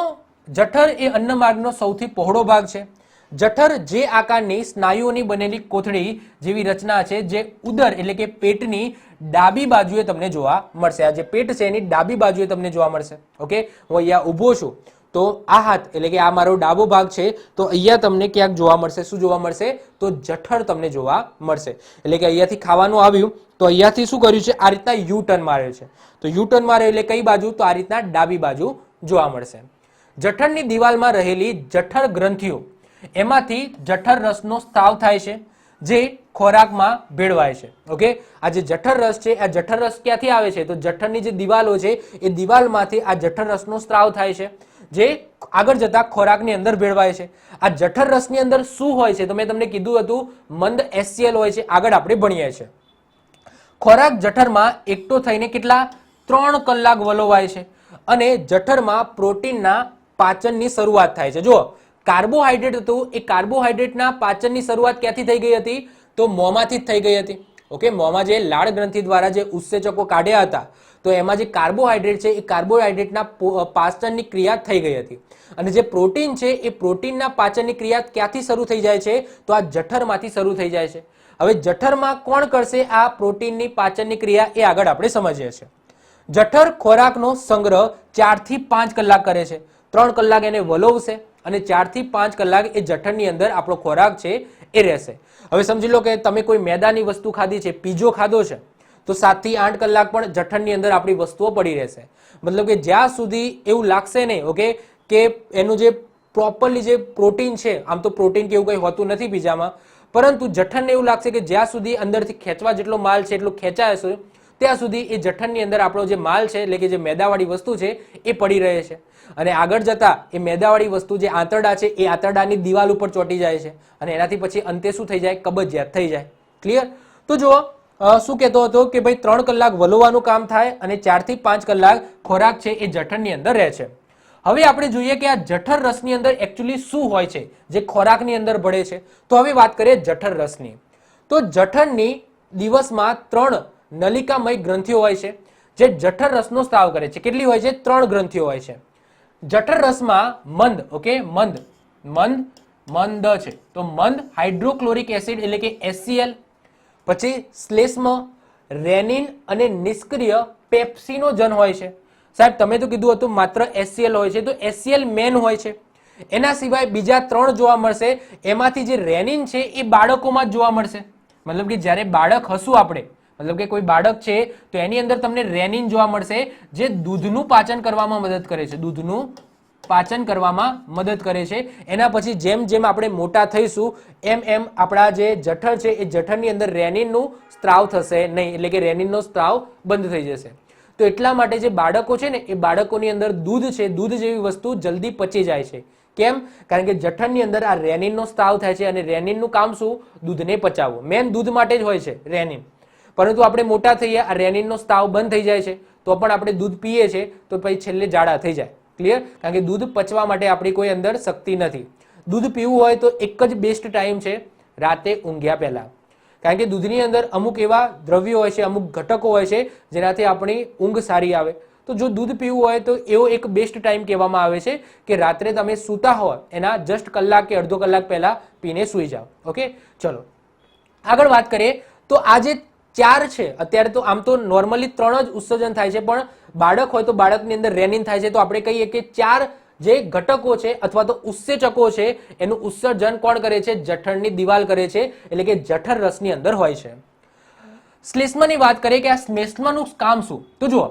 જઠર એ અન્નમાર્ગનો સૌથી પહોળો ભાગ છે. જઠર જે આકારની સ્નાયુઓની બનેલી કોથળી જેવી રચના છે, જે ઉદર એટલે કે પેટની ડાબી બાજુએ તમને જોવા મળશે. આ જે પેટ છે એની ડાબી બાજુએ તમને જોવા મળશે. ઓકે, હું અહીંયા ઊભો છું તો આ હાથ એટલે કે આ મારો ડાબો ભાગ છે, તો અહીંયા તમને ક્યાંક જોવા મળશે. શું જોવા મળશે, તો જઠર તમને જોવા મળશે. એટલે કે અહીંયાથી ખાવાનું આવ્યું તો અહીંયાથી શું કર્યું છે, આ રીતના યુ ટર્ન માર્યો છે. તો યુ ટર્ન માર્યો એટલે કઈ બાજુ, તો આ રીતના ડાબી બાજુ જોવા મળશે. જઠરની દિવાલમાં રહેલી જઠર ગ્રંથિઓ, એમાંથી જઠર રસનો સ્ત્રાવ થાય છે, જે ખોરાકમાં ભેળવાય છે. ઓકે, આ જે જઠર રસ છે, આ જઠર રસ ક્યાંથી આવે છે, તો જઠરની જે દિવાલો છે એ દિવાલમાંથી આ જઠર રસનો સ્ત્રાવ થાય છે, જે આગળ જતા ખોરાકની અંદર ભેળવાય છે. આ જઠર રસની અંદર શું હોય છે, તો મેં તમને કીધું હતું મંદ HCl હોય છે. આગળ આપણે ભણીએ છીએ. ખોરાક જઠરમાં એકઠો થઈને કેટલા 3 કલાક વલોવાય છે અને જઠરમાં પ્રોટીનના પાચનની શરૂઆત થાય છે. જુઓ, કાર્બોહાઈડ્રેટ હતું એ કાર્બોહાઈડ્રેટના પાચનની શરૂઆત ક્યાંથી થઈ ગઈ હતી, તો મોંમાંથી જ થઈ ગઈ હતી. ઓકે, મોંમાં જે લાળ ગ્રંથિ દ્વારા જે ઉત્સેચકો કાઢ્યા હતા તો એમાં જે કાર્બોહાઈડ્રેટ છે એ કાર્બોહાઈડ્રેટના પાચનની ક્રિયા થઈ ગઈ હતી. અને જે પ્રોટીન છે એ પ્રોટીનના પાચનની ક્રિયા ક્યાંથી શરૂ થઈ જાય છે, તો આ જઠરમાંથી શરૂ થઈ જાય છે. હવે જઠરમાં કોણ કરશે આ પ્રોટીનની પાચનની ક્રિયા, એ આગળ આપણે સમજીએ છીએ. જઠર ખોરાકનો સંગ્રહ 4 થી 5 કલાક કરે છે. 3 કલાક એને વલોવશે અને 4 થી 5 કલાક એ જઠરની અંદર આપણો ખોરાક છે એ રહેશે. હવે સમજી લો કે તમે કોઈ મેદાની વસ્તુ ખાધી છે, પીઝો ખાધો છે, તો 7 થી 8 કલાક પણ જઠરની અંદર આપણી વસ્તુઓ પડી રહેશે. મતલબ કે જ્યાં સુધી એવું લાગશે નહીં, ઓકે, કે એનું જે પ્રોપરલી જે પ્રોટીન છે, આમ તો પ્રોટીન કે એવું કંઈ હોતું નથી પીઝામાં, પરંતુ જઠરને એવું લાગશે કે જ્યાં સુધી અંદરથી ખેંચવા જેટલો માલ છે એટલો ખેંચાય છે, ત્યાં સુધી એ જઠરની અંદર આપણો જે માલ છે એટલે કે જે મેદાવાળી વસ્તુ છે એ પડી રહે છે. અને આગળ જતા એ મેદાવાળી વસ્તુ જે આંતરડા છે એ આંતરડાની દિવાલ ઉપર ચોંટી જાય છે અને એનાથી પછી અંતે શું થઈ જાય, કબજિયાત થઈ જાય. ક્લિયર? તો જુઓ, શું કહેતો હતો કે ભાઈ 3 કલાક વલોવાનું કામ થાય અને 4 થી 5 કલાક ખોરાક છે એ જઠરની અંદર રહે છે. હવે આપણે જોઈએ કે આ જઠર રસની અંદર એકચ્યુઅલી શું હોય છે જે ખોરાકની અંદર ભળે છે. તો હવે વાત કરીએ જઠર રસની. તો જઠરની દિવસમાં 3 નલિકામય ગ્રંથિઓ હોય છે જે જઠર રસનો સ્ત્રાવ કરે છે. કેટલી હોય છે? 3 ગ્રંથિઓ હોય છે. જઠર રસમાં મંદ, ઓકે, મંદ છે તો મંદ હાઇડ્રોક્લોરિક એસિડ એટલે કે HCl, પછી શ્લેષ્મ, રેનિન અને નિષ્ક્રિય પેપ્સિનોજન હોય છે. સાહેબ તમે તો કીધું હતું માત્ર HCl હોય છે, તો HCl મેન હોય છે. એના સિવાય બીજા 3 જોવા મળશે. એમાંથી જે રેનિન છે એ બાળકોમાં જ જોવા મળશે. મતલબ કે જ્યારે બાળક હશું આપણે, મતલબ કે કોઈ બાળક છે તો એની અંદર તમને રેનિન જોવા મળશે, જે દૂધનું પાચન કરવામાં મદદ કરે છે. દૂધનું પાચન કરવામાં મદદ કરે છે. એના પછી જેમ જેમ આપણે મોટા થઈશું એમ એમ આપણા જે જઠર છે એ જઠરની અંદર રેનિનનું સ્ત્રાવ થશે નહીં, એટલે કે રેનિનનો સ્ત્રાવ બંધ થઈ જશે. તો એટલા માટે જે બાળકો છે ને એ બાળકોની અંદર દૂધ છે, દૂધ જેવી વસ્તુ જલ્દી પચી જાય છે. કેમ? કારણ કે જઠરની અંદર આ રેનિનનો સ્ત્રાવ થાય છે અને રેનિનનું કામ શું? દૂધને પચાવવું. મેન દૂધ માટે જ હોય છે રેનિન. પરંતુ આપણે મોટા થઈએ આ રેનિનનો સ્ત્રાવ બંધ થઈ જાય છે તો પણ આપણે દૂધ પીએ છીએ તો પછી છેલ્લે ઝાડા થઈ જાય. ક્લિયર? કારણ કે દૂધ પચવા માટે આપણી કોઈ અંદર શક્તિ નથી. દૂધ પીવું હોય તો એક જ બેસ્ટ ટાઈમ છે રાતે ઊંઘ્યા પહેલા. કારણ કે દૂધની અંદર અમુક એવા દ્રવ્યો હોય છે, અમુક ઘટકો હોય છે જેનાથી આપણી ઊંઘ સારી આવે. તો જો દૂધ પીવું હોય તો એવો એક બેસ્ટ ટાઈમ કહેવામાં આવે છે કે રાત્રે તમે સૂતા હોય એના જસ્ટ કલાક કે અડધો કલાક પહેલા પીને સૂઈ જાઓ. ઓકે, ચલો આગળ વાત કરીએ. તો આ જે 4 છે, અત્યારે તો આમ તો નોર્મલી 3 જ ઉત્સર્જન થાય છે, પણ બાળક હોય તો બાળકની અંદર રેનિન થાય છે. તો આપણે કહીએ કે 4 જે ઘટકો છે અથવા તો ઉત્સેચકો છે એનું ઉત્સર્જન કોણ કરે છે? જઠરની દિવાલ કરે છે, એટલે કે જઠર રસની અંદર હોય છે. શ્લેષ્માની વાત કરીએ કે આ શ્લેષ્માનું કામ શું? તો જુઓ,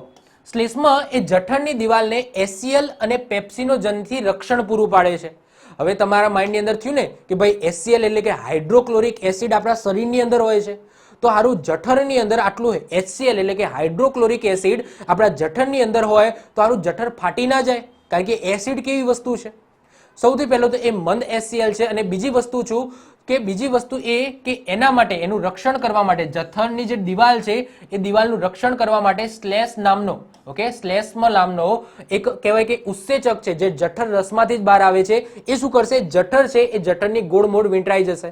શ્લેષ્મા એ જઠરની દિવાલને HCl અને પેપ્સિનોજનથી રક્ષણ પૂરું પાડે છે. હવે તમારા માઇન્ડની અંદર થયું ને કે ભાઈ HCl એટલે કે હાઇડ્રોક્લોરિક એસિડ આપણા શરીરની અંદર હોય છે, તો સારું જઠરની અંદર આટલું HCl એટલે કે હાઇડ્રોક્લોરિક એસિડ આપણા જઠરની અંદર હોય તો સારું જઠર ફાટી ના જાય, કારણ કે એસિડ કેવી વસ્તુ છે? સૌથી પહેલો તો એ મંદ HCl છે, અને બીજી વસ્તુ એ કે એના માટે, એનું રક્ષણ કરવા માટે, જઠરની જે દિવાલ છે એ દિવાલનું રક્ષણ કરવા માટે શ્લેષ્મ નામનો, ઓકે, શ્લેષ્મ નામનો એક કહેવાય કે ઉત્સેચક છે જે જઠર રસમાંથી જ બહાર આવે છે. એ શું કરશે? જઠર છે એ જઠરની ગોળમોળ વીંટળાઈ જશે,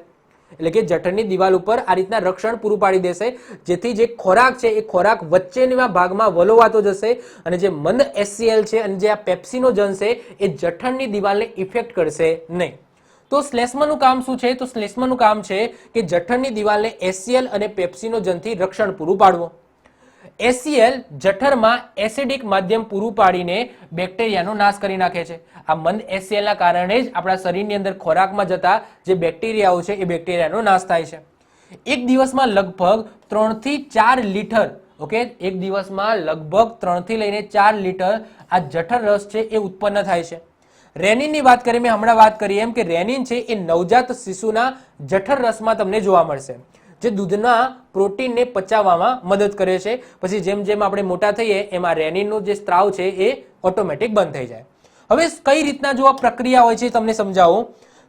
એટલે કે જઠરની દિવાલ ઉપર આ રીતના રક્ષણ પૂરું પાડી દેશે, જેથી જે ખોરાક છે એ ખોરાક વચ્ચેના ભાગમાં વલોવાતો જશે, અને જે મંદ HCl છે અને જે આ પેપ્સિનોજન છે એ જઠરની દિવાલને ઇફેક્ટ કરશે નહીં. તો શ્લેષ્માનું કામ શું છે? તો શ્લેષ્માનું કામ છે કે જઠરની દિવાલને HCl અને પેપ્સિનોજનથી રક્ષણ પૂરું પાડવું. HCl જઠરમાં એસિડિક માધ્યમ પૂરું પાડીને બેક્ટેરિયાનો નાશ કરી નાખે છે. આ મંદ HCl ના કારણે જ આપણા શરીરની અંદર ખોરાકમાં જતા જે બેક્ટેરિયાઓ છે એ બેક્ટેરિયાનો નાશ થાય છે. એક દિવસમાં લગભગ 3 થી 4 લીટર, ઓકે, એક દિવસમાં લગભગ 3 થી લઈને 4 લીટર આ જઠર રસ છે એ ઉત્પન્ન થાય છે. રેનિનની વાત કરીએ, મેં હમણાં વાત કરી એમ કે રેનિન છે એ નવજાત શિશુના જઠર રસમાં તમને જોવા મળશે, જે દૂધના પ્રોટીનને પચાવવામાં મદદ કરે છે. પછી જેમ જેમ આપણે મોટા થઈએ એમ આ રેનિનનો જે સ્ત્રાવ છે એ ઓટોમેટિક બંધ થઈ જાય. હવે કઈ રીતના જો આ પ્રક્રિયા હોય છે તમને સમજાવું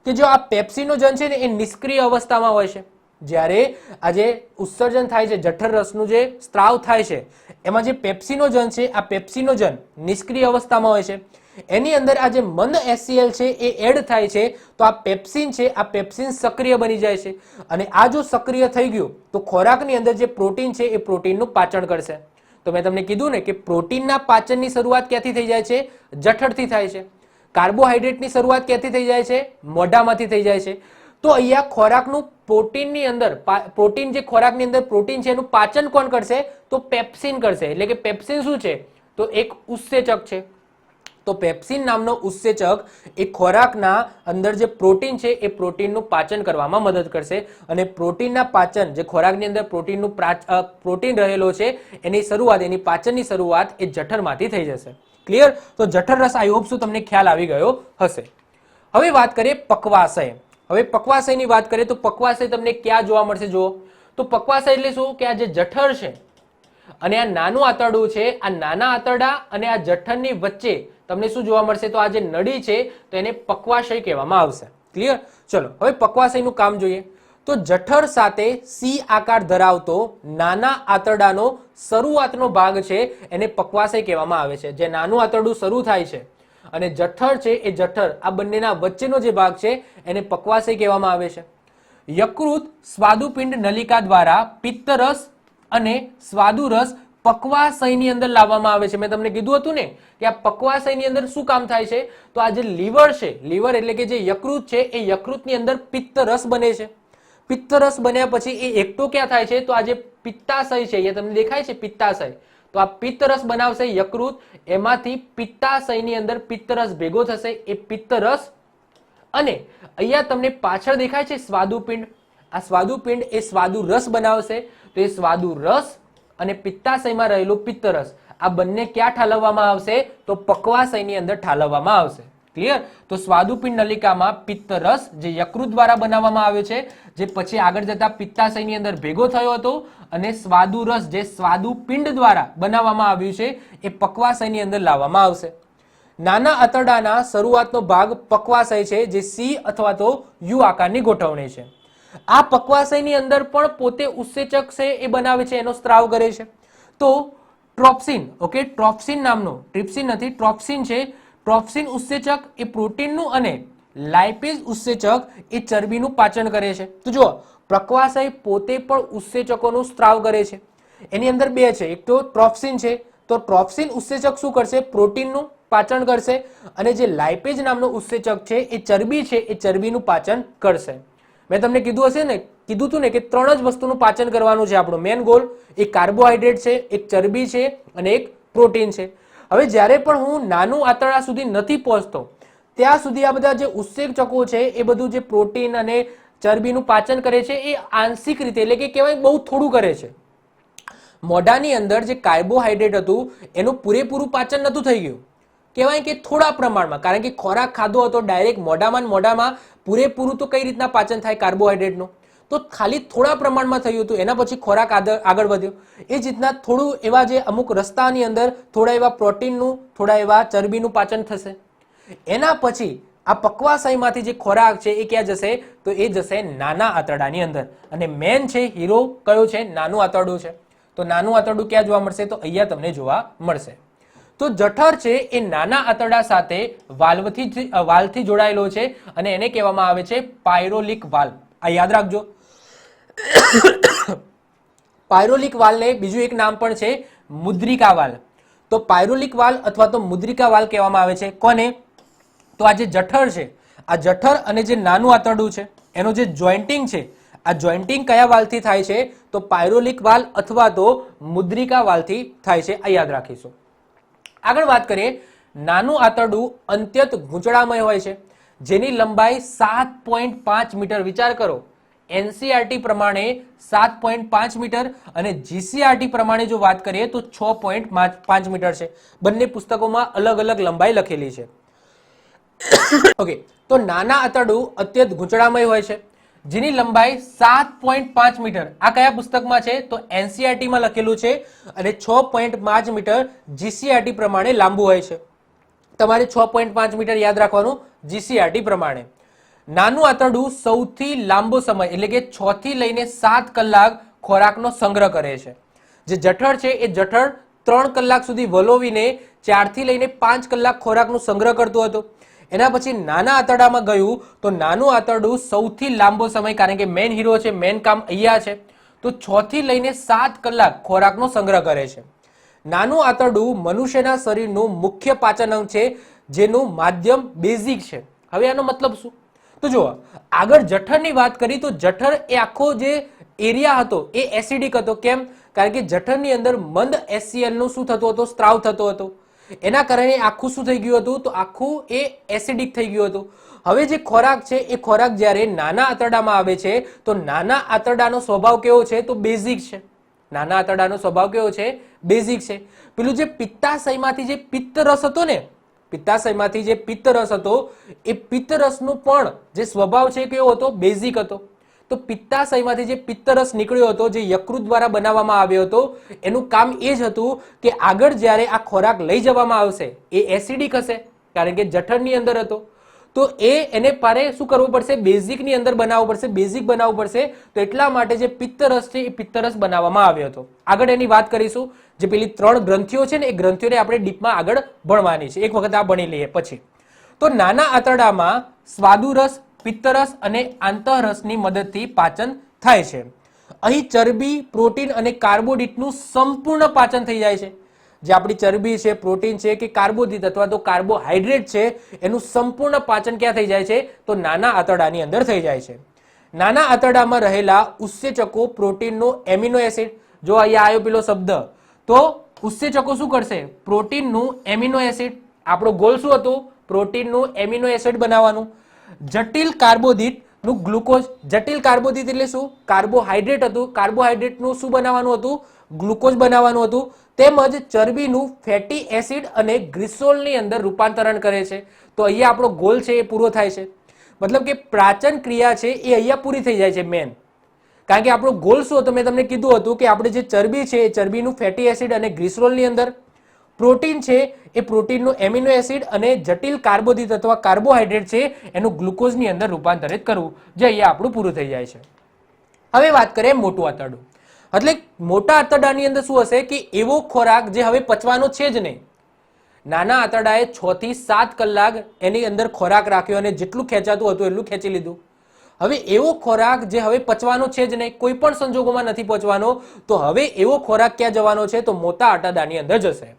કે જો આ પેપ્સિનોજન છે ને એ નિષ્ક્રિય અવસ્થામાં હોય છે. જ્યારે આ જે ઉત્સર્જન થાય છે, જઠર રસનું જે સ્ત્રાવ થાય છે, એમાં જે પેપ્સિનોજન છે, આ પેપ્સિનોજન નિષ્ક્રિય અવસ્થામાં હોય છે. એની અંદર આ જે મંદ HCl છે એ એડ થાય છે, તો આ પેપ્સિન છે, આ પેપ્સિન સક્રિય બની જાય છે, અને આ જો સક્રિય થઈ ગયું તો ખોરાકની અંદર જે પ્રોટીન છે એ પ્રોટીનનું પાચન કરશે. તો મેં તમને કીધું ને કે પ્રોટીનના પાચનની શરૂઆત ક્યાંથી થઈ જાય છે? જઠરથી થાય છે. કાર્બોહાઈડ્રેટની શરૂઆત ક્યાંથી થઈ જાય છે? મોઢામાંથી થઈ જાય છે. તો અહીંયા ખોરાકનું પ્રોટીનની અંદર, પ્રોટીન જે ખોરાકની અંદર પ્રોટીન છે એનું પાચન કોણ કરશે? તો પેપ્સિન કરશે. એટલે કે પેપ્સિન શું છે? તો એક ઉત્સેચક છે. તો પેપ્સિન નામનો ઉત્સેચક એ ખોરાકના અંદર જે પ્રોટીન છે એ પ્રોટીનનું પાચન કરવામાં મદદ કરશે, અને પ્રોટીનના પાચન, જે ખોરાકની અંદર પ્રોટીન રહેલો છે એની શરૂઆત, એની પાચનની શરૂઆત એ જઠરમાંથી થઈ જશે. ક્લિયર? તો જઠર રસ આઈ હોપ શું તમને ખ્યાલ આવી ગયો હશે. હવે વાત કરીએ પક્વાશય. હવે પક્વાશયની વાત કરીએ તો પક્વાશય તમને ક્યાં જોવા મળશે? જુઓ, તો પક્વાશય એટલે શું કે આ જે જઠર છે અને આ નાનું આંતરડું છે, આ નાના આંતરડા અને આ જઠરની વચ્ચે તમને શું જોવા મળશે? તો આ જે નળી છે તો એને પક્વાશય કહેવામાં આવશે. ક્લિયર? ચલો હવે પક્વાશયનું કામ જોઈએ. તો જઠર સાથે C આકાર ધરાવતો નાના આંતરડાનો શરૂઆતનો ભાગ છે એને પક્વાશય કહેવામાં આવે છે. જે નાનું આંતરડું શરૂ થાય છે અને જઠર છે એ જઠર, આ બંનેના વચ્ચેનો જે ભાગ છે એને પક્વાશય કહેવામાં આવે છે. યકૃત સ્વાદુપિંડ નલિકા દ્વારા પિત્તરસ અને સ્વાદુરસ પક્વાશયની અંદર લાવવામાં આવે છે. મેં તમને કીધું હતું ને કે આ પક્વાશયની અંદર શું કામ થાય છે? તો આ જે લીવર છે, લીવર એટલે કે જે યકૃત છે એ યકૃતની અંદર પિત્તરસ બને છે. પિત્તરસ બન્યા પછી એ એકઠો ક્યાં થાય છે? તો આ જે પિત્તાશય છે, અહીંયા તમને દેખાય છે પિત્તાશય, તો આ પિત્તરસ બનાવશે યકૃત, એમાંથી પિત્તાશયની અંદર પિત્તરસ ભેગો થશે, એ પિત્તરસ, અને અહીંયા તમને પાછળ દેખાય છે સ્વાદુપિંડ, આ સ્વાદુપિંડ એ સ્વાદુરસ બનાવશે. તો એ સ્વાદુરસ અને પિત્તાશયમાં રહેલું પિત્તરસ, આ બંને ક્યાં ઠાલવવામાં આવશે? તો પક્વાશયની અંદર ઠાલવવામાં આવશે. ક્લિયર? તો સ્વાદુપિંડ નલિકામાં પિત્તરસ જે યકૃત દ્વારા બનાવવામાં આવે છે, જે પછી આગળ જતા પિત્તાશયની અંદર ભેગો થયો હતો, અને સ્વાદુરસ જે સ્વાદુપિંડ દ્વારા બનાવવામાં આવ્યું છે એ પક્વાશયની અંદર લાવવામાં આવશે. નાના આંતરડાના શરૂઆતનો ભાગ પક્વાશય છે, જે C અથવા તો U આકારની ગોઠવણી છે. આ પક્વાશયની અંદર પણ પોતે ઉત્સેચક છે એ બનાવે છે, એનો સ્ત્રાવ કરે છે. તો ટ્રોપ્સિન, ઓકે, ટ્રોપ્સિન નામનો, ટ્રિપ્સિન નથી, ટ્રોપ્સિન છે. ટ્રોપ્સિન ઉત્સેચક એ પ્રોટીનનું અને લાઇપેઝ ઉત્સેચક એ ચરબીનું પાચન કરે છે. તો જુઓ, પ્રક્વાશય પોતે પણ ઉત્સેચકોનું સ્ત્રાવ કરે છે. એની અંદર બે છે, એક તો ટ્રોપ્સિન છે, તો ટ્રોપ્સિન ઉત્સેચક શું કરશે? પ્રોટીનનું પાચન કરશે, અને જે લાઇપેજ નામનો ઉત્સેચક છે એ ચરબી છે એ ચરબીનું પાચન કરશે. મેં તમને કીધું હશે ને, કીધું હતું ને કે 3 જ વસ્તુનું પાચન કરવાનું છે આપણું મેન ગોલ. એક કાર્બોહાઈડ્રેટ છે, એક ચરબી છે અને એક પ્રોટીન છે. હવે જ્યારે પણ હું નાનું આંતરડા સુધી નથી પહોંચતો ત્યાં સુધી આ બધા જે ઉત્સેચકો છે એ બધું જે પ્રોટીન અને ચરબીનું પાચન કરે છે એ આંશિક રીતે એટલે કે કહેવાય બહુ થોડું કરે છે. મોઢાની અંદર જે કાર્બોહાઈડ્રેટ હતું એનું પૂરેપૂરું પાચન નહોતું થઈ ગયું, કહેવાય કે થોડા પ્રમાણમાં, કારણ કે ખોરાક ખાધો હતો ડાયરેક્ટ મોઢામાં પૂરેપૂરું તો કઈ રીતના પાચન થાય કાર્બોહાઈડ્રેટનું? તો ખાલી થોડા પ્રમાણમાં થયું હતું, એના પછી ખોરાક આગળ વધ્યો. એ જ રીતના થોડું એવા જે અમુક રસ્તાની અંદર થોડા એવા પ્રોટીનનું, થોડા એવા ચરબીનું પાચન થશે. એના પછી આ પક્વાશયમાંથી જે ખોરાક છે એ ક્યાં જશે? તો એ જશે નાના આંતરડાની અંદર. અને મેન છે હીરો કયો છે? નાનું આંતરડું છે. તો નાનું આંતરડું ક્યાં જોવા મળશે? તો અહીંયા તમને જોવા મળશે. તો જઠર છે એ નાના આંતરડા સાથે વાલ્વથી જોડાયેલો છે અને એને કહેવામાં આવે છે પાયરોલિક વાલ્વ. આ યાદ રાખજો. પાયરોલિક વાલ્વને બીજું એક નામ પણ છે મુદ્રિકા વાલ્વ. તો પાયરોલિક વાલ્વ અથવા તો મુદ્રિકા વાલ્વ કહેવામાં આવે છે. કોને? તો આ જે જઠર છે, આ જઠર અને જે નાનું આંતરડું છે એનું જે જોઈન્ટિંગ છે, આ જોઈન્ટિંગ કયા વાલ્વથી થાય છે? તો પાયરોલિક વાલ્વ અથવા તો મુદ્રિકા વાલ્વથી થાય છે. આ યાદ રાખીશું. આગળ વાત કરીએ, નાનું આંતરડું અત્યંત ગૂંચળામય હોય છે, જેની લંબાઈ 7.5 મીટર. વિચાર કરો, એનસીઆરટી પ્રમાણે 7.5 મીટર અને જીસીઆરટી પ્રમાણે જો વાત કરીએ તો 6.5 મીટર છે. બંને પુસ્તકોમાં અલગ અલગ લંબાઈ લખેલી છે. ઓકે, તો નાના આંતરડું અત્યંત ગૂંચળામય હોય છે, જેની લંબાઈ 7.5 મીટર. આ કયા પુસ્તકમાં છે? તો એનસીઆરટી માં લખેલું છે. અને 6.5 મીટર જીસીઆરટી પ્રમાણે લાંબુ હોય છે. તમારે 6.5 મીટર યાદ રાખવાનું જીસીઆરટી પ્રમાણે. નાનું આંતરડું સૌથી લાંબો સમય એટલે કે 6 થી લઈને 7 કલાક ખોરાકનો સંગ્રહ કરે છે. જે જઠર છે એ જઠર 3 કલાક સુધી વલોવીને 4 થી લઈને 5 કલાક ખોરાકનો સંગ્રહ કરતું હતું. એના પછી નાના આંતરડામાં ગયું તો નાનું આંતરડું સૌથી લાંબો સમય, કારણ કે મેન હીરો છે, મેન કામ અહીંયા છે, તો 6 થી લઈને 7 કલાક ખોરાકનો સંગ્રહ કરે છે. નાનું આંતરડું મનુષ્યના શરીરનું મુખ્ય પાચન અંગ છે, જેનું માધ્યમ બેઝિક છે. હવે આનો મતલબ શું? તો જુઓ, આગળ જઠરની વાત કરી તો જઠર એ આખો જે એરિયા હતો એ એસિડિક હતો. કેમ? કારણ કે જઠરની અંદર મંદ HCl નું શું થતું હતું? સ્ત્રાવ થતો હતો. એના કારણે આખું શું થઈ ગયું હતું? તો આખું એ એસિડિક થઈ ગયું હતું. હવે જે ખોરાક છે એ ખોરાક જ્યારે નાના આંતરડામાં આવે છે તો નાના આંતરડાનો સ્વભાવ કેવો છે? તો બેઝિક છે. નાના આંતરડાનો સ્વભાવ કેવો છે? બેઝિક છે. પેલું જે પિત્તાશયમાંથી જે પિત્તરસ હતો ને, પિત્તાશયમાંથી જે પિત્તરસ હતો એ પિત્તરસનું પણ જે સ્વભાવ છે કેવો હતો? બેઝિક હતો. તો પિત્તાશયમાંથી જે પિત્તરસ નીકળ્યો હતો, જે યકૃત દ્વારા બનાવવામાં આવ્યો હતો, એનું કામ એ જ હતું કે આગળ જ્યારે આ ખોરાક લઈ જવામાં આવશે એ એસિડિક હશે, કારણ કે જઠરની અંદર હતો. તો એને પારે શું કરવું પડશે? બેઝિકની અંદર બનાવવું પડશે, બેઝિક બનાવવું પડશે. તો એટલા માટે જે પિત્તરસ છે એ પિત્તરસ બનાવવામાં આવ્યો હતો. આગળ એની વાત કરીશું. જે પેલી 3 ગ્રંથિઓ છે ને એ ગ્રંથિઓને આપણે ડીપમાં આગળ ભણવાની છે. એક વખત આ ભણી લઈએ પછી. તો નાના આંતરડામાં સ્વાદુરસ, પિત્તરસ અને આંતરરસની મદદથી પાચન થાય છે. અહીં ચરબી, પ્રોટીન અને કાર્બોદિતનું સંપૂર્ણ પાચન થઈ જાય છે. જે આપણી ચરબી છે, પ્રોટીન છે કે કાર્બોદિત અથવા તો કાર્બોહાઈડ્રેટ છે, એનું સંપૂર્ણ પાચન ક્યાં થઈ જાય છે? તો નાના આંતરડાની અંદર થઈ જાય છે. નાના આંતરડામાં રહેલા ઉત્સેચકો પ્રોટીનનો એમિનો એસિડ, જો અહીંયા આવ્યો પેલો શબ્દ, તો ઉત્સેચકો શું કરશે? પ્રોટીનનું એમિનો એસિડ. આપણો ગોલ શું હતો? પ્રોટીનનું એમિનો એસિડ બનાવવાનું. જટિલ કાર્બોદિત નું ગ્લુકોઝ. જટિલ કાર્બોદિત એટલે શું? કાર્બોહાઈડ્રેટ હતું. કાર્બોહાઈડ્રેટનું શું બનાવવાનું હતું? ગ્લુકોઝ બનાવવાનું હતું. તેમજ ચરબીનું ફેટી એસિડ અને ગ્લિસરોલની અંદર રૂપાંતરણ કરે છે. તો અહીંયા આપણો ગોલ છે એ પૂરો થાય છે. મતલબ કે પાચન ક્રિયા છે એ અહીંયા પૂરી થઈ જાય છે મેન. કારણ કે આપણો ગોલ શું હતો? મેં તમને કીધું હતું કે આપણે જે ચરબી છે એ ચરબીનું ફેટી એસિડ અને ગ્લિસરોલની અંદર, પ્રોટીન છે એ પ્રોટીનનું એમિનો એસિડ અને જટિલ કાર્બોદિત અથવા કાર્બોહાઈડ્રેટ છે એનું ગ્લુકોઝની અંદર રૂપાંતરિત કરવું, જે અહીંયા આપણું પૂરું થઈ જાય છે. હવે વાત કરીએ મોટું આંતરડું. એટલે મોટા આંતરડાની અંદર શું હશે? કે એવો ખોરાક જે હવે પચવાનો છે જ નહીં. નાના આંતરડાએ 6 થી 7 કલાક એની અંદર ખોરાક રાખ્યો અને જેટલું ખેંચાતું હતું એટલું ખેંચી લીધું. હવે એવો ખોરાક જે હવે પચવાનો છે જ નહીં, કોઈ પણ સંજોગોમાં નથી પચવાનો, તો હવે એવો ખોરાક ક્યાં જવાનો છે? તો મોટા આંતરડાની અંદર જશે.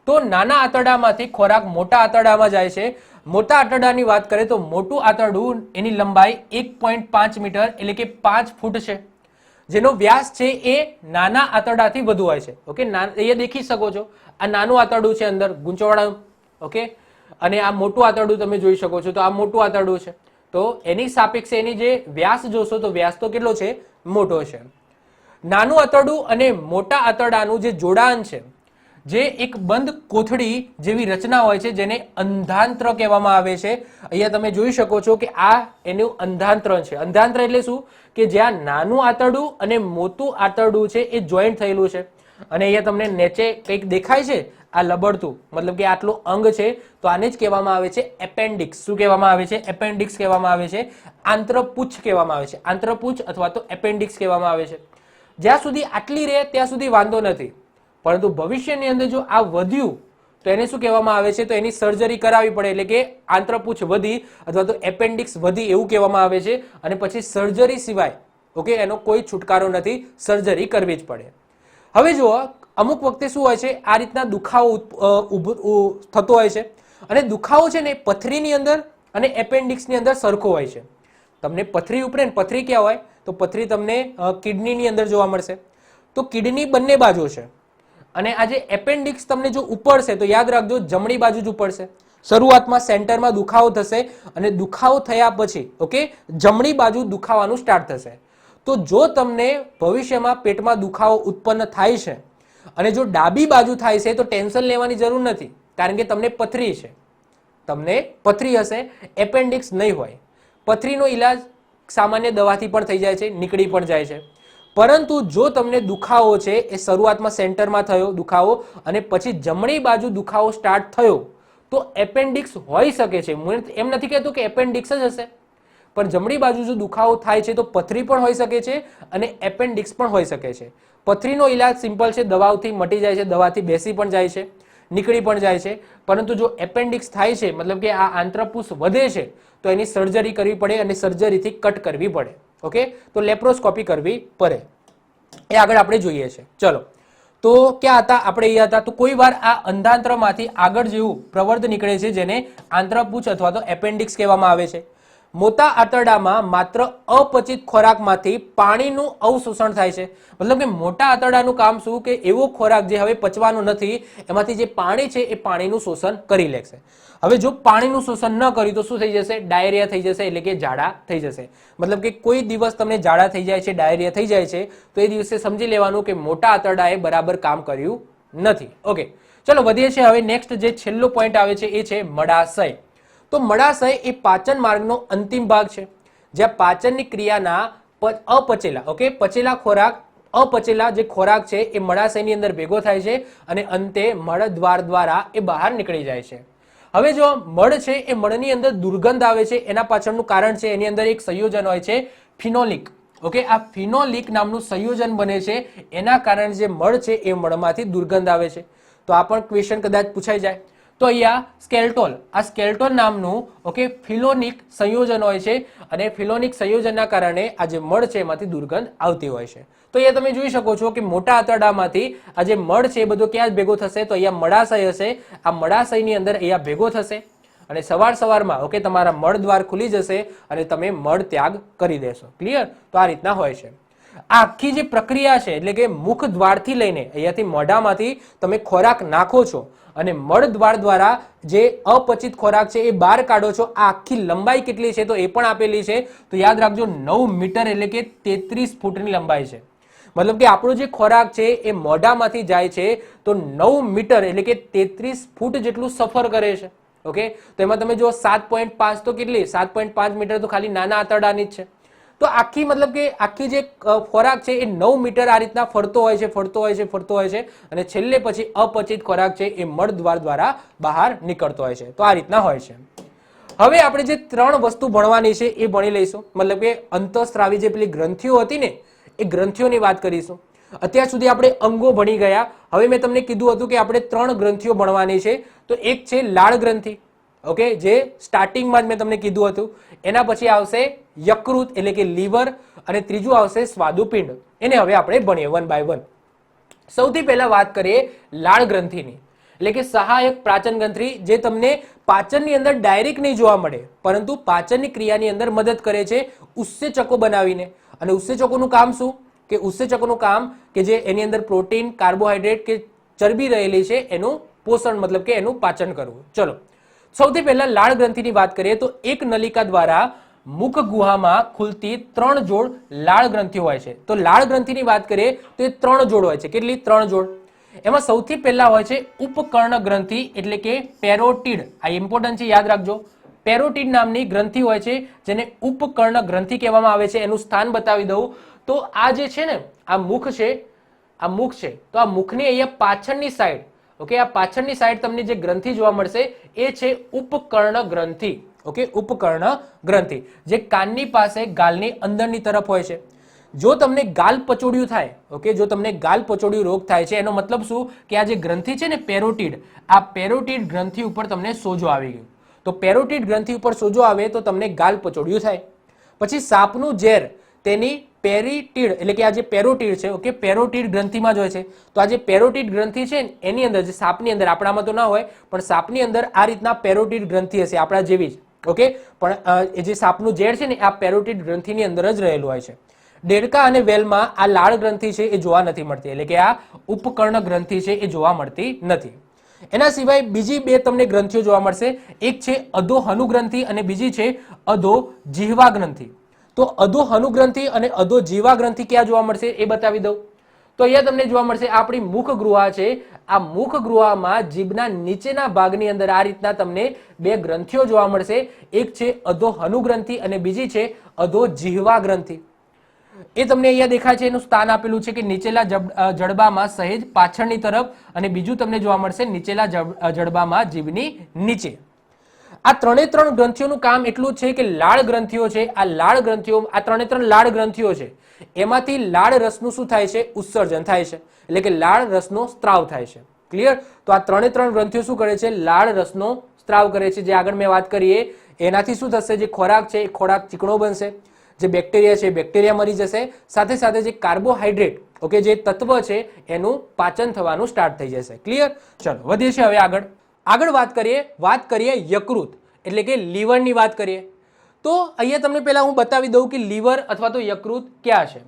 તો નાના આંતરડામાંથી ખોરાક મોટા આંતરડામાં જાય છે. મોટા આંતરડાની વાત કરીએ તો મોટું આંતરડું એની લંબાઈ 1.5 મીટર એટલે કે 5 ફૂટ છે, જેનો વ્યાસ છે એ નાના આંતરડાથી વધુ હોય છે. ઓકે, એ દેખી શકો છો, આ નાનું આંતરડું છે અંદર ગૂંચવાળું. ઓકે, અને આ મોટું આંતરડું તમે જોઈ શકો છો, તો આ મોટું આંતરડું છે. તો એની સાપેક્ષે એની જે વ્યાસ જોશો તો વ્યાસ તો કેટલો છે? મોટો છે. નાનું આંતરડું અને મોટા આંતરડાનું જે જોડાણ છે, જે એક બંધ કોથળી જેવી રચના હોય છે, જેને અંધાંત્ર કહેવામાં આવે છે. અહીંયા તમે જોઈ શકો છો કે આ એનું અંધાંત્ર છે. અંધાંત્ર એટલે શું? કે જ્યાં નાનું આંતરડું અને મોટું આંતરડું છે એ જોઈન્ટ થયેલું છે. અને અહીંયા તમને નીચે કંઈક દેખાય છે, આ લબડતું, મતલબ કે આટલું અંગ છે, તો આને જ કહેવામાં આવે છે એપેન્ડિક્સ. શું કહેવામાં આવે છે? એપેન્ડિક્સ કહેવામાં આવે છે. આંત્રપુચ્છ કહેવામાં આવે છે. આંત્રપુચ્છ અથવા તો એપેન્ડિક્સ કહેવામાં આવે છે. જ્યાં સુધી આટલી રહે ત્યાં સુધી વાંધો નથી, પરંતુ ભવિષ્યની અંદર જો આ વધ્યું તો એને શું કહેવામાં આવે છે? તો એની સર્જરી કરાવવી પડે, એટલે કે આંત્રપુચ્છ વધી અથવા તો એપેન્ડિક્સ વધી એવું કહેવામાં આવે છે. અને પછી સર્જરી સિવાય ઓકે એનો કોઈ છુટકારો નથી, સર્જરી કરવી જ પડે. હવે જુઓ, અમુક વખતે શું હોય છે, આ રીતના દુખાવો થતો હોય છે, અને દુખાવો છે ને પથરીની અંદર અને એપેન્ડિક્સની અંદર સરખો હોય છે. તમને પથરી ઉપરાંત પથરી ક્યાં હોય? તો પથરી તમને કિડનીની અંદર જોવા મળશે. તો કિડની બંને બાજુ છે, અને આ જે એપેન્ડિક્સ તમને જો ઉપડશે તો યાદ રાખજો જમણી બાજુ જ ઉપડશે. શરૂઆતમાં સેન્ટરમાં દુખાવો થશે, અને દુખાવો થયા પછી ઓકે જમણી બાજુ દુખાવાનું સ્ટાર્ટ થશે. તો જો તમને ભવિષ્યમાં પેટમાં દુખાવો ઉત્પન્ન થાય છે અને જો ડાબી બાજુ થાય છે તો ટેન્શન લેવાની જરૂર નથી, કારણ કે તમને પથરી છે, તમને પથરી હશે, એપેન્ડિક્સ નહીં હોય. પથરીનો ઈલાજ સામાન્ય દવાથી પણ થઈ જાય છે, નીકળી પણ જાય છે. પરંતુ જો તમને દુખાવો છે એ શરૂઆતમાં સેન્ટરમાં થયો દુખાવો અને પછી જમણી બાજુ દુખાવો સ્ટાર્ટ થયો, તો એપેન્ડિક્સ હોઈ શકે છે. એમ નથી કહેતું કે એપેન્ડિક્સ જ હશે, પણ જમણી બાજુ જો દુખાવો થાય છે તો પથરી પણ હોઈ શકે છે અને એપેન્ડિક્સ પણ હોઈ શકે છે. પથરીનો ઈલાજ સિમ્પલ છે, દવાઓથી મટી જાય છે, દવાથી બેસી પણ જાય છે, નીકળી પણ જાય છે. પરંતુ જો એપેન્ડિક્સ થાય છે, મતલબ કે આ આંત્રપુચ્છ વધે છે, તો એની સર્જરી કરવી પડે અને સર્જરીથી કટ કરવી પડે. ઓકે, તો લેપ્રોસ્કોપી કરવી પડે. એ આગળ આપણે જોઈએ છે. ચલો, તો ક્યાં હતા આપણે? અહીંયા હતા. તો કોઈ વાર આ અંધાંત્રમાંથી આગળ જેવું પ્રવર્ધ નીકળે છે, જેને આંત્રપુચ્છ અથવા તો એપેન્ડિક્સ કહેવામાં આવે છે. મોટા આંતરડામાં માત્ર અપચિત ખોરાકમાંથી પાણીનું અવશોષણ થાય છે. મતલબ કે મોટા આંતરડાનું કામ શું? કે એવો ખોરાક જે હવે પચવાનો નથી, એમાંથી જે પાણી છે એ પાણીનું શોષણ કરી લેશે. હવે જો પાણીનું શોષણ ન કર્યું તો શું થઈ જશે? ડાયરિયા થઈ જશે, એટલે કે ઝાડા થઈ જશે. મતલબ કે કોઈ દિવસ તમને ઝાડા થઈ જાય છે, ડાયરિયા થઈ જાય છે, તો એ દિવસે સમજી લેવાનું કે મોટા આંતરડાએ બરાબર કામ કર્યું નથી. ઓકે, ચલો વધીએ છીએ. હવે નેક્સ્ટ જે છેલ્લો પોઈન્ટ આવે છે એ છે મળાશય. તો મળાશય એ પાચન માર્ગનો અંતિમ ભાગ છે, જ્યાં પાચનની ક્રિયાના અપચેલા ઓકે પચેલા ખોરાક અપચેલા જે ખોરાક છે એ મળાશયની અંદર ભેગો થાય છે અને અંતે મળદ્વાર દ્વારા એ બહાર નીકળી જાય છે. હવે જો મળ છે એ મળની અંદર દુર્ગંધ આવે છે, એના પાછળનું કારણ છે એની અંદર એક સંયોજન હોય છે ફિનોલિક. ઓકે, આ ફિનોલિક નામનું સંયોજન બને છે, એના કારણે જે મળ છે એ મળમાંથી દુર્ગંધ આવે છે. તો આ પણ ક્વેશ્ચન કદાચ પૂછાઈ જાય. તો અહીંયા સ્કેલ્ટોલ, આ સ્કેલ્ટોલ નામનું ઓકે ફિલોનિક સંયોજન હોય છે, અને ફિલોનિક સંયોજનના કારણે આ જે મળ છે એમાંથી દુર્ગંધ આવતી હોય છે. તો અહીંયા તમે જોઈ શકો છો કે મોટા આંતરડામાંથી આ જે મળ છે એ બધો ક્યાં ભેગો થશે? તો અહીંયા મળાશય હશે. આ મળાશયની અંદર અહીંયા ભેગો થશે અને સવારમાં ઓકે તમારા મળ દ્વાર ખુલી જશે અને તમે મળ ત્યાગ કરી દેશો. ક્લિયર? તો આ રીતના હોય છે. આ આખી જે પ્રક્રિયા છે, એટલે કે મુખ દ્વારથી લઈને અહીંયાથી મોઢામાંથી તમે ખોરાક નાખો છો અને મળ દ્વાર દ્વારા જે અપચિત ખોરાક છે એ બહાર કાઢો છો. આ આખી લંબાઈ કેટલી છે? તો એ પણ આપેલી છે. તો યાદ રાખજો 9 મીટર એટલે કે 33 ફૂટની લંબાઈ છે. મતલબ કે આપણો જે ખોરાક છે એ મોઢામાંથી જાય છે તો 9 મીટર એટલે કે 33 ફૂટ જેટલું સફર કરે છે. ઓકે, તો એમાં તમે જો 7.5 તો કેટલી? 7.5 મીટર તો ખાલી નાના આંતરડાની જ છે. તો આખી મતલબ કે આખી જે ખોરાક છે એ 9 મીટર આ રીતના ફરતો હોય છે અને છેલ્લે પછી અપચિત ખોરાક છે એ મળ દ્વાર દ્વારા બહાર નીકળતો હોય છે. તો આ રીતના હોય છે. હવે આપણે જે 3 વસ્તુ ભણવાની છે એ ભણી લઈશું. મતલબ કે અંતઃસ્ત્રાવી જે પેલી ગ્રંથિઓ હતી ને એ ગ્રંથિઓની વાત કરીશું. અત્યાર સુધી આપણે અંગો ભણી ગયા. હવે મેં તમને કીધું હતું કે આપણે 3 ગ્રંથિઓ ભણવાની છે. તો એક છે લાળ ગ્રંથિ, ઓકે, જે સ્ટાર્ટિંગમાં જ મેં તમને કીધું હતું. એના પછી આવશે યકૃત એટલે કે લીવર, અને ત્રીજું આવશે સ્વાદુપિંડ. એને હવે આપણે ભણીએ વન બાય વન. સૌથી પહેલા વાત કરીએ લાળ ગ્રંથિની, એટલે કે સહાયક પાચન ગ્રંથિ, જે તમને પાચનની અંદર ડાયરેક્ટ નહીં જોવા મળે, પરંતુ પાચનની ક્રિયાની અંદર મદદ કરે છે ઉત્સેચકો બનાવીને. અને ઉત્સેચકોનું કામ શું? કે ઉત્સેચકોનું કામ કે જે એની અંદર પ્રોટીન, કાર્બોહાઈડ્રેટ કે ચરબી રહેલી છે એનું પોષણ, મતલબ કે એનું પાચન કરવું. ચલો, સૌથી પહેલા લાળ ગ્રંથિની વાત કરીએ તો એક નલિકા દ્વારા મુખ ગુહામાં ખુલતી 3 જોડ લાળ ગ્રંથિઓ હોય છે. તો લાળ ગ્રંથિની વાત કરીએ તો એ 3 જોડ હોય છે. કેટલી? 3 જોડ. એમાં સૌથી પહેલા હોય છે ઉપકર્ણ ગ્રંથિ, એટલે કે પેરોટીડ. આ ઇમ્પોર્ટન્ટ છે, યાદ રાખજો. પેરોટીડ નામની ગ્રંથિ હોય છે જેને ઉપકર્ણ ગ્રંથિ કહેવામાં આવે છે. એનું સ્થાન બતાવી દઉં તો આ જે છે ને, આ મુખ છે, આ મુખ છે, તો આ મુખની અહીંયા પાછળની સાઈડ, ઓકે, આ પાછળની સાઈડ તમને જે ગ્રંથિ જોવા મળશે એ છે ઉપકર્ણ ગ્રંથિ. ઓકે, ઉપકર્ણ ગ્રંથિ જે કાનની પાસે ગાલની અંદરની તરફ હોય છે. જો તમને ગાલ પચોડિયું થાય, ઓકે, જો તમને ગાલ પચોડિયું રોગ થાય છે, એનો મતલબ શું? કે આ જે ગ્રંથિ છે ને પેરોટીડ, આ પેરોટીડ ગ્રંથિ ઉપર તમને સોજો આવી ગયો. તો પેરોટીડ ગ્રંથિ ઉપર સોજો આવે તો તમને ગાલ પચોડિયું થાય. પછી સાપનું ઝેર તેની પેરીટીડ, એટલે કે આ જે પેરોટીડ છે, ઓકે, પેરોટીડ ગ્રંથિમાં જ હોય છે. તો આ જે પેરોટીડ ગ્રંથિ છે એની અંદર, જે સાપની અંદર, આપણામાં તો ના હોય, પણ સાપની અંદર આ રીતના પેરોટીડ ગ્રંથિ હશે, આપણા જેવી જ. ઓકે, પણ એ જે સાપનું ઝેર છે ને આ પેરોટીડ ગ્રંથિની અંદર જ રહેલું હોય છે. દેડકા અને વેલમાં આ લાળ ગ્રંથિ છે એ જોવા નથી મળતી, એટલે કે આ ઉપકર્ણ ગ્રંથિ છે એ જોવા મળતી નથી. એના સિવાય બીજી 2 તમને ગ્રંથિઓ જોવા મળશે. એક છે અધોહનુ ગ્રંથિ અને બીજી છે અધો જીહવા ગ્રંથિ. તો અધોહનુ ગ્રંથિ અને અધો જીહવા ગ્રંથિ ક્યાં જોવા મળશે એ બતાવી દઉં. તો અહીંયા તમને જોવા મળશે આપણી મુખ ગૃહા છે. આ મુખ ગૃહામાં જીભના નીચેના ભાગની અંદર આ રીતના તમને 2 ગ્રંથિઓ જોવા મળશે. એક છે અધોહનુ ગ્રંથિ અને બીજી છે અધો જીહવા ગ્રંથિ. એ તમને અહીંયા દેખાય છે, એનું સ્થાન આપેલું છે કે નીચેલા જડબામાં સહેજ પાછળની તરફ, અને બીજું તમને જોવા મળશે નીચેલા જડબામાં જીભની નીચે. આ 3 ગ્રંથિઓનું કામ એટલું છે કે લાળ ગ્રંથિઓ છે, આ લાળ ગ્રંથિઓ, આ 3 લાળ ગ્રંથિઓ છે, એમાંથી લાળ રસનું શું થાય છે? ઉત્સર્જન થાય છે, એટલે કે લાળ રસનો સ્ત્રાવ થાય છે. ક્લિયર? તો આ 3 ગ્રંથિઓ શું કરે છે? લાળ રસનો સ્ત્રાવ કરે છે. જે આગળ મેં વાત કરીએ એનાથી શું થશે? જે ખોરાક છે એ ખોરાક ચીકણો બનશે, જે બેક્ટેરિયા છે બેક્ટેરિયા મરી જશે, સાથે સાથે જે કાર્બોહાઈડ્રેટ, ઓકે, જે તત્વ છે એનું પાચન થવાનું સ્ટાર્ટ થઈ જશે. ક્લિયર? ચલો વધીએ છીએ હવે આગળ વાત કરીએ યકૃત, એટલે કે લીવરની વાત કરીએ. તો અહીંયા તમને પહેલા હું બતાવી દઉં કે લીવર અથવા તો યકૃત ક્યાં છે.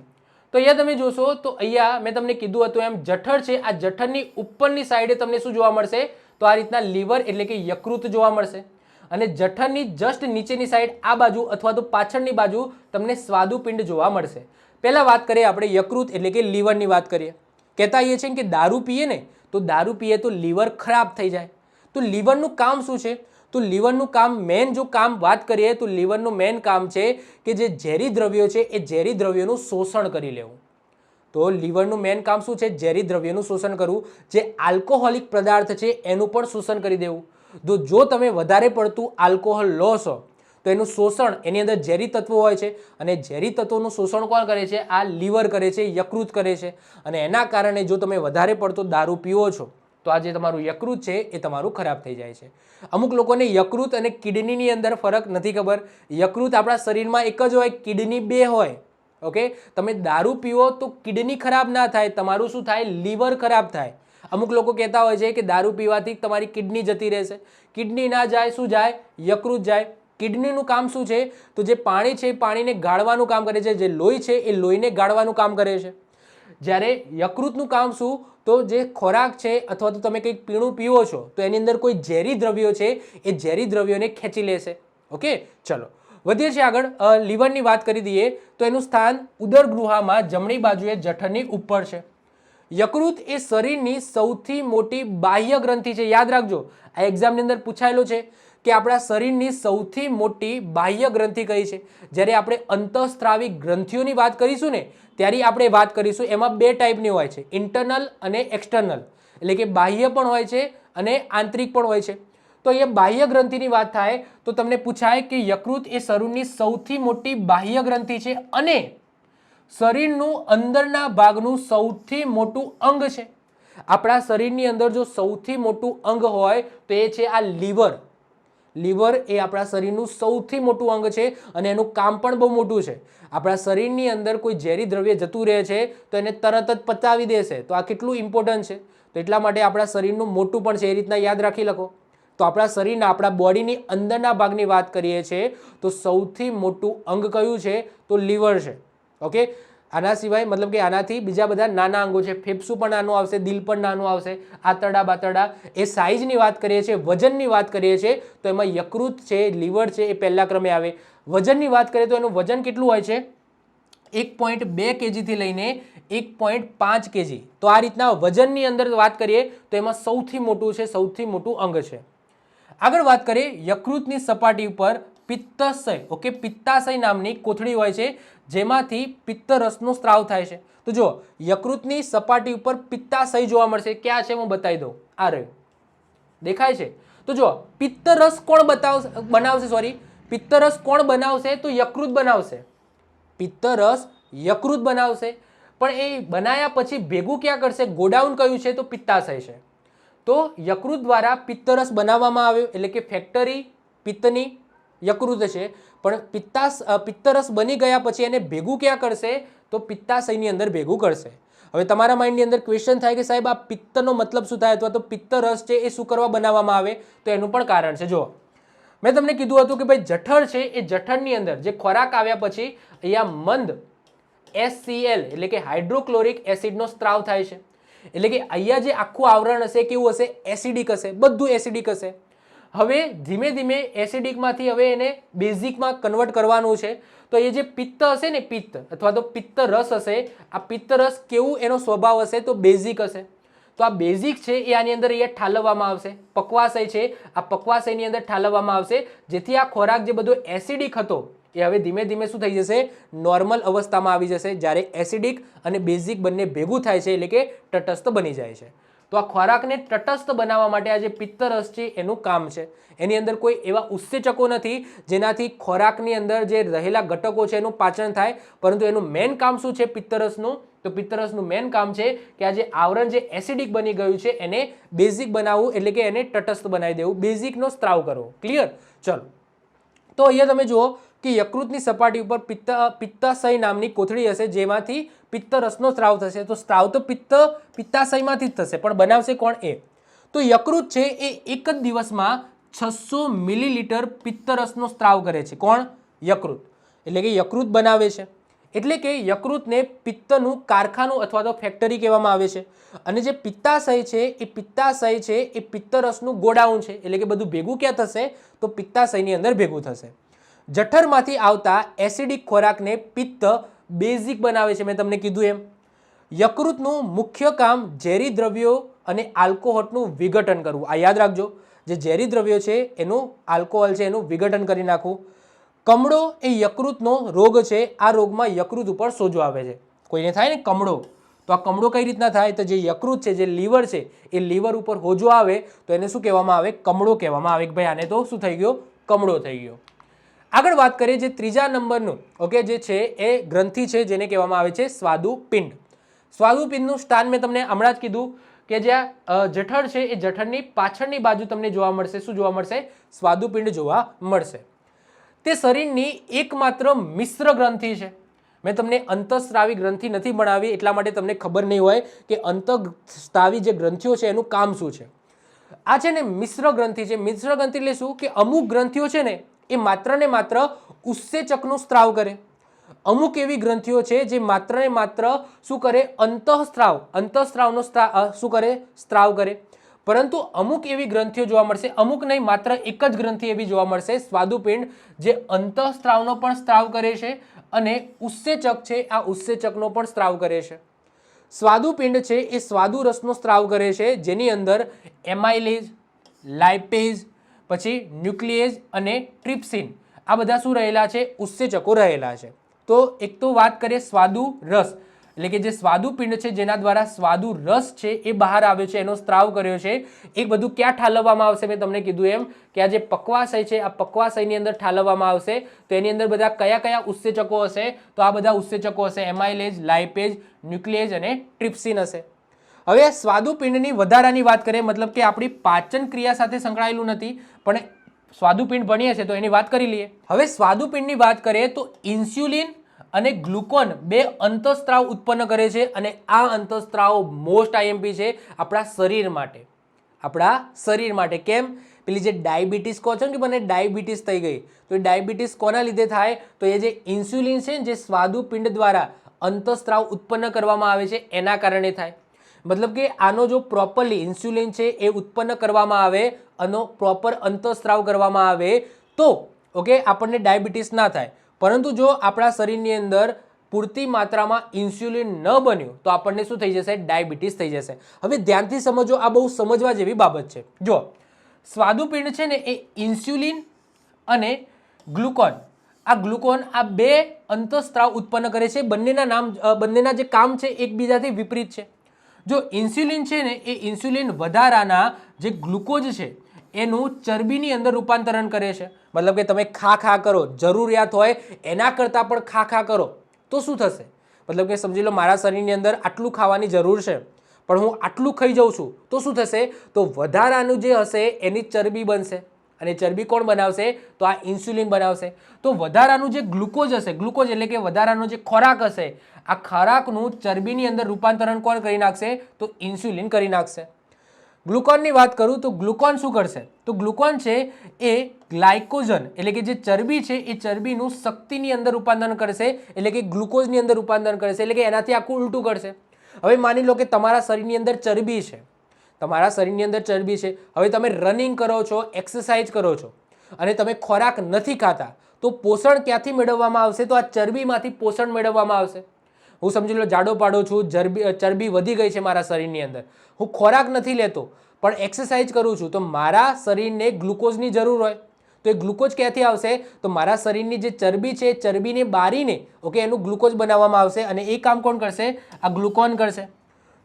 તો અહીંયા તમે જોશો તો અહીંયા મેં તમને કીધું હતું એમ જઠર છે, આ જઠરની ઉપરની સાઈડે તમને શું જોવા મળશે? તો આ રીતના લીવર એટલે કે યકૃત જોવા મળશે. અને જઠરની જસ્ટ નીચેની સાઈડ આ બાજુ અથવા તો પાછળની બાજુ તમને સ્વાદુપિંડ જોવા મળશે. પહેલા વાત કરીએ આપણે યકૃત એટલે કે લીવરની વાત કરીએ. કહેતા એ છે કે દારૂ પીએ ને, તો દારૂ પીએ તો લીવર ખરાબ થઈ જાય. તો લીવરનું કામ શું છે? તો લીવરનું કામ, મેન જો કામ વાત કરીએ તો લીવરનું મેન કામ છે કે જે ઝેરી દ્રવ્યો છે એ ઝેરી દ્રવ્યોનું શોષણ કરી લેવું. તો લીવરનું મેન કામ શું છે? ઝેરી દ્રવ્યોનું શોષણ કરવું. જે આલ્કોહોલિક પદાર્થ છે એનું પણ શોષણ કરી દેવું. તો જો તમે વધારે પડતું આલ્કોહોલ લો છો તો એનું શોષણ, એની અંદર ઝેરી તત્વો હોય છે, અને ઝેરી તત્વોનું શોષણ કોણ કરે છે? આ લીવર કરે છે, યકૃત કરે છે. અને એના કારણે જો તમે વધારે પડતો દારૂ પીવો છો તો આ જે તમારું યકૃત છે એ તમારું ખરાબ થઈ જાય છે. અમુક લોકોને યકૃત અને કિડનીની અંદર ફરક નથી ખબર. યકૃત આપણા શરીરમાં એક જ હોય, કિડની 2 હોય. ઓકે, તમે દારૂ પીવો તો કિડની ખરાબ ના થાય, તમારું શું થાય? લીવર ખરાબ થાય. અમુક લોકો કહેતા હોય છે કે દારૂ પીવાથી તમારી કિડની જતી રહેશે. કિડની ના જાય, શું જાય? યકૃત જાય. કિડનીનું કામ શું છે? તો જે પાણી છે એ પાણીને ગાળવાનું કામ કરે છે, જે લોહી છે એ લોહીને ગાળવાનું કામ કરે છે. જ્યારે યકૃતનું કામ શું? તો જે ખોરાક છે અથવા તો તમે કંઈક પીણું પીવો છો તો એની અંદર કોઈ ઝેરી દ્રવ્યો છે એ ઝેરી દ્રવ્યોને ખેંચી લેશે. ઓકે, ચલો વધીએ છીએ આગળ. લીવરની વાત કરી દઈએ તો એનું સ્થાન ઉદર ગૃહામાં જમણી બાજુએ જઠરની ઉપર છે. યકૃત એ શરીરની સૌથી મોટી બાહ્ય ગ્રંથિ છે. યાદ રાખજો, આ એક્ઝામની અંદર પૂછાયેલું છે કે આપણા શરીરની સૌથી મોટી બાહ્ય ગ્રંથિ કઈ છે. જ્યારે આપણે અંતઃસ્ત્રાવી ગ્રંથિઓની વાત કરીશું ને ત્યારે આપણે વાત કરીશું. એમાં 2 ટાઈપની હોય છે, ઇન્ટરનલ અને એક્સટર્નલ, એટલે કે બાહ્ય પણ હોય છે અને આંતરિક પણ હોય છે. તો અહીંયા બાહ્ય ગ્રંથિની વાત થાય તો તમને પૂછાય કે યકૃત એ શરીરની સૌથી મોટી બાહ્ય ગ્રંથિ છે અને શરીરનું અંદરના ભાગનું સૌથી મોટું અંગ છે. આપણા શરીરની અંદર જો સૌથી મોટું અંગ હોય તો એ છે આ લીવર. લીવર એ આપણા શરીરનું સૌથી મોટું અંગ છે અને એનું કામ પણ બહુ મોટું છે. આપણા શરીરની અંદર કોઈ ઝેરી દ્રવ્ય જતું રહે છે તો એને તરત જ પચાવી દેશે. તો આ કેટલું ઇમ્પોર્ટન્ટ છે. તો એટલા માટે આપણા શરીરનું મોટું પણ છે, એ રીતના યાદ રાખી લખો. તો આપણા શરીરના, આપણા બોડીની અંદરના ભાગની વાત કરીએ છીએ તો સૌથી મોટું અંગ કયું છે? તો લીવર છે. ઓકે, આના સિવાય મતલબ કે આનાથી બીજા બધા નાના અંગો છે. ફેફસું પણ નાનું આવશે, દિલ પણ નાનું આવશે, આંતરડા બાતરડા. એ સાઇઝની વાત કરીએ છીએ, વજનની વાત કરીએ છીએ તો એમાં યકૃત છે, લીવર છે, એ પહેલા ક્રમે આવે. વજનની વાત કરીએ તો એનું વજન કેટલું હોય છે? 1.2 kgથી લઈને 1.5 kg. તો આ રીતના વજનની અંદર વાત કરીએ તો એમાં સૌથી મોટું છે, સૌથી મોટું અંગ છે. આગળ વાત કરીએ યકૃતની સપાટી ઉપર પિત્તાશય. ઓકે, પિત્તાશય નામની કોથળી હોય છે જેમાંથી પિત્તરસનો સ્ત્રાવ થાય છે. તો જો યકૃતની સપાટી ઉપર પિત્તાશય જોવા મળશે. ક્યાં છે હું બતાવી દઉં. આ રહ્યું, દેખાય છે. તો જો પિત્તરસ કોણ બનાવશે? સોરી, પિત્તરસ કોણ બનાવશે? તો યકૃત બનાવશે. પિત્તરસ યકૃત બનાવશે. પણ એ બનાયા પછી ભેગું ક્યાં કરશે? ગોડાઉન કયું છે? તો પિત્તાશય છે. તો યકૃત દ્વારા પિત્તરસ બનાવવામાં આવ્યો, એટલે કે ફેક્ટરી પિત્તની યકૃત છે. પણ પિત્તરસ બની ગયા પછી એને ભેગું ક્યાં કરશે? તો પિત્તાશયની અંદર ભેગું કરશે. હવે તમારા માઇન્ડની અંદર ક્વેશ્ચન થાય કે સાહેબ આ પિત્તનો મતલબ શું થાય, અથવા તો પિત્તરસ છે એ શું કરવા બનાવવામાં આવે? તો એનું પણ કારણ છે. જો મેં તમને કીધું હતું કે ભાઈ જઠર છે, એ જઠરની અંદર જે ખોરાક આવ્યા પછી અહીંયા મંદ HCl એટલે કે હાઇડ્રોક્લોરિક એસિડનો સ્ત્રાવ થાય છે. એટલે કે અહીંયા જે આખું આવરણ હશે કેવું હશે? એસિડિક હશે. બધું એસિડિક હશે. હવે ધીમે ધીમે એસિડિકમાંથી હવે એને બેઝિકમાં કન્વર્ટ કરવાનું છે. તો એ જે પિત્ત હશે ને, પિત્ત અથવા તો પિત્ત રસ હશે, આ પિત્ત રસ કેવું એનો સ્વભાવ હશે? તો બેઝિક હશે. તો આ બેઝિક છે એ આની અંદર અહીંયા ઠાલવવામાં આવશે. પક્વાશય છે, આ પક્વાશયની અંદર ઠાલવવામાં આવશે, જેથી આ ખોરાક જે બધો એસિડિક હતો એ હવે ધીમે ધીમે શું થઈ જશે? નોર્મલ અવસ્થામાં આવી જશે. જ્યારે એસિડિક અને બેઝિક બંને ભેગું થાય છે એટલે કે તટસ્થ બની જાય છે. તો આ ખોરાકને તટસ્થ બનાવવા માટે આ જે પિત્તરસ છે એનું કામ છે. એની અંદર કોઈ એવા ઉત્સેચકો નથી જેનાથી ખોરાકની અંદર જે રહેલા ઘટકો છે એનું પાચન થાય, પરંતુ એનું મેઇન કામ શું છે પિત્તરસનું? તો પિત્તરસનું મેઇન કામ છે કે આ જે આવરણ જે એસિડિક બની ગયું છે એને બેઝિક બનાવવું, એટલે કે એને તટસ્થ બનાવી દેવું, બેઝિકનો સ્ત્રાવ કરવો. ક્લિયર? ચલો, તો અહીંયા તમે જુઓ કે યકૃતની સપાટી ઉપર પિત્તાશય નામની કોથળી હશે જેમાંથી પિત્તરસનો સ્ત્રાવ થશે. તો સ્ત્રાવ તો પિત્તાશયમાંથી જ થશે, પણ બનાવશે કોણ? એ. તો યકૃત છે એ એક જ દિવસમાં 600 મિલીલીટર પિત્તરસનો સ્ત્રાવ કરે છે. કોણ? યકૃત. એટલે કે યકૃત બનાવે છે. એટલે કે યકૃતને પિત્તનું કારખાનું અથવા તો ફેક્ટરી કહેવામાં આવે છે. અને જે પિત્તાશય છે એ પિત્તરસનું ગોડાઉન છે. એટલે કે બધું ભેગું ક્યાં થશે? તો પિત્તાશયની અંદર ભેગું થશે. જઠરમાંથી આવતા એસિડિક ખોરાકને પિત્ત બેઝિક બનાવે છે. મેં તમને કીધું એમ યકૃતનું મુખ્ય કામ ઝેરી દ્રવ્યો અને આલ્કોહોલનું વિઘટન કરવું. આ યાદ રાખજો, જે ઝેરી દ્રવ્યો છે એનું આલ્કોહોલ છે એનું વિઘટન કરી નાખવું. કમળો એ યકૃતનો રોગ છે. આ રોગમાં યકૃત ઉપર સોજો આવે છે. કોઈને થાય ને કમળો, તો આ કમળો કઈ રીતના થાય? તો જે યકૃત છે, જે લીવર છે, એ લીવર ઉપર હોજો આવે તો એને શું કહેવામાં આવે? કમળો કહેવામાં આવે. કે ભાઈ આને તો શું થઈ ગયો? કમળો થઈ ગયો. આગળ વાત કરીએ જે ત્રીજા નંબરનું ઓકે જે છે એ ગ્રંથિ છે જેને કહેવામાં આવે છે સ્વાદુપિંડ. સ્વાદુપિંડનું સ્થાન મેં તમને હમણાં જ કીધું કે જ્યાં જઠર છે એ જઠરની પાછળની બાજુ તમને જોવા મળશે. શું જોવા મળશે? સ્વાદુપિંડ જોવા મળશે. તે શરીરની એકમાત્ર મિશ્ર ગ્રંથિ છે. મેં તમને અંતઃસ્ત્રાવી ગ્રંથિ નથી ભણાવી એટલા માટે તમને ખબર નહીં હોય કે અંતઃસ્ત્રાવી જે ગ્રંથિઓ છે એનું કામ શું છે. આ છે ને મિશ્ર ગ્રંથિ છે. મિશ્ર ગ્રંથિ એટલે શું? કે અમુક ગ્રંથિઓ છે ને એ માત્ર ને માત્ર ઉત્સેચકનું સ્ત્રાવ કરે. અમુક એવી ગ્રંથિઓ છે જે માત્ર ને માત્ર શું કરે? અંતઃસ્ત્રાવનો શું કરે? સ્ત્રાવ કરે. પરંતુ અમુક એવી ગ્રંથિઓ જોવા મળશે, અમુક નહીં, માત્ર એક જ ગ્રંથિ એવી જોવા મળશે સ્વાદુપિંડ જે અંતઃસ્ત્રાવનો પણ સ્ત્રાવ કરે છે અને ઉત્સેચક છે આ ઉત્સેચકનો પણ સ્ત્રાવ કરે છે. સ્વાદુપિંડ છે એ સ્વાદુ રસનો સ્ત્રાવ કરે છે જેની અંદર એમાઇલેઝ, લાઇપેઝ, પછી ન્યુક્લિએઝ અને ટ્રિપ્સિન આ બધા શું રહેલા છે? ઉત્સેચકો રહેલા છે. તો એક તો વાત કરીએ સ્વાદુ રસ, એટલે કે જે સ્વાદુપિંડ છે જેના દ્વારા સ્વાદુ રસ છે એ બહાર આવ્યો છે, એનો સ્ત્રાવ કર્યો છે. એ બધું ક્યાં ઠાલવવામાં આવશે? મેં તમને કીધું એમ કે આ જે પક્વાશય છે આ પક્વાશયની અંદર ઠાલવવામાં આવશે. તો એની અંદર બધા કયા કયા ઉત્સેચકો હશે? તો આ બધા ઉત્સેચકો હશે એમાઇલેઝ, લાઇપેઝ, ન્યુક્લિએઝ અને ટ્રિપ્સિન હશે. હવે સ્વાદુપિંડની વધારાની વાત કરીએ, મતલબ કે આપણી પાચન ક્રિયા સાથે સંકળાયેલું નથી પણ સ્વાદુપિંડ ભણીએ છીએ તો એની વાત કરી લઈએ. હવે સ્વાદુપિંડની વાત કરીએ તો ઇન્સ્યુલિન અને ગ્લુકોન બે અંતઃસ્ત્રાવ ઉત્પન્ન કરે છે અને આ અંતઃસ્ત્રાવ મોસ્ટ આઈએમપી છે આપણા શરીર માટે. આપણા શરીર માટે કેમ? પેલી જે ડાયાબિટીસ કહો છો ને કે મને ડાયાબિટીસ થઈ ગઈ, તો એ ડાયાબિટીસ કોના લીધે થાય? તો એ જે ઇન્સ્યુલિન છે જે સ્વાદુપિંડ દ્વારા અંતઃસ્ત્રાવ ઉત્પન્ન કરવામાં આવે છે એના કારણે થાય. મતલબ કે આનો જો પ્રોપરલી ઇન્સ્યુલિન છે એ ઉત્પન્ન કરવામાં આવે, આનો પ્રોપર અંતઃસ્ત્રાવ કરવામાં આવે તો ઓકે આપણને ડાયાબિટીસ ના થાય. પરંતુ જો આપણા શરીરની અંદર પૂરતી માત્રામાં ઇન્સ્યુલિન ન બન્યું તો આપણને શું થઈ જશે? ડાયાબિટીસ થઈ જશે. હવે ધ્યાનથી સમજો, આ બહુ સમજવા જેવી બાબત છે. જો સ્વાદુપિંડ છે ને એ ઇન્સ્યુલિન અને ગ્લુકોન, આ બે અંતઃસ્ત્રાવ ઉત્પન્ન કરે છે. બંનેના જે કામ છે એકબીજાથી વિપરીત છે. જો ઇન્સ્યુલિન છે ને એ ઇન્સ્યુલિન વધારાના જે ગ્લુકોઝ છે એનું ચરબીની અંદર રૂપાંતરણ કરે છે. મતલબ કે તમે ખા કરો, જરૂરિયાત હોય એના કરતાં પણ ખા કરો તો શું થશે? મતલબ કે સમજી લો મારા શરીરની અંદર આટલું ખાવાની જરૂર છે પણ હું આટલું ખાઈ જાઉં છું તો શું થશે? તો વધારાનું જે હશે એની ચરબી બનશે અને ચરબી કોણ બનાવશે? તો આ ઇન્સ્યુલિન બનાવશે. તો વધારાનું જે ગ્લુકોઝ હશે, ગ્લુકોઝ એટલે કે વધારાનો જે ખોરાક હશે, આ ખોરાકનું ચરબીની અંદર રૂપાંતરણ કોણ કરી નાખશે? તો ઇન્સ્યુલિન કરી નાખશે. ગ્લુકોનની વાત કરું તો ગ્લુકોન શું કરશે? તો ગ્લુકોન છે એ ગ્લાયકોજન એટલે કે જે ચરબી છે એ ચરબીનું શક્તિની અંદર રૂપાંતરણ કરશે, એટલે કે ગ્લુકોઝની અંદર રૂપાંતરણ કરશે, એટલે કે એનાથી આખું ઉલટું કરશે. હવે માની લો કે તમારા શરીરની અંદર ચરબી છે, હવે તમે રનિંગ કરો છો, એક્સરસાઇઝ કરો છો અને તમે ખોરાક નથી ખાતા તો પોષણ ક્યાંથી મેળવવામાં આવશે? તો આ ચરબીમાંથી પોષણ મેળવવામાં આવશે. હું સમજી લો જાડો પાડો છું, ચરબી વધી ગઈ છે મારા શરીરની અંદર, હું ખોરાક નથી લેતો પણ એક્સરસાઇઝ કરું છું તો મારા શરીરને ગ્લુકોઝની જરૂર હોય તો એ ગ્લુકોઝ ક્યાંથી આવશે? તો મારા શરીરની જે ચરબી છે ચરબીને બારીને ઓકે એનું ગ્લુકોઝ બનાવવામાં આવશે અને એ કામ કોણ કરશે? આ ગ્લુકોન કરશે.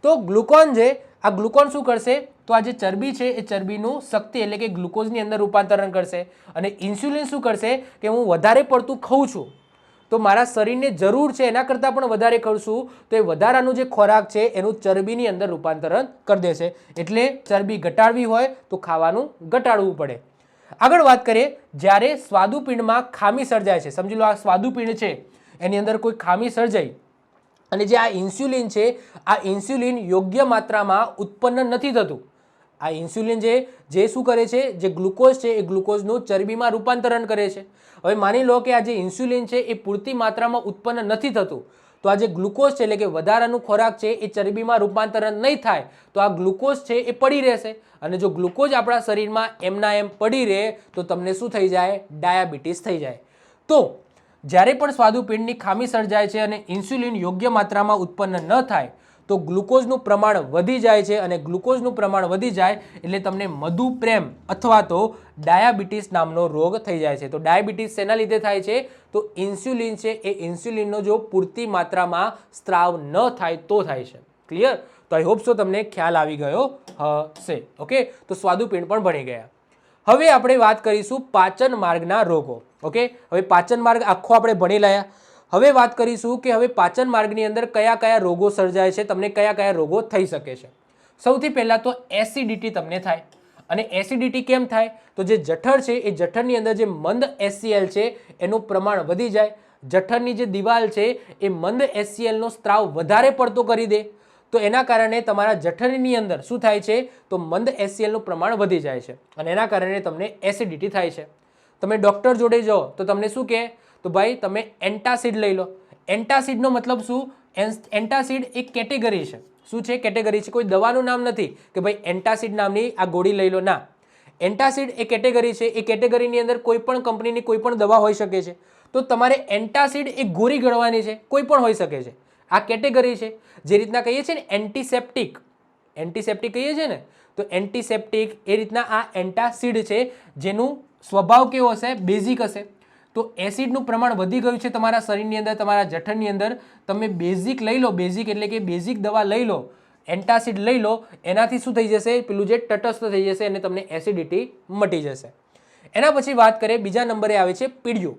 તો ગ્લુકોન શું કરશે? તો આ જે ચરબી છે એ ચરબીનું શક્તિ એટલે કે ગ્લુકોઝની અંદર રૂપાંતરણ કરશે. અને ઇન્સ્યુલિન શું કરશે? કે હું વધારે પડતું ખાઉં છું તો મારા શરીરને જરૂર છે એના કરતાં પણ વધારે કરશું તો એ વધારાનું જે ખોરાક છે એનું ચરબીની અંદર રૂપાંતરણ કરી દેશે. એટલે ચરબી ઘટાડવી હોય તો ખાવાનું ઘટાડવું પડે. આગળ વાત કરીએ, જ્યારે સ્વાદુપિંડમાં ખામી સર્જાય છે, સમજી લો આ સ્વાદુપિંડ છે એની અંદર કોઈ ખામી સર્જાઈ અને જે આ ઇન્સ્યુલિન છે આ ઇન્સ્યુલિન યોગ્ય માત્રામાં ઉત્પન્ન નથી થતું. આ ઇન્સ્યુલિન જે શું કરે છે? જે ગ્લુકોઝ છે એ ગ્લુકોઝનું ચરબીમાં રૂપાંતરણ કરે છે. હવે માની લો કે આ જે ઇન્સ્યુલિન છે એ પૂરતી માત્રામાં ઉત્પન્ન નથી થતું તો આ જે ગ્લુકોઝ છે એટલે કે વધારાનું ખોરાક છે એ ચરબીમાં રૂપાંતરણ નહીં થાય તો આ ગ્લુકોઝ છે એ પડી રહેશે અને જો ગ્લુકોઝ આપણા શરીરમાં એમના એમ પડી રહે તો તમને શું થઈ જાય? ડાયાબિટીસ થઈ જાય. તો જ્યારે પણ સ્વાદુપિંડની ખામી સર્જાય છે અને ઇન્સ્યુલિન યોગ્ય માત્રામાં ઉત્પન્ન ન થાય તો ગ્લુકોઝનું પ્રમાણ વધી જાય છે અને ગ્લુકોઝનું પ્રમાણ વધી જાય એટલે તમને મધુપ્રેમ અથવા તો ડાયાબિટીસ નામનો રોગ થઈ જાય છે. તો ડાયાબિટીસ શેના લીધે થાય છે? તો ઇન્સ્યુલિન છે એ ઇન્સ્યુલિનનો જો પૂરતી માત્રામાં સ્ત્રાવ ન થાય તો થાય છે. ક્લિયર? તો આઈ હોપ સો તમને ખ્યાલ આવી ગયો હશે. ઓકે, તો સ્વાદુપિંડ પણ ભણી ગયા. હવે આપણે વાત કરીશું પાચન માર્ગના રોગો. ઓકે, હવે પાચન માર્ગ આખો આપણે ભણી લયા. હવે વાત કરીશું કે હવે પાચન માર્ગની અંદર કયા કયા રોગો સર્જાય છે, તમને કયા કયા રોગો થઈ શકે છે. સૌથી પહેલાં તો એસિડિટી તમને થાય. અને એસિડિટી કેમ થાય? તો જે જઠર છે એ જઠરની અંદર જે મંદ HCl છે એનું પ્રમાણ વધી જાય. જઠરની જે દિવાલ છે એ મંદ HClનો સ્ત્રાવ વધારે પડતો કરી દે તો એના કારણે તમારા જઠરની અંદર શું થાય છે? તો મંદ HClનું પ્રમાણ વધી જાય છે અને એના કારણે તમને એસિડિટી થાય છે. તમે ડૉક્ટર જોડે જાઓ તો તમને શું કહે? તો ભાઈ તમે એન્ટાસિડ લઈ લો. એન્ટાસિડનો મતલબ શું? એન્ટાસિડ એક કેટેગરી છે. શું છે? કેટેગરી છે, કોઈ દવાનું નામ નથી કે ભાઈ એન્ટાસિડ નામની આ ગોળી લઈ લો. ના, એન્ટાસિડ એ કેટેગરી છે. એ કેટેગરીની અંદર કોઈ પણ કંપનીની કોઈ પણ દવા હોઈ શકે છે. તો તમારે એન્ટાસિડ એ ગોળી ગણવાની છે, કોઈ પણ હોઈ શકે છે. આ કેટેગરી છે. જે રીતના કહીએ છીએ ને એન્ટિસેપ્ટિક કહીએ છીએ ને, તો એન્ટિસેપ્ટિક એ રીતના આ એન્ટાસિડ છે જેનું સ્વભાવ કેવો હશે? બેઝિક હશે. તો એસિડનું પ્રમાણ વધી ગયું છે તમારા શરીરની અંદર, તમારા જઠરની અંદર, તમે બેઝિક લઈ લો, બેઝિક એટલે કે બેઝિક દવા લઈ લો, એન્ટાસિડ લઈ લો, એનાથી શું થઈ જશે? પેલું જે તટસ્થ થઈ જશે અને તમને એસિડિટી મટી જશે. એના પછી વાત કરીએ, બીજા નંબરે આવે છે પીળિયું.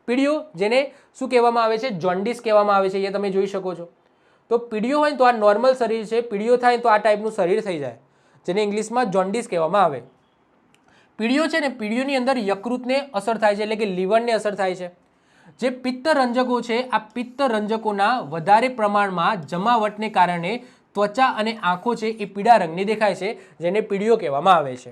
પીળિયું જેને શું કહેવામાં આવે છે? જોન્ડિસ કહેવામાં આવે છે. એ તમે જોઈ શકો છો. તો પીળિયું હોય તો આ નોર્મલ શરીર છે, પીળિયું થાય તો આ ટાઈપનું શરીર થઈ જાય જેને ઇંગ્લિશમાં જોન્ડિસ કહેવામાં આવે. પીળીઓ છે ને, પીળીઓની અંદર યકૃતને અસર થાય છે, એટલે કે લીવરને અસર થાય છે. જે પિત્તરંજકો છે, આ પિત્તરંજકોના વધારે પ્રમાણમાં જમાવટને કારણે ત્વચા અને આંખો છે એ પીળા રંગની દેખાય છે, જેને પીળીઓ કહેવામાં આવે છે.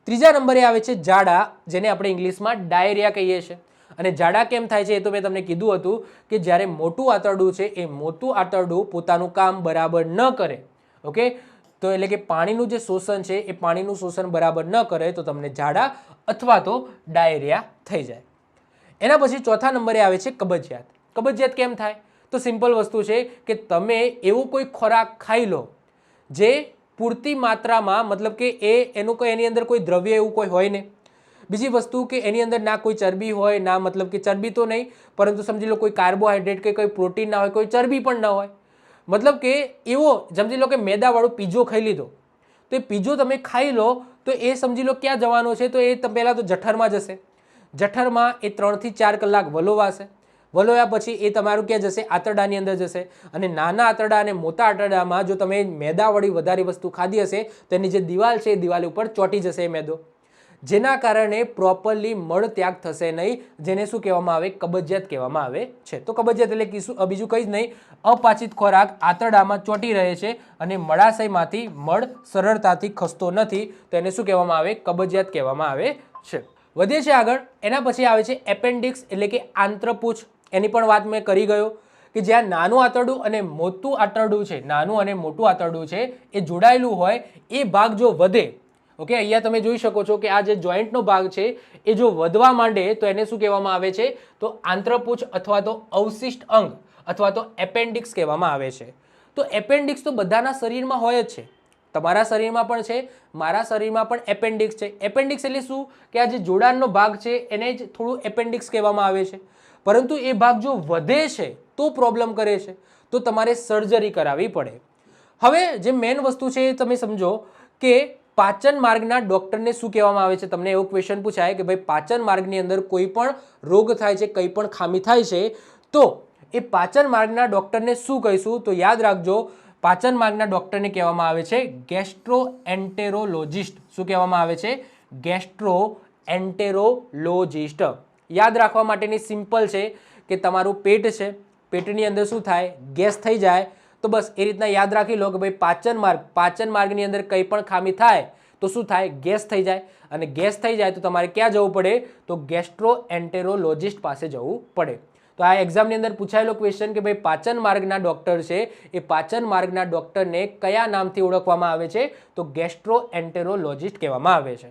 ત્રીજા નંબરે આવે છે ઝાડા, જેને આપણે ઇંગ્લિશમાં ડાયરિયા કહીએ છીએ. અને ઝાડા કેમ થાય છે એ તો મેં તમને કીધું હતું કે જ્યારે મોટું આંતરડું છે એ મોટું આંતરડું પોતાનું કામ બરાબર ન કરે, ઓકે, તો એટલે કે પાણીનું જે શોષણ છે એ પાણીનું શોષણ બરાબર ન કરે તો તમને ઝાડા અથવા તો ડાયરિયા થઈ જાય. એના પછી ચોથા નંબરે આવે છે કબજિયાત. કબજિયાત કેમ થાય? તો સિમ્પલ વસ્તુ છે કે તમે એવો કોઈ ખોરાક ખાઈ લો જે પૂરતી માત્રામાં, મતલબ કે એનું કોઈ એની અંદર કોઈ દ્રવ્ય એવું કોઈ હોય ને. બીજી વસ્તુ કે એની અંદર ના કોઈ ચરબી હોય, ના મતલબ કે ચરબી તો નહીં, પરંતુ સમજી લો કોઈ કાર્બોહાઈડ્રેટ કે કોઈ પ્રોટીન ના હોય, કોઈ ચરબી પણ ના હોય. મતલબ કે એવો સમજી લો કે મેદાવાળો પીઝો ખાઈ લીધો, તો એ પીઝો તમે ખાઈ લો તો એ સમજી લો ક્યાં જવાનો છે, તો એ પહેલાં તો જઠરમાં જશે. જઠરમાં એ 3 થી 4 કલાક વલોવાશે. વલોવ્યા પછી એ તમારું ક્યાં જશે? આંતરડાની અંદર જશે. અને નાના આંતરડા અને મોટા આંતરડામાં જો તમે મેદાવાળી વધારે વસ્તુ ખાધી હશે તો એની જે દિવાલ છે એ દિવાલ ઉપર ચોંટી જશે એ મેદો, જેના કારણે પ્રોપરલી મળ ત્યાગ થશે નહીં, જેને શું કહેવામાં આવે? કબજિયાત કહેવામાં આવે છે. તો કબજિયાત એટલે બીજું કંઈ જ નહીં, અપાચિત ખોરાક આંતરડામાં ચોંટી રહે છે અને મળાશયમાંથી મળ સરળતાથી ખસતો નથી, તો એને શું કહેવામાં આવે? કબજિયાત કહેવામાં આવે છે. વધીએ છીએ આગળ. એના પછી આવે છે એપેન્ડિક્સ એટલે કે આંત્રપૂછ. એની પણ વાત મેં કરી ગયો કે જ્યાં નાનું આંતરડું અને મોટું આંતરડું છે, નાનું અને મોટું આંતરડું છે એ જોડાયેલું હોય, એ ભાગ જો વધે, ઓકે, અહીંયા તમે જોઈ શકો છો કે આ જે જોઈન્ટનો ભાગ છે એ જો વધવા માંડે તો એને શું કહેવામાં આવે છે? તો આંત્રપૂછ અથવા તો અવશિષ્ટ અંગ અથવા તો એપેન્ડિક્સ કહેવામાં આવે છે. તો એપેન્ડિક્સ તો બધાના શરીરમાં હોય જ છે. તમારા શરીરમાં પણ છે, મારા શરીરમાં પણ એપેન્ડિક્સ છે. એપેન્ડિક્સ એટલે શું? કે આ જે જોડાણનો ભાગ છે એને જ થોડું એપેન્ડિક્સ કહેવામાં આવે છે. પરંતુ એ ભાગ જો વધે છે તો પ્રોબ્લેમ કરે છે, તો તમારે સર્જરી કરાવવી પડે. હવે જે મેઇન વસ્તુ છે એ તમે સમજો કે પાચન માર્ગના ડોક્ટરને શું કહેવામાં આવે છે? તમને એવો ક્વેશ્ચન પૂછાય કે ભાઈ પાચન માર્ગની અંદર કોઈ પણ રોગ થાય છે, કંઈ પણ ખામી થાય છે, તો એ પાચન માર્ગના ડોક્ટરને શું કહીશું? તો યાદ રાખજો, પાચન માર્ગના ડોક્ટરને કહેવામાં આવે છે ગેસ્ટ્રોએન્ટેરોલોજિસ્ટ. શું કહેવામાં આવે છે? ગેસ્ટ્રોએન્ટેરોલોજિસ્ટ. યાદ રાખવા માટેની સિમ્પલ છે કે તમારું પેટ છે, પેટની અંદર શું થાય? ગેસ થઈ જાય. તો બસ એ રીતના યાદ રાખી લો કે ભાઈ પાચન માર્ગની અંદર કંઈ પણ ખામી થાય તો શું થાય? ગેસ થઈ જાય. અને ગેસ થઈ જાય તો તમારે ક્યાં જવું પડે? તો ગેસ્ટ્રોએન્ટેરોલોજિસ્ટ પાસે જવું પડે. તો આ એક્ઝામની અંદર પૂછાયેલો ક્વેશ્ચન કે ભાઈ પાચન માર્ગના ડોક્ટર છે, એ પાચન માર્ગના ડોક્ટરને કયા નામથી ઓળખવામાં આવે છે? તો ગેસ્ટ્રોએન્ટેરોલોજિસ્ટ કહેવામાં આવે છે.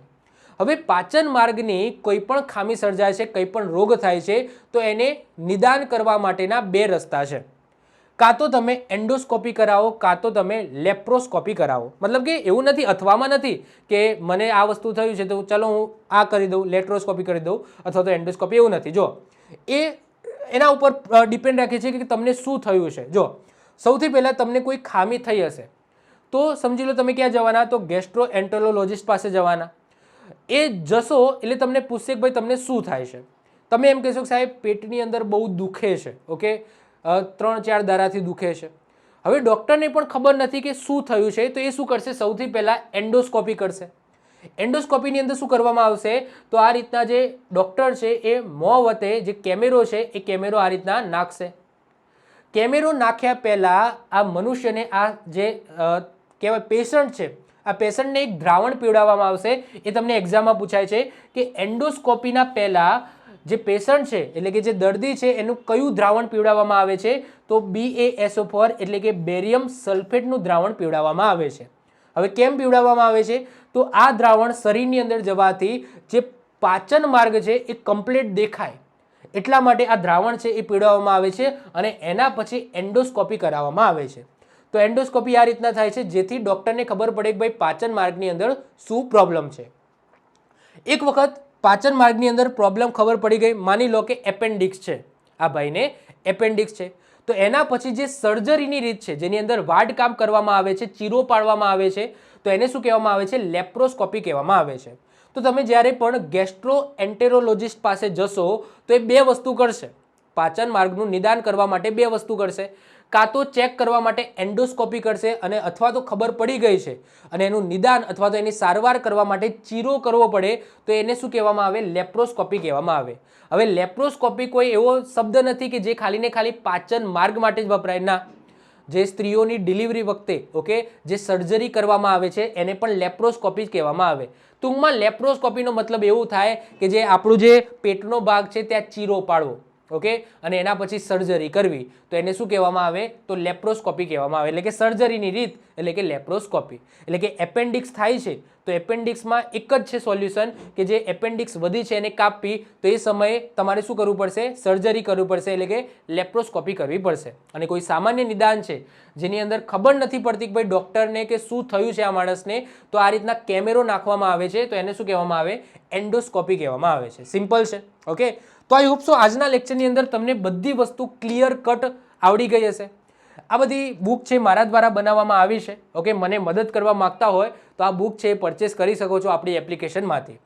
હવે પાચન માર્ગની કોઈ પણ ખામી સર્જાય છે, કંઈ પણ રોગ થાય છે, તો એને નિદાન કરવા માટેના 2 રસ્તા છે. કાં તો તમે એન્ડોસ્કોપી કરાવો, કાં તો તમે લેપ્રોસ્કોપી કરાવો. મતલબ કે એવું નથી, અથવામાં નથી કે મને આ વસ્તુ થયું છે તો ચલો હું આ કરી દઉં, લેપ્રોસ્કોપી કરી દઉં અથવા તો એન્ડોસ્કોપી, એવું નથી. જો એ એના ઉપર ડિપેન્ડ રાખે છે કે તમને શું થયું છે. જો સૌથી પહેલાં તમને કોઈ ખામી થઈ હશે તો સમજી લો તમે ક્યાં જવાના? તો ગેસ્ટ્રોએન્ટેરોલોજિસ્ટ પાસે જવાના. એ જશો એટલે તમને પૂછશે કે ભાઈ તમને શું થાય છે? તમે એમ કહેશો કે સાહેબ પેટની અંદર બહુ દુખે છે, ઓકે, 3-4 દાડાથી દુખે છે. હવે ડૉક્ટરને પણ ખબર નથી કે શું થયું છે, તો એ શું કરશે? સૌથી પહેલાં એન્ડોસ્કોપી કરશે. એન્ડોસ્કોપીની અંદર શું કરવામાં આવશે? તો આ રીતના જે ડૉક્ટર છે એ મોં વતે જે કેમેરો છે એ કેમેરો આ રીતના નાખશે. કેમેરો નાખ્યા પહેલાં આ મનુષ્યને, આ જે કહેવાય પેશન્ટ છે, આ પેશન્ટને એક દ્રાવણ પીવડાવવામાં આવશે. એ તમને એક્ઝામમાં પૂછાય છે કે એન્ડોસ્કોપીના પહેલાં જે પેશન્ટ છે એટલે કે જે દર્દી છે એનું કયું દ્રાવણ પીવડાવવામાં આવે છે? તો BaSO4 એટલે કે બેરિયમ સલ્ફેટનું દ્રાવણ પીવડાવવામાં આવે છે. હવે કેમ પીવડાવવામાં આવે છે? તો આ દ્રાવણ શરીરની અંદર જવાથી જે પાચન માર્ગ છે એ કમ્પ્લીટ દેખાય, એટલા માટે આ દ્રાવણ છે એ પીવડાવવામાં આવે છે અને એના પછી એન્ડોસ્કોપી કરાવવામાં આવે છે. તો એન્ડોસ્કોપી આ રીતના થાય છે જેથી ડૉક્ટરને ખબર પડે કે ભાઈ પાચન માર્ગની અંદર શું પ્રોબ્લેમ છે. એક વખત પાચન માર્ગની અંદર પ્રોબ્લેમ ખબર પડી ગઈ, માની લો કે એપેન્ડિક્સ છે, આ ભાઈને એપેન્ડિક્સ છે, તો એના પછી જે સર્જરીની રીત છે જેની અંદર વાડકામ કરવામાં આવે છે, ચીરો પાડવામાં આવે છે, તો એને શું કહેવામાં આવે છે? લેપ્રોસ્કોપી કહેવામાં આવે છે. તો તમે જ્યારે પણ ગેસ્ટ્રોએન્ટેરોલોજિસ્ટ પાસે જશો તો એ 2 વસ્તુ કરશે. પાચન માર્ગનું નિદાન કરવા માટે 2 વસ્તુ કરશે. કાં તો ચેક કરવા માટે એન્ડોસ્કોપી કરશે અને અથવા તો ખબર પડી ગઈ છે અને એનું નિદાન અથવા તો એની સારવાર કરવા માટે ચીરો કરવો પડે તો એને શું કહેવામાં આવે? લેપ્રોસ્કોપી કહેવામાં આવે. હવે લેપ્રોસ્કોપી કોઈ એવો શબ્દ નથી કે જે ખાલી ને ખાલી પાચન માર્ગ માટે જ વપરાય. ના, જે સ્ત્રીઓની ડિલિવરી વખતે ઓકે જે સર્જરી કરવામાં આવે છે એને પણ લેપ્રોસ્કોપી જ કહેવામાં આવે. ટૂંકમાં લેપ્રોસ્કોપીનો મતલબ એવું થાય કે જે આપણું જે પેટનો ભાગ છે ત્યાં ચીરો પાડવો ઓકે અને એના પછી સર્જરી કરવી તો એને શું કહેવામાં આવે? તો લેપ્રોસ્કોપી કહેવામાં આવે. એટલે કે સર્જરીની રીત એટલે કે લેપ્રોસ્કોપી. એટલે કે એપેન્ડિક્સ થાય છે તો એપેન્ડિક્સમાં એક જ છે સોલ્યુશન કે જે એપેન્ડિક્સ વધી છે એને કાપવી તો એ સમયે તમારે શું કરવું પડશે? સર્જરી કરવી પડશે એટલે કે લેપ્રોસ્કોપી કરવી પડશે. અને કોઈ સામાન્ય નિદાન છે જેની અંદર ખબર નથી પડતી કે ભાઈ ડૉક્ટરને કે શું થયું છે આ માણસને તો આ રીતના કેમેરો નાખવામાં આવે છે તો એને શું કહેવામાં આવે? એન્ડોસ્કોપી કહેવામાં આવે છે. સિમ્પલ છે ઓકે. તો આઈ હોપ સો આજના લેક્ચરની અંદર તમને બધી વસ્તુ ક્લિયર કટ આવડી ગઈ હશે. આ બધી બુક છે મારા દ્વારા બનાવવામાં આવી છે ઓકે. મને મદદ કરવા માંગતા હોય તો આ બુક છે એ પરચેસ કરી શકો છો આપણી એપ્લિકેશનમાંથી.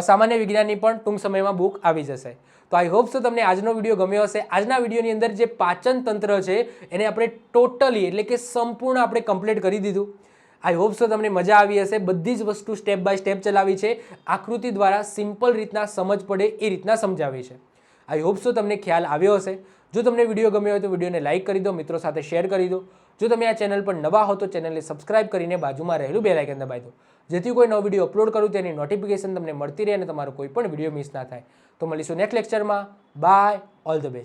સામાન્ય વિજ્ઞાનની પણ ટૂંક સમયમાં બુક આવી જશે. તો આઈ હોપ સો તમને આજનો વિડીયો ગમ્યો હશે. આજના વિડીયોની અંદર જે પાચન તંત્ર છે એને આપણે ટોટલી એટલે કે સંપૂર્ણ આપણે કમ્પ્લીટ કરી દીધું. આઈ હોપ સો તમને મજા આવી હશે. બધી જ વસ્તુ સ્ટેપ બાય સ્ટેપ ચલાવી છે. આકૃતિ દ્વારા સિમ્પલ રીતના સમજ પડે એ રીતના સમજાવી છે. આઈ હોપ સો તમને ખ્યાલ આવ્યો હશે. જો તમને વિડીયો ગમ્યો હોય તો વિડીયોને લાઇક કરી દો, મિત્રો સાથે શેર કરી દો. જો તમે આ ચેનલ પર નવા હો તો ચેનલને સબસ્ક્રાઇબ કરીને બાજુમાં રહેલું બેલ આઇકન દબાવી દો, જેથી કોઈ નવો વિડીયો અપલોડ કરું તેની નોટિફિકેશન તમને મળતી રહે અને તમારો કોઈ પણ વિડીયો મિસ ના થાય. તો મળીશું નેક્સ્ટ લેક્ચરમાં. Bye, all the best.